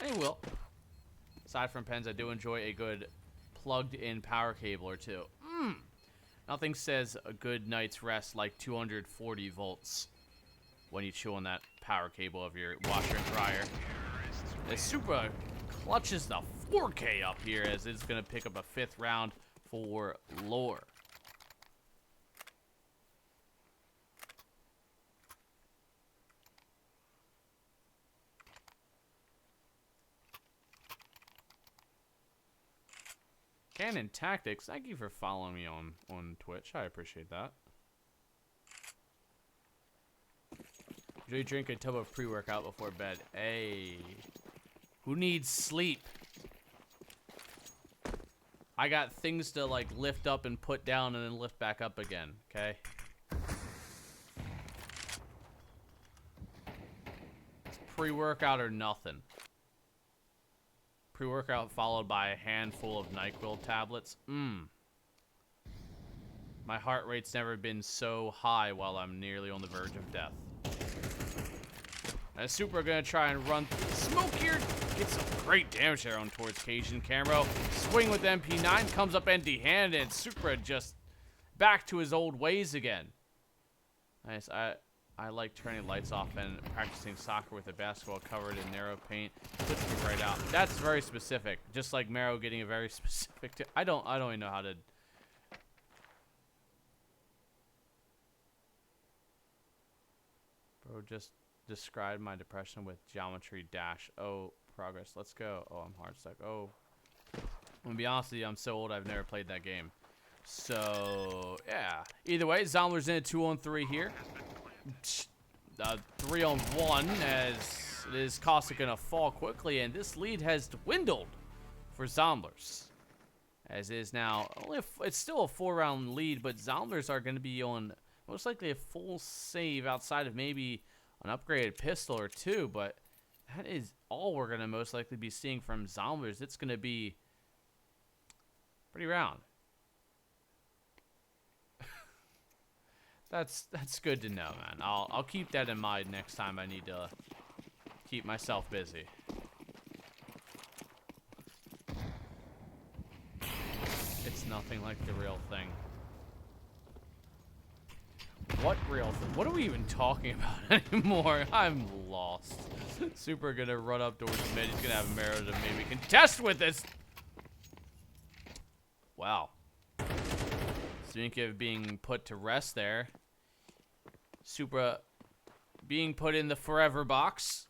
And he will. Aside from pens, I do enjoy a good plugged-in power cable or two. Nothing says a good night's rest like 240 volts when you chew on that power cable of your washer and dryer. The Supa clutches the 4K up here as it's going to pick up a 5th round for lore. Cannon Tactics, thank you for following me on Twitch. I appreciate that. Usually drink a tub of pre-workout before bed. Hey, who needs sleep? I got things to like lift up and put down and then lift back up again, okay? It's pre-workout or nothing. Pre-workout followed by a handful of NyQuil tablets. My heart rate's never been so high while I'm nearly on the verge of death. Super gonna try and run through the smoke here. Get some great damage there on towards Cajun. Camero swing with MP9, comes up empty-handed, and Supra just back to his old ways again. Nice. I like turning lights off and practicing soccer with a basketball covered in narrow paint. Puts me right out. That's very specific. Just like Mero getting a very specific. I don't even know how to. Bro, just describe my depression with geometry dash. Oh, progress. Let's go. Oh, I'm hard stuck. Oh. I'm gonna be honest with you, I'm so old I've never played that game. So, yeah. Either way, Zomblers in a 2-on-3 here. 3-on-1 as it is Costa gonna fall quickly, and this lead has dwindled for Zomblers. As it is now only it's still a 4-round lead, but Zomblers are gonna be on most likely a full save outside of maybe an upgraded pistol or two, but that is all we're gonna most likely be seeing from Zomblers. It's gonna be pretty round. That's good to know, man. I'll keep that in mind next time I need to keep myself busy. It's nothing like the real thing. What real thing? What are we even talking about anymore? I'm lost. Super gonna run up towards the mid. He's gonna have Mero to maybe contest with this. Wow. Zvinkev being put to rest there. Supra being put in the forever box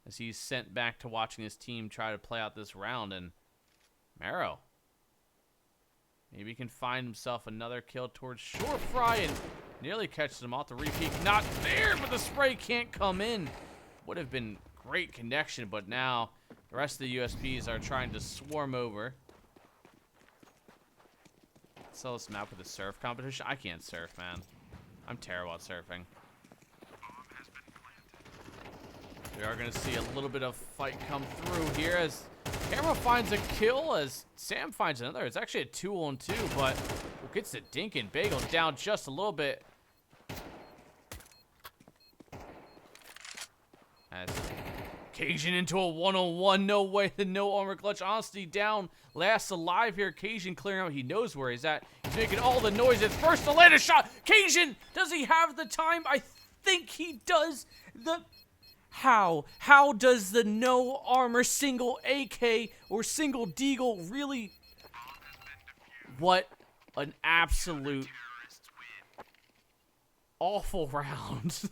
as he's sent back to watching his team try to play out this round. And Mero maybe can find himself another kill towards Short Fry and nearly catches him off the repeat. Not there, but the spray can't come in. Would have been great connection, but now the rest of the USPs are trying to swarm over. Sell this map with a surf competition. I can't surf, man. I'm terrible at surfing. We are going to see a little bit of fight come through here as Camera finds a kill, as Sam finds another. It's actually a 2-on-2, but gets the Dink and Bagel down just a little bit. As Cajun into a 1-on-1. No way. The no armor clutch. Honesty down. Last alive here. Cajun clearing out. He knows where he's at. He's making all the noise. It's first to land a shot. Cajun, does he have the time? I think he does. How does the no armor single AK or single deagle really? What an absolute awful round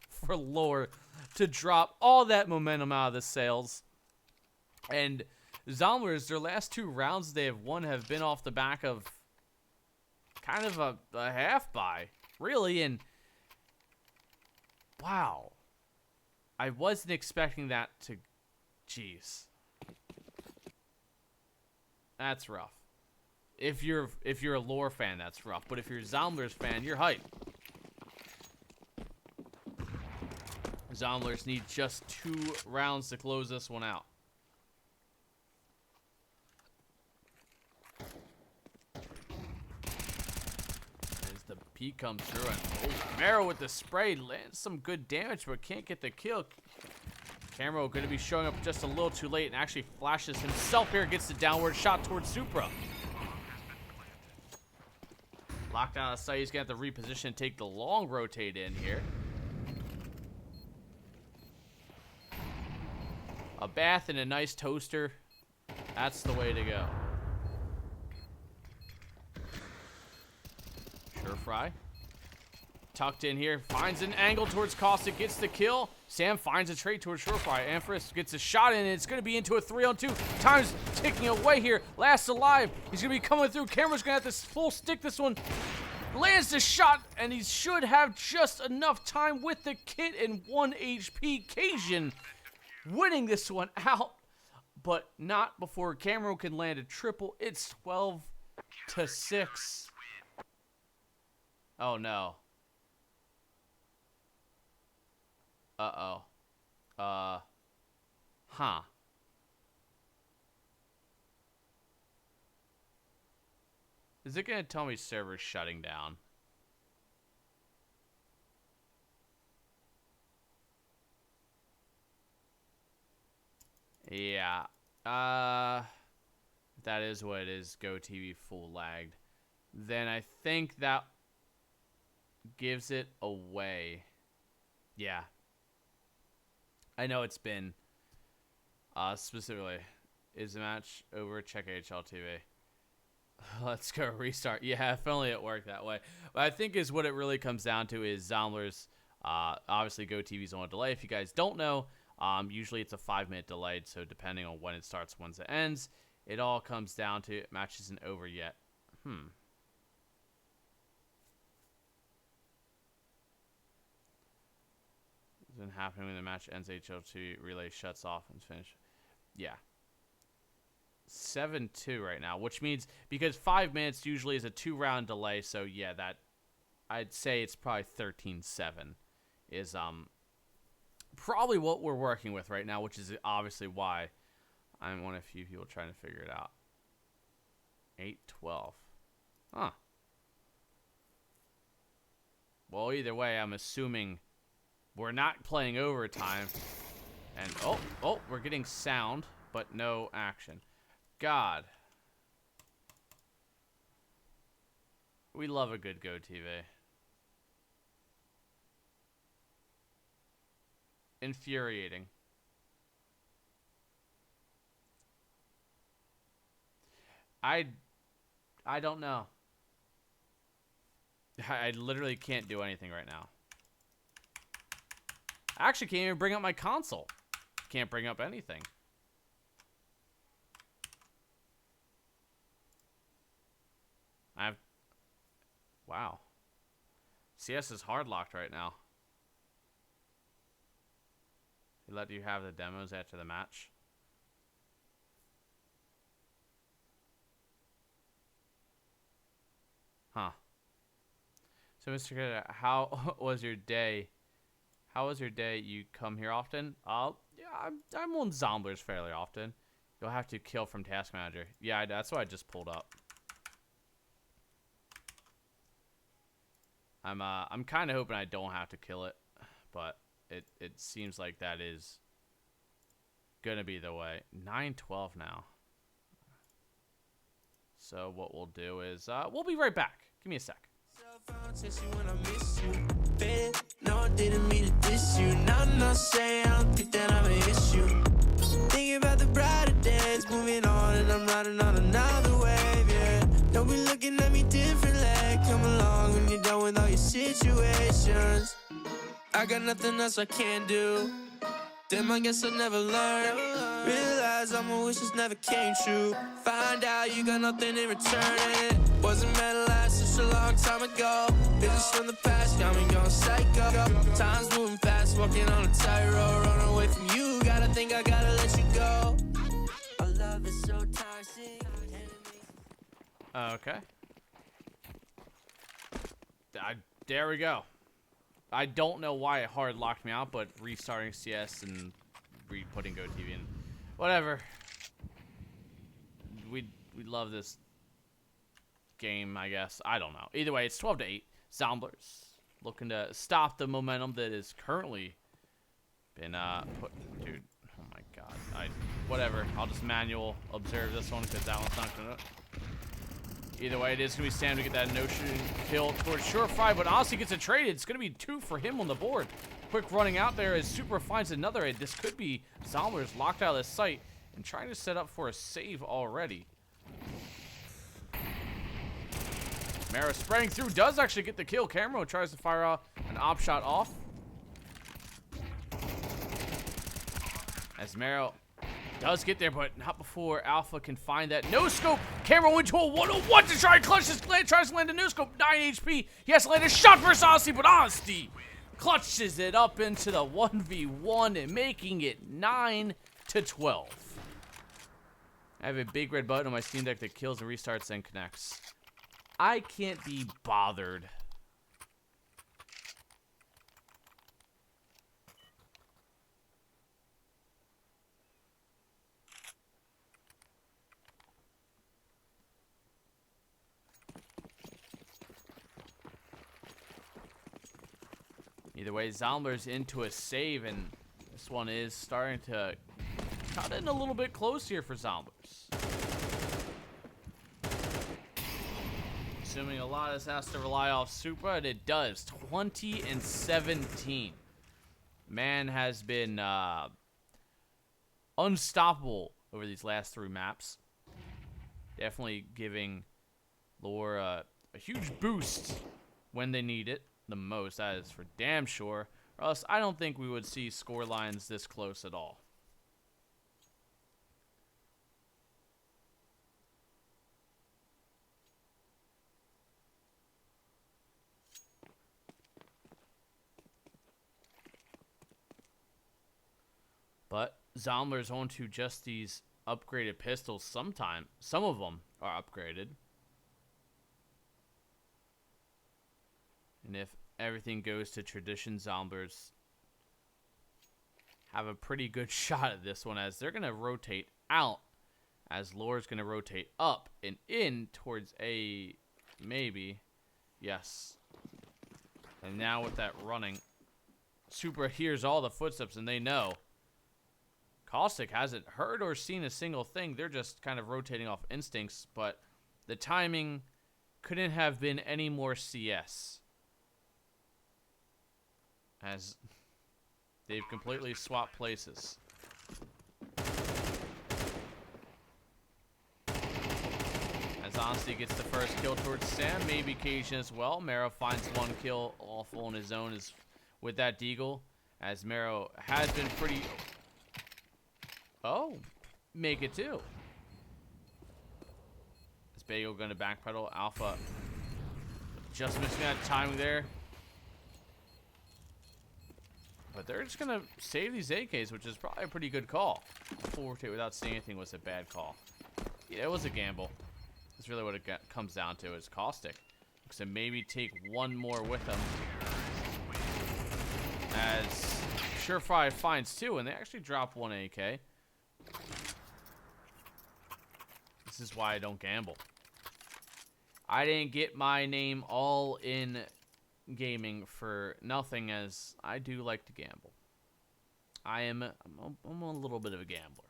for Lore to drop all that momentum out of the sails. And Zomblers, their last 2 rounds they have won have been off the back of kind of a half buy, really. And wow, I wasn't expecting that to. Jeez, that's rough. If you're a Lore fan, that's rough. But if you're a Zomblers fan, you're hyped. Zomblers need just 2 rounds to close this one out. As the peek comes through, and Mero with the spray lands some good damage, but can't get the kill. Camero going to be showing up just a little too late and actually flashes himself here, gets the downward shot towards Supra. Locked out of sight, he's going to have to reposition and take the long rotate in here. A bath and a nice toaster. That's the way to go. Sure Fry. Tucked in here. Finds an angle towards Costa. Gets the kill. Sam finds a trade towards Sure Fry. Amphris gets a shot in, and it's going to be into a 3-on-2. Time's ticking away here. Last alive. He's going to be coming through. Camera's going to have to full stick this one. Lands the shot, and he should have just enough time with the kit and 1 HP. Cajun winning this one out, but not before Camero can land a triple. It's 12-6. Oh no. Uh-oh. Huh. Is it gonna tell me server's shutting down? Yeah. If that is what it is, GoTV full lagged. Then I think that gives it away. Yeah. I know it's been specifically is the match over, check HL TV. Let's go restart. Yeah, if only it worked that way. But I think is what it really comes down to is Zomblers. Obviously GoTV's on a delay. If you guys don't know, usually it's a 5-minute delay, so depending on when it starts, when it ends, it all comes down to match isn't over yet. Isn't happening when the match ends. HL2 relay shuts off and finish. Yeah. 7-2 right now, which means because 5 minutes usually is a 2-round delay, so yeah, that I'd say it's probably 13-7 is probably what we're working with right now, which is obviously why I'm one of a few people trying to figure it out. 8-12. Huh. Well, either way, I'm assuming we're not playing overtime. And, oh, we're getting sound, but no action. God. We love a good GoTV. Infuriating. I don't know. I literally can't do anything right now. I actually can't even bring up my console. Can't bring up anything. Wow. CS is hard locked right now. They let you have the demos after the match. Huh. So, Mr. Kid, how was your day? How was your day? You come here often? Yeah, I'm on Zomblers fairly often. You'll have to kill from Task Manager. Yeah, that's what I just pulled up. I'm kind of hoping I don't have to kill it, but it seems like that is gonna be the way. 9-12 now. So what we'll do is we'll be right back. Give me a sec. No, I didn't mean to diss you. Not saying I don't think that I'm an issue. Thinking about the brighter days, moving on, and I'm riding on another wave. Yeah, don't be looking at me differently. Come along when you're done with all your situations. I got nothing else I can do. Damn, I guess I'll never learn. Realize all my wishes never came true. Find out you got nothing in return. And it wasn't meant to last such a long time ago. Business from the past, got me going psycho. Time's moving fast, walking on a tightrope. Running away from you, gotta think I gotta let you go. Our love is so toxic. Okay. There we go. I don't know why it hard locked me out, but restarting CS and re-putting GoTV in. Whatever. We love this game, I guess. I don't know. Either way, it's 12-8. Zomblers looking to stop the momentum that is currently been put. Dude, oh my god. Whatever. I'll just manual observe this one because that one's not gonna. Either way, it is going to be Sam to get that no-shooting kill towards Surefire, but honestly gets a trade. It's going to be 2 for him on the board. Quick running out there as Super finds another hit. This could be Zomblers locked out of the sight and trying to set up for a save already. Mara spraying through, does actually get the kill. Camero tries to fire an op shot off. As Maro does get there, but not before Alpha can find that no-scope. Camera went to a 101 to try and clutch this. Tries to land a no-scope, 9 HP. He has to land a shot versus Honesty, but Honesty clutches it up into the 1v1 and making it 9-12. I have a big red button on my Steam Deck that kills and restarts and connects. I can't be bothered. Either way, Zomblers into a save, and this one is starting to cutting a little bit close here for Zomblers. Assuming a lot of this has to rely off Supra, and it does. 20-17. Man has been unstoppable over these last 3 maps. Definitely giving Lore a huge boost when they need it the most. That is for damn sure. Or else I don't think we would see score lines this close at all. But Zomblers onto just these upgraded pistols. Some of them are upgraded. And if everything goes to tradition, Zomblers have a pretty good shot at this one, as they're going to rotate out, as Lore's going to rotate up and in towards A, maybe. Yes. And now with that running, Supra hears all the footsteps, and they know. Caustic hasn't heard or seen a single thing. They're just kind of rotating off instincts, but the timing couldn't have been any more CS, as they've completely swapped places. As Honesty gets the first kill towards Sam, maybe Cajun as well. Marrow finds 1 kill, awful on his own is with that deagle, as Marrow has been pretty... Oh, make it 2. Is Bagel going to backpedal? Alpha just missing that timing there. But they're just going to save these AKs, which is probably a pretty good call. Full rotate without seeing anything was a bad call. Yeah, it was a gamble. That's really what it comes down to, is Caustic. So maybe take 1 more with them. As Surefire finds 2, and they actually drop 1 AK. This is why I don't gamble. I didn't get my name all in gaming for nothing, as I do like to gamble. I'm a little bit of a gambler.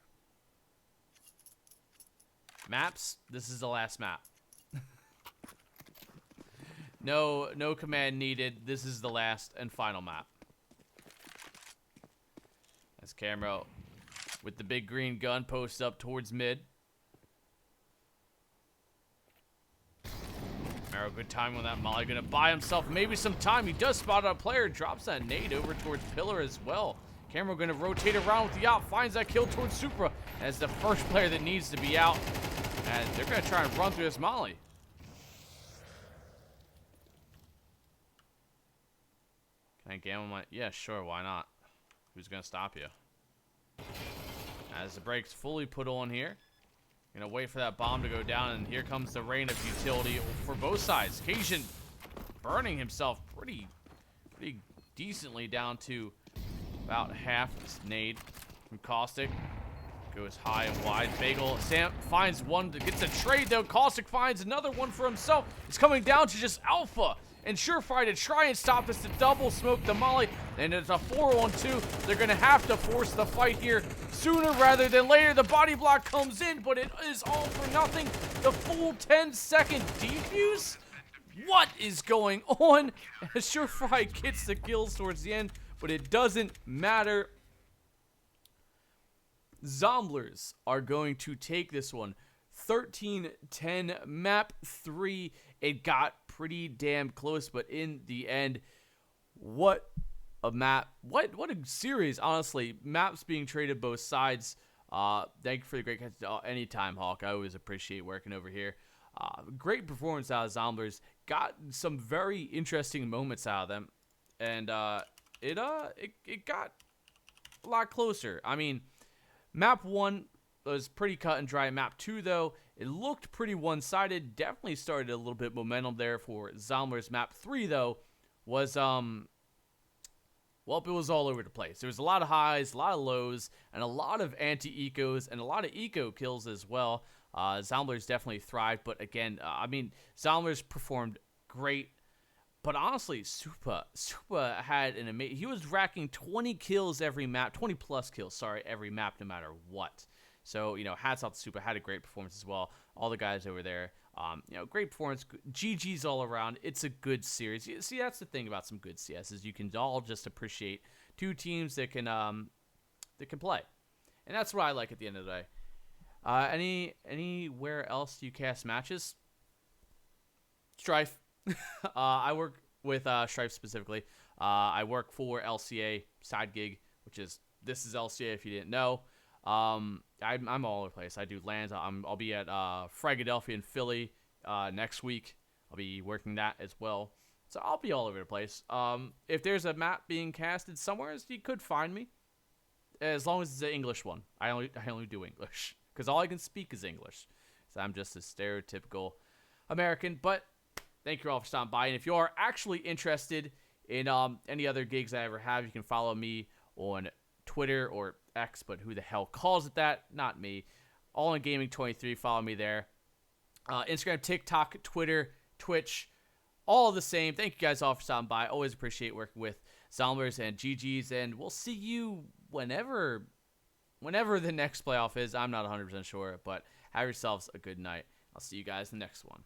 Maps, this is the last map. No command needed. This is the last and final map. As Camero with the big green gun posts up towards mid. Marrow, good time on that molly. Gonna buy himself maybe some time. He does spot a player. Drops that nade over towards Pillar as well. Camero gonna rotate around with the out. Finds that kill towards Supra as the first player that needs to be out. And they're gonna try and run through this molly. Can I gamble my... Yeah, sure, why not? Who's gonna stop you? As the brakes fully put on here. Gonna wait for that bomb to go down, and here comes the rain of utility for both sides. Cajun burning himself pretty decently down to about half this nade from Caustic. Goes high and wide. Bagel, Sam finds 1, gets a trade though. Caustic finds another one for himself. It's coming down to just Alpha and Surefire to try and stop this, to double smoke the molly. And it's a 4-on-2. They're gonna have to force the fight here sooner rather than later. The body block comes in, but it is all for nothing. The full 10-second defuse? What is going on? As Surefire gets the kills towards the end, but it doesn't matter. Zomblers are going to take this one 13-10. Map 3. It got pretty damn close, but in the end, what a map. What a series, honestly. Maps being traded both sides. Thank you for the great catch. Anytime, Hawk. I always appreciate working over here. Great performance out of Zomblers. Got some very interesting moments out of them. And it got a lot closer. I mean, Map 1 was pretty cut and dry. Map 2, though, it looked pretty one-sided. Definitely started a little bit momentum there for Zomblers. Map 3, though, was, well, it was all over the place. There was a lot of highs, a lot of lows, and a lot of anti-ecos, and a lot of eco kills as well. Zomblers definitely thrived, but again, I mean, Zomblers performed great. But honestly, Supa had an amazing. He was racking 20 kills every map, 20 plus kills, sorry, every map, no matter what. So, hats off to Supa. Had a great performance as well. All the guys over there, great performance. GG's all around. It's a good series. See, that's the thing about some good CS is you can all just appreciate two teams that can play, and that's what I like at the end of the day. Anywhere else you cast matches? Strife. I work with Strife specifically. I work for LCA side gig, this is LCA if you didn't know. I'm all over the place. I do lands. I'll be at Philadelphia and Philly next week. I'll be working that as well. So I'll be all over the place. If there's a map being casted somewhere, you could find me. As long as it's an English one. I only do English because all I can speak is English. So I'm just a stereotypical American, but thank you all for stopping by. And if you are actually interested in any other gigs I ever have, you can follow me on Twitter or X, but who the hell calls it that? Not me. AllinGaming23, follow me there. Instagram, TikTok, Twitter, Twitch, all the same. Thank you guys all for stopping by. Always appreciate working with Zomblers and GGs, and we'll see you whenever the next playoff is. I'm not 100% sure, but have yourselves a good night. I'll see you guys in the next one.